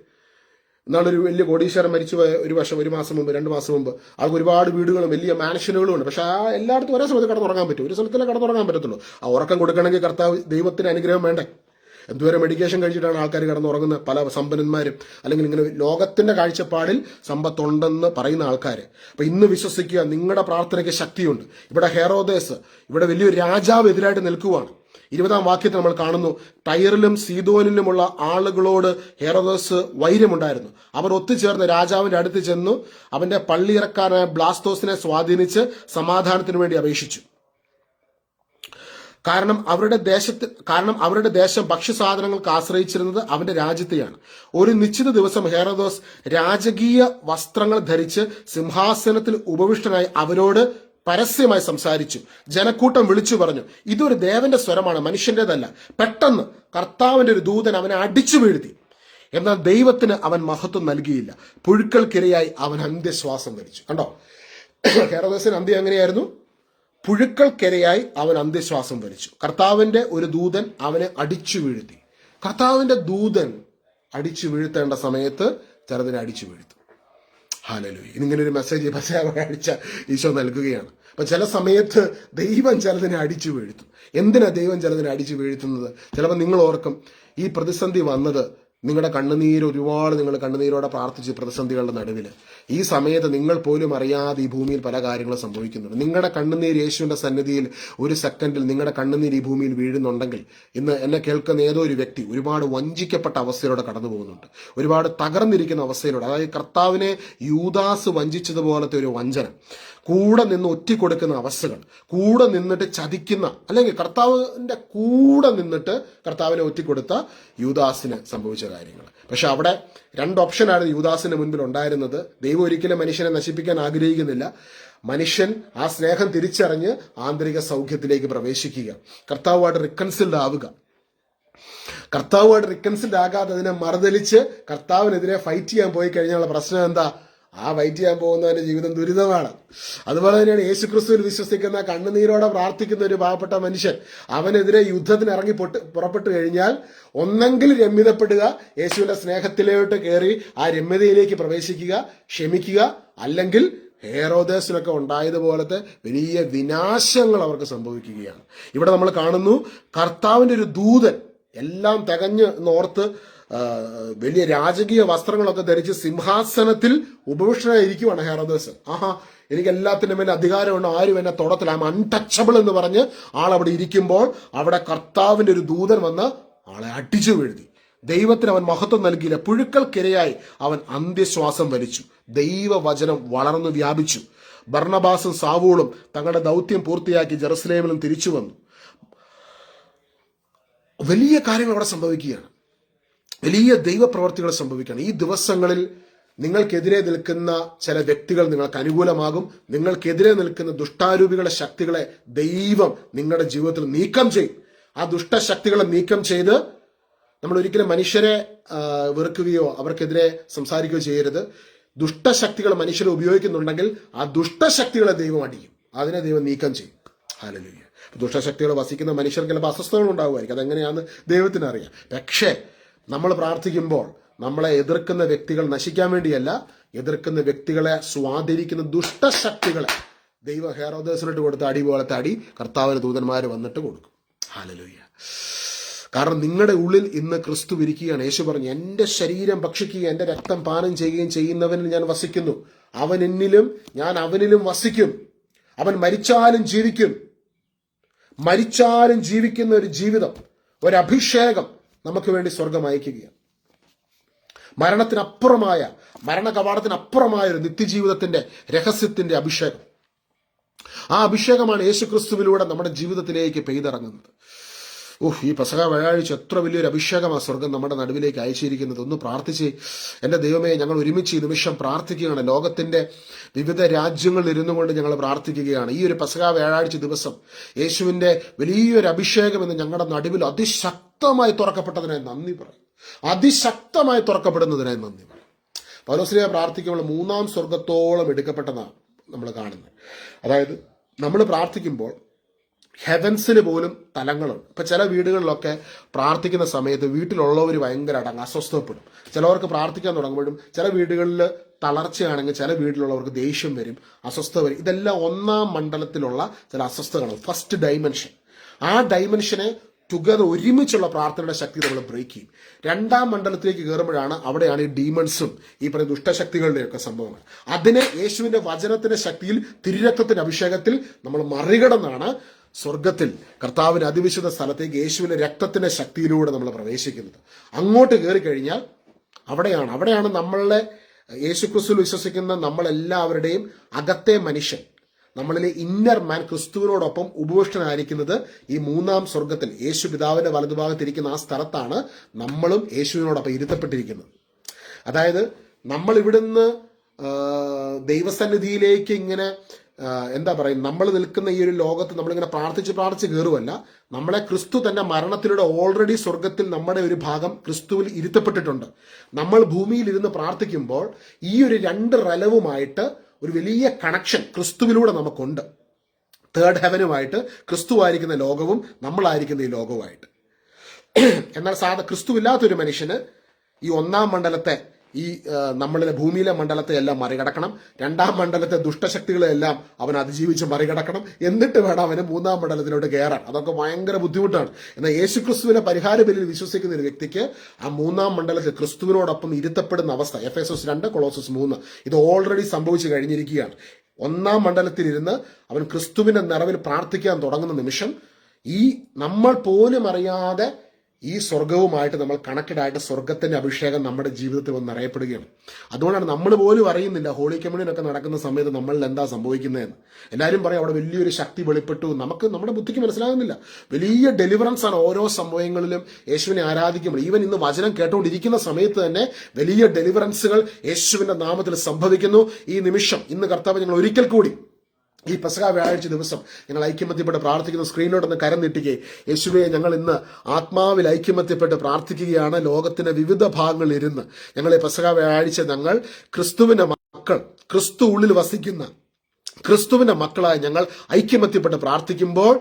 ഇന്നാളൊരു വലിയ കോടീശ്വരൻ മരിച്ചു ഒരു മാസം മുമ്പ് 2 മാസം മുമ്പ്, ആൾക്ക് ഒരുപാട് വീടുകളും വലിയ മാൻഷനുകളും ഉണ്ട്. പക്ഷെ ആ എല്ലായിടത്തും ഒരേ സമയത്ത് കടന്നുറങ്ങാൻ പറ്റും, ഒരു സ്ഥലത്തിലേ കടന്നുറങ്ങാൻ പറ്റത്തുള്ളൂ. ആ ഉറക്കം കൊടുക്കണമെങ്കിൽ കർത്താവ് ദൈവത്തിന് അനുഗ്രഹം വേണ്ടേ? എന്തോരം മെഡിക്കേഷൻ കഴിച്ചിട്ടാണ് ആൾക്കാർ കിടന്നുറങ്ങുന്നത്, പല സമ്പന്നന്മാരും. അല്ലെങ്കിൽ ഇങ്ങനെ ലോകത്തിന്റെ കാഴ്ചപ്പാടിൽ സമ്പത്തുണ്ടെന്ന് പറയുന്ന ആൾക്കാർ. അപ്പൊ ഇന്ന് വിശ്വസിക്കുക, നിങ്ങളുടെ പ്രാർത്ഥനയ്ക്ക് ശക്തിയുണ്ട്. ഇവിടെ ഹെറോദേസ്, ഇവിടെ വലിയൊരു രാജാവ് എതിരായിട്ട് നിൽക്കുവാണ്. 20-ാം വാക്യത്തിൽ നമ്മൾ കാണുന്നു, ടൈറിലും സീദോനിലുമുള്ള ആളുകളോട് ഹെറോദേസ് വൈര്യമുണ്ടായിരുന്നു. അവർ ഒത്തുചേർന്ന് രാജാവിന്റെ അടുത്ത് ചെന്നു അവന്റെ പള്ളിയിറക്കാരനായ ബ്ലാസ്തോസിനെ സ്വാധീനിച്ച് സമാധാനത്തിനു വേണ്ടി അപേക്ഷിച്ചു. കാരണം അവരുടെ ദേശം ഭക്ഷ്യസാധനങ്ങൾക്ക് ആശ്രയിച്ചിരുന്നത് അവന്റെ രാജ്യത്തെയാണ്. ഒരു നിശ്ചിത ദിവസം ഹെറോദോസ് രാജകീയ വസ്ത്രങ്ങൾ ധരിച്ച് സിംഹാസനത്തിൽ ഉപവിഷ്ടനായി അവരോട് പരസ്യമായി സംസാരിച്ചു. ജനക്കൂട്ടം വിളിച്ചു പറഞ്ഞു, ഇതൊരു ദേവന്റെ സ്വരമാണ്, മനുഷ്യന്റേതല്ല. പെട്ടെന്ന് കർത്താവിന്റെ ഒരു ദൂതൻ അവനെ അടിച്ചു വീഴ്ത്തി. എന്നാൽ ദൈവത്തിന് അവൻ മഹത്വം നൽകിയില്ല. പുഴുക്കൾക്കിരയായി അവൻ അന്ത്യശ്വാസം വലിച്ചു. കണ്ടോ, ഹെറോദോസിന് അന്ത്യം എങ്ങനെയായിരുന്നു? പുഴുക്കൾക്കിരയായി അവൻ അന്ത്യശ്വാസം വലിച്ചു. കർത്താവിന്റെ ഒരു ദൂതൻ അവനെ അടിച്ചു വീഴ്ത്തി. കർത്താവിന്റെ ദൂതൻ അടിച്ചു വീഴ്ത്തേണ്ട സമയത്ത് ചിലതിനെ അടിച്ചു വീഴ്ത്തും. ഹല്ലേലൂയ. ഇങ്ങനെ ഒരു മെസ്സേജ് ആഴ്ച ഈശോ നൽകുകയാണ്. അപ്പൊ ചില സമയത്ത് ദൈവം ചിലതിനെ അടിച്ചു വീഴ്ത്തും. എന്തിനാ ദൈവം ചിലതിനെ അടിച്ചു വീഴ്ത്തുന്നത്? ചിലപ്പോൾ നിങ്ങൾ ഓർക്കും, ഈ പ്രതിസന്ധി വന്നത് നിങ്ങളുടെ ഒരുപാട് നിങ്ങൾ കണ്ണുനീരോടെ പ്രാർത്ഥിച്ച് പ്രതിസന്ധികളുടെ നടുവിൽ ഈ സമയത്ത് നിങ്ങൾ പോലും അറിയാതെ ഈ ഭൂമിയിൽ പല കാര്യങ്ങളും സംഭവിക്കുന്നുണ്ട്. നിങ്ങളുടെ കണ്ണുനീർ യേശുവിന്റെ സന്നിധിയിൽ ഒരു സെക്കൻഡിൽ നിങ്ങളുടെ കണ്ണുനീർ ഈ ഭൂമിയിൽ വീഴുന്നുണ്ടെങ്കിൽ, ഇന്ന് എന്നെ കേൾക്കുന്ന ഏതോ ഒരു വ്യക്തി ഒരുപാട് വഞ്ചിക്കപ്പെട്ട അവസ്ഥയിലൂടെ കടന്നു പോകുന്നുണ്ട്, ഒരുപാട് തകർന്നിരിക്കുന്ന അവസ്ഥയിലൂടെ. അതായത് കർത്താവിനെ യൂദാസ് വഞ്ചിച്ചതുപോലത്തെ ഒരു വഞ്ചന, കൂടെ നിന്ന് ഒറ്റിക്കൊടുക്കുന്ന അവസ്ഥകൾ, കൂടെ നിന്നിട്ട് ചതിക്കുന്ന, അല്ലെങ്കിൽ കർത്താവിന്റെ കൂടെ നിന്നിട്ട് കർത്താവിനെ ഒറ്റിക്കൊടുത്ത യൂദാസിന് സംഭവിച്ച കാര്യങ്ങൾ. പക്ഷെ അവിടെ 2 ഓപ്ഷനാണ് യൂദാസിന്റെ മുൻപിൽ ഉണ്ടായിരുന്നത്. ദൈവം ഒരിക്കലും മനുഷ്യനെ നശിപ്പിക്കാൻ ആഗ്രഹിക്കുന്നില്ല. മനുഷ്യൻ ആ സ്നേഹം തിരിച്ചറിഞ്ഞ് ആന്തരിക സൗഖ്യത്തിലേക്ക് പ്രവേശിക്കുക, കർത്താവുമായിട്ട് റിക്കൺസിൽഡ് ആവുക. കർത്താവുമായിട്ട് റിക്കൺസിൽഡ് ആകാതെ അതിനെ മറുതലിച്ച് കർത്താവിനെതിരെ ഫൈറ്റ് ചെയ്യാൻ പോയി കഴിഞ്ഞാലുള്ള പ്രശ്നം എന്താ? ആ ഫൈറ്റ് ചെയ്യാൻ പോകുന്നവന്റെ ജീവിതം ദുരിതമാണ്. അതുപോലെ തന്നെയാണ് യേശുക്രിസ്തുവിൽ വിശ്വസിക്കുന്ന, കണ്ണുനീരോടെ പ്രാർത്ഥിക്കുന്ന ഒരു പാവപ്പെട്ട മനുഷ്യൻ, അവനെതിരെ യുദ്ധത്തിന് ഇറങ്ങി പുറപ്പെട്ടു കഴിഞ്ഞാൽ ഒന്നെങ്കിൽ രമ്യതപ്പെടുക, യേശുവിന്റെ സ്നേഹത്തിലോട്ട് കയറി ആ രമ്യതയിലേക്ക് പ്രവേശിക്കുക, ക്ഷമിക്കുക, അല്ലെങ്കിൽ ഹെറോദേസിനൊക്കെ ഉണ്ടായതുപോലത്തെ വലിയ വിനാശങ്ങൾ അവർക്ക് സംഭവിക്കുകയാണ്. ഇവിടെ നമ്മൾ കാണുന്നു, കർത്താവിന്റെ ഒരു ദൂതൻ എല്ലാം തികഞ്ഞ് നോർത്ത് വലിയ രാജകീയ വസ്ത്രങ്ങളൊക്കെ ധരിച്ച് സിംഹാസനത്തിൽ ഉപവിഷ്ടനായിരിക്കുവാണ് ഹെറോദേസ്. എനിക്ക് എല്ലാത്തിൻ്റെ മേലെ അധികാരമുണ്ട്, ആരും എന്നെ തൊടത്തില്ല, ഐ എം അൺടച്ചബിൾ എന്ന് പറഞ്ഞ് ആളവിടെ ഇരിക്കുമ്പോൾ അവിടെ കർത്താവിന്റെ ഒരു ദൂതൻ വന്ന് ആളെ അടിച്ചു വീഴ്ത്തി. ദൈവത്തിന് അവൻ മഹത്വം നൽകിയില്ല. പുഴുക്കൾക്കിരയായി അവൻ അന്ത്യശ്വാസം വലിച്ചു. ദൈവവചനം വളർന്നു വ്യാപിച്ചു. ബർണബാസും സാവൂളും തങ്ങളുടെ ദൗത്യം പൂർത്തിയാക്കി ജെറുസലേമിലും തിരിച്ചു വന്നു. വലിയ കാര്യങ്ങൾ അവിടെ സംഭവിക്കുകയാണ്, വലിയ ദൈവപ്രവർത്തികൾ സംഭവിക്കുകയാണ്. ഈ ദിവസങ്ങളിൽ നിങ്ങൾക്കെതിരെ നിൽക്കുന്ന ചില വ്യക്തികൾ നിങ്ങൾക്ക് അനുകൂലമാകും. നിങ്ങൾക്കെതിരെ നിൽക്കുന്ന ദുഷ്ടാരൂപികളുടെ ശക്തികളെ ദൈവം നിങ്ങളുടെ ജീവിതത്തിൽ നീക്കം ചെയ്യും. ആ ദുഷ്ടശക്തികളെ നീക്കം ചെയ്ത്, നമ്മൾ ഒരിക്കലും മനുഷ്യരെ വെറുക്കുകയോ അവർക്കെതിരെ സംസാരിക്കുകയോ ചെയ്യരുത്. ദുഷ്ടശക്തികൾ മനുഷ്യരെ ഉപയോഗിക്കുന്നുണ്ടെങ്കിൽ ആ ദുഷ്ടശക്തികളെ ദൈവം അടിക്കും, അതിനെ ദൈവം നീക്കം ചെയ്യും. ഹല്ലേലൂയ. ദുഷ്ടശക്തികൾ വസിക്കുന്ന മനുഷ്യർക്ക് ചിലപ്പോൾ അസ്വസ്ഥതകൾ ഉണ്ടാവുമായിരിക്കും, അതെങ്ങനെയാണെന്ന് ദൈവത്തിന് അറിയാം. പക്ഷേ നമ്മൾ പ്രാർത്ഥിക്കുമ്പോൾ നമ്മളെ എതിർക്കുന്ന വ്യക്തികൾ നശിക്കാൻ വേണ്ടിയല്ല, എതിർക്കുന്ന വ്യക്തികളെ സ്വാധീനിക്കുന്ന ദുഷ്ടശക്തികളെ ദൈവം ഹെറോദേസിനോട്ട് കൊടുത്ത അടി പോലത്തെ അടി കർത്താവിന് ദൂതന്മാർ വന്നിട്ട് കൊടുക്കും. ഹല്ലേലൂയ. കാരണം നിങ്ങളുടെ ഉള്ളിൽ ഇന്ന് ക്രിസ്തു ഇരിക്കുകയാണ്. യേശു പറഞ്ഞു, എൻ്റെ ശരീരം ഭക്ഷിക്കുകയും എൻ്റെ രക്തം പാനം ചെയ്യുകയും ചെയ്യുന്നവനിൽ ഞാൻ വസിക്കുന്നു, അവൻ എന്നിലും ഞാൻ അവനിലും വസിക്കും. അവൻ മരിച്ചാലും ജീവിക്കും. മരിച്ചാലും ജീവിക്കുന്ന ഒരു ജീവിതം, ഒരു അഭിഷേകം നമുക്ക് വേണ്ടി സ്വർഗം അയക്കുകയാണ്. മരണത്തിനപ്പുറമായ, മരണ കവാടത്തിനപ്പുറമായ ഒരു നിത്യജീവിതത്തിന്റെ രഹസ്യത്തിന്റെ അഭിഷേകം. ആ അഭിഷേകമാണ് യേശുക്രിസ്തുവിലൂടെ നമ്മുടെ ജീവിതത്തിലേക്ക് പെയ്തിറങ്ങുന്നത്. ഈ പെസഹ വ്യാഴാഴ്ച എത്ര വലിയൊരു അഭിഷേകമാണ് സ്വർഗം നമ്മുടെ നടുവിലേക്ക് അയച്ചിരിക്കുന്നത്. ഒന്ന് പ്രാർത്ഥിച്ച്, എൻ്റെ ദൈവമേ, ഞങ്ങൾ ഒരുമിച്ച് ഈ നിമിഷം പ്രാർത്ഥിക്കുകയാണ്. ലോകത്തിന്റെ വിവിധ രാജ്യങ്ങളിൽ ഇരുന്നു കൊണ്ട് ഞങ്ങൾ പ്രാർത്ഥിക്കുകയാണ്. ഈ ഒരു പെസഹ വ്യാഴാഴ്ച ദിവസം യേശുവിന്റെ വലിയൊരു അഭിഷേകം എന്ന് ഞങ്ങളുടെ നടുവിൽ അതിശക്തമായി തുറക്കപ്പെട്ടതിനായി നന്ദി പറയും. അതിശക്തമായി തുറക്കപ്പെടുന്നതിനായി നന്ദി പറയും. പൗലോസ്ലീഹ പ്രാർത്ഥിക്കുമ്പോൾ മൂന്നാം സ്വർഗത്തോളം എടുക്കപ്പെട്ടതാണ് നമ്മൾ കാണുന്നത്. അതായത് നമ്മൾ പ്രാർത്ഥിക്കുമ്പോൾ ഹെവൻസിന് പോലും തലങ്ങളുണ്ട്. ഇപ്പൊ ചില വീടുകളിലൊക്കെ പ്രാർത്ഥിക്കുന്ന സമയത്ത് വീട്ടിലുള്ളവർ ഭയങ്കര അസ്വസ്ഥപ്പെടും. ചിലവർക്ക് പ്രാർത്ഥിക്കാൻ തുടങ്ങുമ്പോഴും ചില വീടുകളിൽ തളർച്ചയാണെങ്കിൽ ചില വീട്ടിലുള്ളവർക്ക് ദേഷ്യം വരും, അസ്വസ്ഥത വരും. ഇതെല്ലാം ഒന്നാം മണ്ഡലത്തിലുള്ള ചില അസ്വസ്ഥതകളാണ്. First dimension. ആ ഡൈമെൻഷനെ ടുഗദർ ഒരുമിച്ചുള്ള പ്രാർത്ഥനയുടെ ശക്തി നമ്മൾ ബ്രേക്ക് ചെയ്യും. രണ്ടാം മണ്ഡലത്തിലേക്ക് കയറുമ്പോഴാണ് അവിടെയാണ് ഈ ഡീമൺസും ഈ പറയുന്ന ദുഷ്ടശക്തികളുടെയൊക്കെ സംഭവങ്ങൾ. അതിനെ യേശുവിന്റെ വചനത്തിന്റെ ശക്തിയിൽ, തിരുരക്തത്തിന്റെ അഭിഷേകത്തിൽ നമ്മൾ മറികടന്നാണ് സ്വർഗത്തിൽ കർത്താവിന്റെ അതിവിശുദ്ധ സ്ഥലത്തേക്ക് യേശുവിന്റെ രക്തത്തിന്റെ ശക്തിയിലൂടെ നമ്മൾ പ്രവേശിക്കുന്നത്. അങ്ങോട്ട് കയറി കഴിഞ്ഞാൽ അവിടെയാണ് നമ്മളുടെ യേശുക്രിസ്തുവിൽ വിശ്വസിക്കുന്ന നമ്മളെല്ലാവരുടെയും അകത്തെ മനുഷ്യൻ, നമ്മളിലെ ഇന്നർ മാൻ ക്രിസ്തുവിനോടൊപ്പം ഉപവിഷ്ടനായിരിക്കുന്നത് ഈ മൂന്നാം സ്വർഗത്തിൽ യേശു പിതാവിന്റെ വലതുഭാഗത്തിരിക്കുന്ന ആ സ്ഥലത്താണ് നമ്മളും യേശുവിനോടൊപ്പം ഇരുത്തപ്പെട്ടിരിക്കുന്നത്. അതായത് നമ്മൾ ഇവിടുന്ന് ദൈവസന്നിധിയിലേക്ക് ഇങ്ങനെ നമ്മൾ നിൽക്കുന്ന ഈ ഒരു ലോകത്ത് നമ്മളിങ്ങനെ പ്രാർത്ഥിച്ച് കയറുമല്ല. നമ്മളെ ക്രിസ്തു തന്നെ മരണത്തിലൂടെ ഓൾറെഡി സ്വർഗത്തിൽ നമ്മുടെ ഒരു ഭാഗം ക്രിസ്തുവിൽ ഇരുത്തപ്പെട്ടിട്ടുണ്ട്. നമ്മൾ ഭൂമിയിൽ ഇരുന്ന് പ്രാർത്ഥിക്കുമ്പോൾ ഈ ഒരു രണ്ട് റലവുമായിട്ട് ഒരു വലിയ കണക്ഷൻ ക്രിസ്തുവിലൂടെ നമുക്കുണ്ട്. തേർഡ് ഹെവനുമായിട്ട്, ക്രിസ്തുവായിരിക്കുന്ന ലോകവും നമ്മളായിരിക്കുന്ന ഈ ലോകവുമായിട്ട്. എന്നാൽ ക്രിസ്തുവില്ലാത്തൊരു മനുഷ്യന് ഈ ഒന്നാം മണ്ഡലത്തെ, ഈ നമ്മളിലെ ഭൂമിയിലെ മണ്ഡലത്തെ എല്ലാം മറികടക്കണം. രണ്ടാം മണ്ഡലത്തെ ദുഷ്ടശക്തികളെല്ലാം അവൻ അതിജീവിച്ച് മറികടക്കണം. എന്നിട്ട് വേണം അവന് മൂന്നാം മണ്ഡലത്തിലോട്ട് കയറാൻ. അതൊക്കെ ഭയങ്കര ബുദ്ധിമുട്ടാണ്. എന്നാൽ യേശുക്രിസ്തുവിനെ പരിഹാര ബലിയിൽ വിശ്വസിക്കുന്ന ഒരു വ്യക്തിക്ക് ആ മൂന്നാം മണ്ഡലത്തിൽ ക്രിസ്തുവിനോടൊപ്പം ഇരുത്തപ്പെടുന്ന അവസ്ഥ, Efesos 2, Colossians 3, ഇത് ഓൾറെഡി സംഭവിച്ചു കഴിഞ്ഞിരിക്കുകയാണ്. ഒന്നാം മണ്ഡലത്തിലിരുന്ന് അവൻ ക്രിസ്തുവിന്റെ നിറവിൽ പ്രാർത്ഥിക്കാൻ തുടങ്ങുന്ന നിമിഷം ഈ നമ്മൾ പോലും അറിയാതെ ഈ സ്വർഗവുമായിട്ട് നമ്മൾ കണക്റ്റഡ് ആയിട്ട് സ്വർഗത്തിന്റെ അഭിഷേകം നമ്മുടെ ജീവിതത്തിൽ വന്ന് അറിയപ്പെടുകയാണ്. അതുകൊണ്ടാണ് നമ്മൾ പോലും അറിയുന്നില്ല ഹോളി കമ്മ്യൂണിയൻ ഒക്കെ നടക്കുന്ന സമയത്ത് നമ്മളിൽ എന്താ സംഭവിക്കുന്നതെന്ന്. എല്ലാവരും പറയും അവിടെ വലിയൊരു ശക്തി വെളിപ്പെട്ടു. നമ്മുടെ ബുദ്ധിക്ക് മനസ്സിലാകുന്നില്ല. വലിയ ഡെലിവറൻസ് ആണ് ഓരോ സംഭവങ്ങളിലും യേശുവിനെ ആരാധിക്കുമ്പോൾ. ഈവൻ ഇന്ന് വചനം കേട്ടുകൊണ്ടിരിക്കുന്ന സമയത്ത് തന്നെ വലിയ ഡെലിവറൻസുകൾ യേശുവിന്റെ നാമത്തിൽ സംഭവിക്കുന്നു. ഈ നിമിഷം ഇന്ന് കർത്താവ് ഞങ്ങൾ ഒരിക്കൽ കൂടി ഈ പെസഹ വ്യാഴാഴ്ച ദിവസം ഞങ്ങൾ ഐക്യമത്യപ്പെട്ട് പ്രാർത്ഥിക്കുന്ന സ്ക്രീനിലോട്ടൊന്ന് കരം നീട്ടുകയെ, യേശുവേ, ഞങ്ങൾ ഇന്ന് ആത്മാവിൽ ഐക്യമത്യപ്പെട്ട് പ്രാർത്ഥിക്കുകയാണ്. ലോകത്തിന്റെ വിവിധ ഭാഗങ്ങളിൽ ഇരുന്ന് ഞങ്ങൾ ഈ പെസഹ വ്യാഴാഴ്ച ഞങ്ങൾ ക്രിസ്തുവിന്റെ മക്കൾ, ക്രിസ്തു ഉള്ളിൽ വസിക്കുന്ന ക്രിസ്തുവിന്റെ മക്കളായി ഞങ്ങൾ ഐക്യമത്യപ്പെട്ട് പ്രാർത്ഥിക്കുമ്പോൾ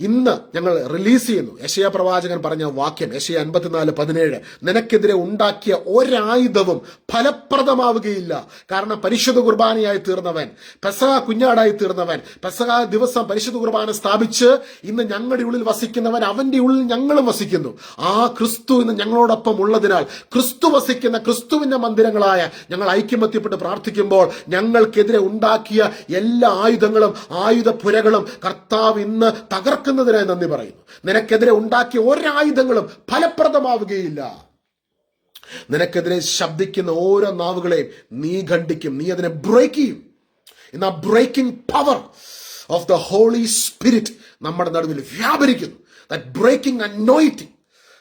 ഇന്ന് ഞങ്ങൾ റിലീസ് ചെയ്യുന്നു യെശയ്യാ പ്രവാചകൻ പറഞ്ഞ വാക്യം, യെശയ്യാ 54:17, നിനക്കെതിരെ ഉണ്ടാക്കിയ ഒരായുധവും ഫലപ്രദമാവുകയില്ല. കാരണം പരിശുദ്ധ കുർബാനയായി തീർന്നവൻ, പെസഹ കുഞ്ഞാടായി തീർന്നവൻ, പെസഹ ദിവസം പരിശുദ്ധ കുർബാന സ്ഥാപിച്ച് ഇന്ന് ഞങ്ങളുടെ ഉള്ളിൽ വസിക്കുന്നവൻ, അവന്റെ ഉള്ളിൽ ഞങ്ങളും വസിക്കുന്നു. ആ ക്രിസ്തു ഇന്ന് ഞങ്ങളോടൊപ്പം ഉള്ളതിനാൽ ക്രിസ്തു വസിക്കുന്ന ക്രിസ്തുവിന്റെ മന്ദിരങ്ങളായ ഞങ്ങൾ ഐക്യമത്യപ്പെട്ട് പ്രാർത്ഥിക്കുമ്പോൾ ഞങ്ങൾക്കെതിരെ ഉണ്ടാക്കിയ എല്ലാ ആയുധങ്ങളും ആയുധപുരകളും കർത്താവ് ഇന്ന് തകർക്കുന്നതിനായി നന്ദി പറയുന്നു. നിനക്കെതിരെ ഉണ്ടാക്കിയ ഒരായുധങ്ങളും ഫലപ്രദമാവുകയില്ല. നിനക്കെതിരെ ശബ്ദിക്കുന്ന ഓരോ നാവുകളെയും നീ ഖണ്ഡിക്കും, നീ അതിനെ ബ്രേക്ക് ചെയ്യും. ഇന്ന് ആ breaking power of the Holy Spirit നമ്മുടെ നടുവിൽ വ്യാപരിക്കുന്നു. That breaking anointing,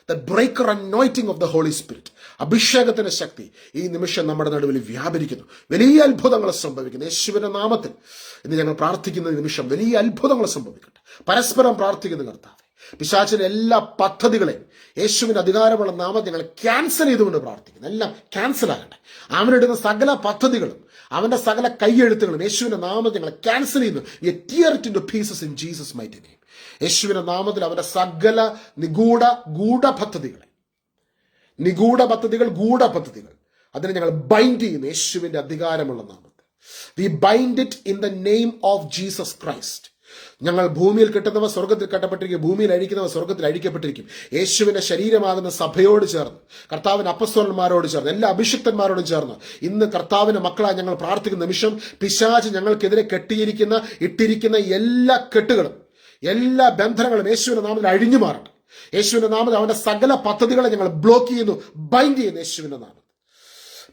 that breaker anointing of the Holy Spirit, അഭിഷേകത്തിന്റെ ശക്തി ഈ നിമിഷം നമ്മുടെ നടുവിൽ വ്യാപരിക്കുന്നു. വലിയ അത്ഭുതങ്ങൾ സംഭവിക്കുന്നു യേശുവിന്റെ നാമത്തിൽ. ഇന്ന് ഞങ്ങൾ പ്രാർത്ഥിക്കുന്ന നിമിഷം വലിയ അത്ഭുതങ്ങൾ സംഭവിക്കട്ടെ. പരസ്പരം പ്രാർത്ഥിക്കുന്ന കർത്താവേ, പിശാചിന്റെ എല്ലാ പദ്ധതികളെയും യേശുവിന്റെ അധികാരമുള്ള നാമത്തിൽ ഞങ്ങൾ ക്യാൻസൽ ചെയ്തുകൊണ്ട് പ്രാർത്ഥിക്കുന്നു. എല്ലാം ക്യാൻസൽ ആകട്ടെ. അവനിടുന്ന സകല പദ്ധതികളും അവന്റെ സകല കൈയെഴുത്തുകളും യേശുവിന്റെ നാമത്തിൽ ഞങ്ങൾ ക്യാൻസൽ ചെയ്യുന്നു. Tear it into pieces in Jesus mighty name. യേശുവിന്റെ നാമത്തിൽ അവന്റെ സകല ഗൂഢപദ്ധതികൾ അതിനെ ഞങ്ങൾ ബൈൻഡ് ചെയ്യുന്നു യേശുവിന്റെ അധികാരമുള്ള നാമത്തിൽ. We bind it in the name of Jesus Christ. ഞങ്ങൾ ഭൂമിയിൽ കെട്ടുന്നവ സ്വർഗത്തിൽ കെട്ടപ്പെട്ടിരിക്കും, ഭൂമിയിൽ അഴിക്കുന്നവ സ്വർഗത്തിൽ അഴിക്കപ്പെട്ടിരിക്കും. യേശുവിന്റെ ശരീരമാകുന്ന സഭയോട് ചേർന്ന്, കർത്താവിന്റെ അപ്പസ്തോലന്മാരോട് ചേർന്ന്, എല്ലാ അഭിഷിക്തന്മാരോടും ചേർന്ന് ഇന്ന് കർത്താവിന്റെ മക്കളായി ഞങ്ങൾ പ്രാർത്ഥിക്കുന്ന നിമിഷം പിശാച് ഞങ്ങൾക്കെതിരെ ഇട്ടിരിക്കുന്ന എല്ലാ കെട്ടുകളും, എല്ലാ ബന്ധനങ്ങളും യേശുവിന്റെ നാമത്തിൽ അഴിഞ്ഞു മാറട്ടെ. യേശുവിന്റെ നാമത്തിൽ അവന്റെ സകല പദ്ധതികളെ ഞങ്ങൾ ബ്ലോക്ക് ചെയ്യുന്നു, ബൈൻഡ് ചെയ്യുന്നു യേശുവിന്റെ നാമത്തിൽ.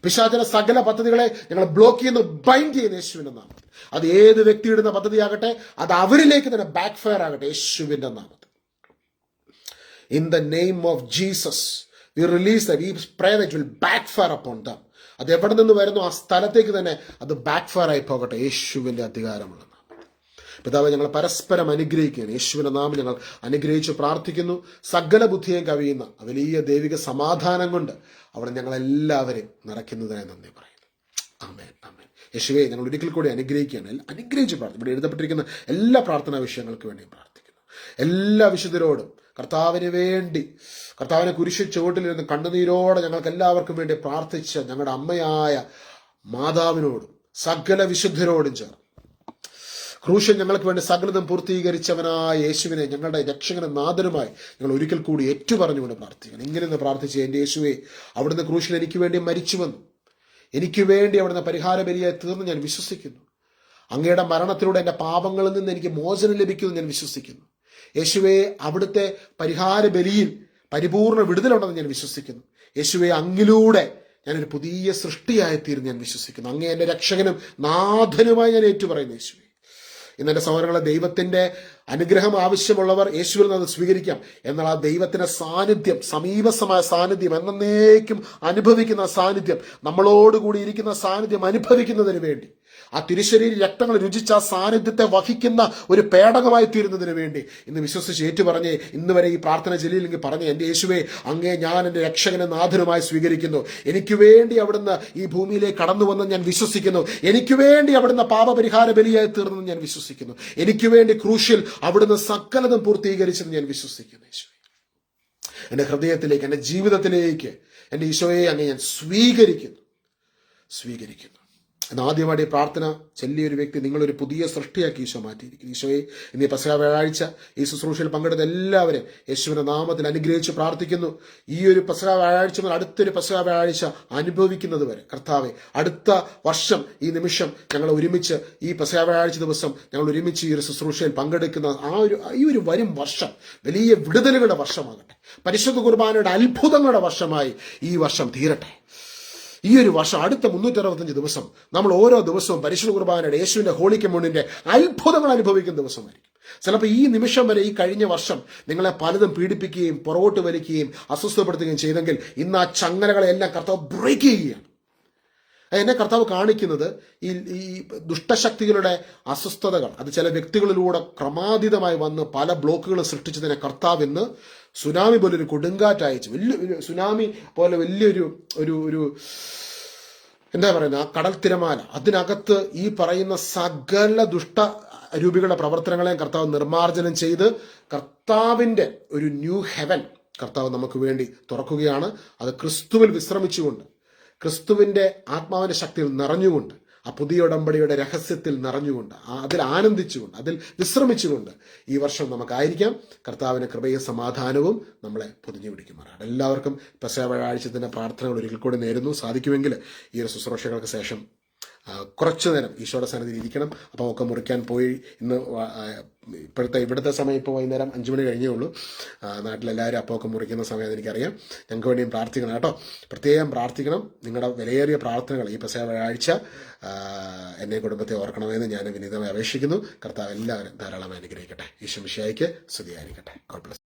പിശാചിന്റെ സകല പദ്ധതികളെ ഞങ്ങൾ ബ്ലോക്ക് ചെയ്യുന്നു, ബൈൻഡ് ചെയ്യുന്നു യേശുവിന്റെ നാമത്തിൽ. അത് ഏത് വ്യക്തി ഇടുന്ന പദ്ധതിയാകട്ടെ, അത് അവരിലേക്ക് തന്നെ ബാക്ക് ഫയർ ആകട്ടെ യേശുവിന്റെ നാമത്തിൽ. In the name of Jesus we release that, V pray that it will back fire upon dum. അത് എവിടെ നിന്ന് വരുന്നു ആ സ്ഥലത്തേക്ക് തന്നെ അത് ബാക്ക് ഫയർ ആയി പോകട്ടെ യേശുവിന്റെ അധികാരമുള്ള നാമത്തിൽ. പിതാവേ, ഞങ്ങൾ പരസ്പരം അനുഗ്രഹിക്കുകയാണ്. യേശുവിന്റെ നാമം ഞങ്ങൾ അനുഗ്രഹിച്ച് പ്രാർത്ഥിക്കുന്നു. സകല ബുദ്ധിയും കവിയുന്ന വലിയ ദൈവിക സമാധാനം കൊണ്ട് അവിടെ ഞങ്ങളെല്ലാവരെയും നിറയ്ക്കുന്നതിനായി നന്ദി പറയുന്നു. ആമേൻ, ആമേൻ. യേശുവേ, ഞങ്ങൾ ഒരിക്കൽ കൂടി അനുഗ്രഹിക്കുകയാണ്. അനുഗ്രഹിച്ച് പ്രാർത്ഥിക്കും. ഇവിടെ എഴുതപ്പെട്ടിരിക്കുന്ന എല്ലാ പ്രാർത്ഥനാ വിഷയങ്ങൾക്ക് വേണ്ടിയും പ്രാർത്ഥിക്കുന്നു. എല്ലാ വിശുദ്ധരോടും കർത്താവിന് വേണ്ടി, കർത്താവിനെ കുരിശ് ചുവട്ടിലിരുന്ന് കണ്ണുനീരോടെ ഞങ്ങൾക്ക് എല്ലാവർക്കും വേണ്ടി പ്രാർത്ഥിച്ച ഞങ്ങളുടെ അമ്മയായ മാതാവിനോടും സകല വിശുദ്ധരോടും ചേർന്ന് ക്രൂശൻ ഞങ്ങൾക്ക് വേണ്ടി സകലതും പൂർത്തീകരിച്ചവനായ യേശുവിനെ ഞങ്ങളുടെ രക്ഷകനും നാഥനുമായി ഞങ്ങൾ ഒരിക്കൽ കൂടി ഏറ്റുപറഞ്ഞുകൊണ്ട് പ്രാർത്ഥിക്കണം. ഇങ്ങനെ പ്രാർത്ഥിച്ച്, എൻ്റെ യേശുവെ, അവിടുന്ന് ക്രൂശിൽ എനിക്ക് വേണ്ടി മരിച്ചുവെന്നും എനിക്ക് വേണ്ടി അവിടുന്ന് പരിഹാരബലിയായി തീർന്ന് ഞാൻ വിശ്വസിക്കുന്നു. അങ്ങയുടെ മരണത്തിലൂടെ എൻ്റെ പാപങ്ങളിൽ നിന്ന് എനിക്ക് മോചനം ലഭിക്കുമെന്ന് ഞാൻ വിശ്വസിക്കുന്നു. യേശുവെ, അവിടുത്തെ പരിഹാരബലിയിൽ പരിപൂർണ്ണ വിടുതലുണ്ടെന്ന് ഞാൻ വിശ്വസിക്കുന്നു. യേശുവെ, അങ്ങിലൂടെ ഞാനൊരു പുതിയ സൃഷ്ടിയായിത്തീർന്ന് ഞാൻ വിശ്വസിക്കുന്നു. അങ്ങേ എൻ്റെ രക്ഷകനും നാഥനുമായി ഞാൻ ഏറ്റുപറയുന്നു. യേശുവെ, ഇന്നെൻ്റെ സഹോദരങ്ങളെ, ദൈവത്തിന്റെ അനുഗ്രഹം ആവശ്യമുള്ളവർ യേശുവിൽ നിന്ന് അത് സ്വീകരിക്കാം. എന്നാൽ ആ ദൈവത്തിന്റെ സാന്നിധ്യം, സമീപസ്ഥമായ സാന്നിധ്യം, എന്നേക്കും അനുഭവിക്കുന്ന സാന്നിധ്യം, നമ്മളോടുകൂടി ഇരിക്കുന്ന സാന്നിധ്യം അനുഭവിക്കുന്നതിന് വേണ്ടി, ആ തിരുശരീര രക്തങ്ങൾ രുചിച്ച ആ സാന്നിധ്യത്തെ വഹിക്കുന്ന ഒരു പേടകമായി തീരുന്നതിന് വേണ്ടി ഇന്ന് വിശ്വസിച്ച് ഏറ്റുപറഞ്ഞ്, ഇന്ന് വരെ ഈ പ്രാർത്ഥന ചെല്ലിയില്ലെങ്കിൽ പറഞ്ഞ്, എൻ്റെ യേശുവേ, അങ്ങേ ഞാൻ എൻ്റെ രക്ഷകനും നാഥനുമായി സ്വീകരിക്കുന്നു. എനിക്ക് വേണ്ടി അവിടുന്ന് ഈ ഭൂമിയിലേക്ക് കടന്നു വന്ന് ഞാൻ വിശ്വസിക്കുന്നു. എനിക്ക് വേണ്ടി അവിടുന്ന് പാപപരിഹാര ബലിയായി തീർന്നെന്ന് ഞാൻ വിശ്വസിക്കുന്നു. എനിക്ക് വേണ്ടി ക്രൂശിൽ അവിടുന്ന് സകലതും പൂർത്തീകരിച്ചെന്ന് ഞാൻ വിശ്വസിക്കുന്നു. യേശുവേ, എൻ്റെ ഹൃദയത്തിലേക്ക്, എൻ്റെ ജീവിതത്തിലേക്ക് എൻ്റെ ഈശോയെ അങ്ങ് ഞാൻ സ്വീകരിക്കുന്നു. എന്നാദ്യമായിട്ട് ഈ പ്രാർത്ഥന ചെല്ലിയൊരു വ്യക്തി, നിങ്ങളൊരു പുതിയ സൃഷ്ടിയാക്കി ഈശോ മാറ്റിയിരിക്കുന്നു. ഈശോയെ, ഇന്ന് പെസഹ വ്യാഴാഴ്ച ഈ ശുശ്രൂഷയിൽ പങ്കെടുത്ത എല്ലാവരും യേശുവിന്റെ നാമത്തിൽ അനുഗ്രഹിച്ച് പ്രാർത്ഥിക്കുന്നു. ഈ ഒരു പെസഹ വ്യാഴാഴ്ച മുതൽ അടുത്തൊരു പെസഹ വ്യാഴാഴ്ച അനുഭവിക്കുന്നത് വരെ കർത്താവെ, അടുത്ത വർഷം ഈ നിമിഷം ഞങ്ങൾ ഒരുമിച്ച് ഈ പെസഹ വ്യാഴാഴ്ച ദിവസം ഞങ്ങൾ ഒരുമിച്ച് ഈ ഒരു ശുശ്രൂഷയിൽ പങ്കെടുക്കുന്ന ഈ ഒരു വരും വർഷം വലിയ വിടുതലുകളുടെ വർഷമാകട്ടെ. പരിശുദ്ധ കുർബാനയുടെ അത്ഭുതങ്ങളുടെ വർഷമായി ഈ വർഷം തീരട്ടെ. ഈ ഒരു വർഷം, അടുത്ത 365 ദിവസം നമ്മൾ ഓരോ ദിവസവും പരിശുദ്ധ കുർബാനയുടെ, യേശുവിന്റെ ഹോളി കമ്മ്യൂണിന്റെ അത്ഭുതങ്ങൾ അനുഭവിക്കുന്ന ദിവസമായിരിക്കും. ചിലപ്പോൾ ഈ നിമിഷം വരെ, ഈ കഴിഞ്ഞ വർഷം നിങ്ങളെ പലതും പീഡിപ്പിക്കുകയും പുറകോട്ട് വലിക്കുകയും അസ്വസ്ഥപ്പെടുത്തുകയും ചെയ്തെങ്കിൽ ഇന്ന് ആ ചങ്ങലകളെല്ലാം കർത്താവ് ബ്രേക്ക് ചെയ്യുകയാണ്. എന്നെ കർത്താവ് കാണിക്കുന്നത് ഈ ദുഷ്ടശക്തികളുടെ അസ്വസ്ഥതകൾ, അത് ചില വ്യക്തികളിലൂടെ ക്രമാതീതമായി വന്ന് പല ബ്ലോക്കുകളും സൃഷ്ടിച്ചതിനെ കർത്താവ് ഇന്ന് സുനാമി പോലെ ഒരു കൊടുങ്കാറ്റയച്ചു, വലിയ സുനാമി പോലെ വലിയൊരു ഒരു എന്താ പറയുന്നത്, ആ കടൽ തിരമാല, അതിനകത്ത് ഈ പറയുന്ന സകല ദുഷ്ട രൂപികളുടെ പ്രവർത്തനങ്ങളെയും കർത്താവ് നിർമ്മാർജ്ജനം ചെയ്ത് കർത്താവിന്റെ ഒരു ന്യൂ ഹെവൻ കർത്താവ് നമുക്ക് വേണ്ടി തുറക്കുകയാണ്. അത് ക്രിസ്തുവിൽ വിശ്രമിച്ചുകൊണ്ട്, ക്രിസ്തുവിന്റെ ആത്മാവിന്റെ ശക്തിയിൽ നിറഞ്ഞുകൊണ്ട്, ആ പുതിയ ഉടമ്പടിയുടെ രഹസ്യത്തിൽ നിറഞ്ഞുകൊണ്ട്, അതിൽ ആനന്ദിച്ചുകൊണ്ട്, അതിൽ വിശ്രമിച്ചുകൊണ്ട് ഈ വർഷം നമുക്കായിരിക്കാം. കർത്താവിന്റെ കൃപയും സമാധാനവും നമ്മളെ പൊതിഞ്ഞു പിടിക്കുമാറാണ്. എല്ലാവർക്കും പെസഹ വ്യാഴാഴ്ചത്തിന്റെ പ്രാർത്ഥനകൾ ഒരിക്കൽ കൂടി നേരുന്നു. സാധിക്കുമെങ്കിൽ ഈ ഒരു ശുശ്രൂഷകൾക്ക് ശേഷം കുറച്ചു നേരം ഈശോയുടെ സന്നിധിയിൽ ഇരിക്കണം. അപ്പം ഒക്കെ മുറിക്കാൻ പോയി. ഇന്ന് ഇവിടുത്തെ സമയം ഇപ്പോൾ വൈകുന്നേരം 5 മണി കഴിഞ്ഞേ ഉള്ളൂ. നാട്ടിലെല്ലാവരും അപ്പമൊക്കെ മുറിക്കുന്ന സമയം എനിക്കറിയാം. ഞങ്ങൾക്ക് വേണ്ടിയും പ്രാർത്ഥിക്കണം കേട്ടോ. പ്രത്യേകം പ്രാർത്ഥിക്കണം. നിങ്ങളുടെ വിലയേറിയ പ്രാർത്ഥനകൾ ഈ പെസഹ വ്യാഴാഴ്ച എന്നെ കുടുംബത്തെ ഓർക്കണമെന്ന് ഞാൻ വിനീതമായി അപേക്ഷിക്കുന്നു. കർത്താവ് എല്ലാവരും ധാരാളമായി അനുഗ്രഹിക്കട്ടെ. ഈശോ മിശിഹായ്ക്ക് സ്തുതിയായിരിക്കട്ടെ. God bless.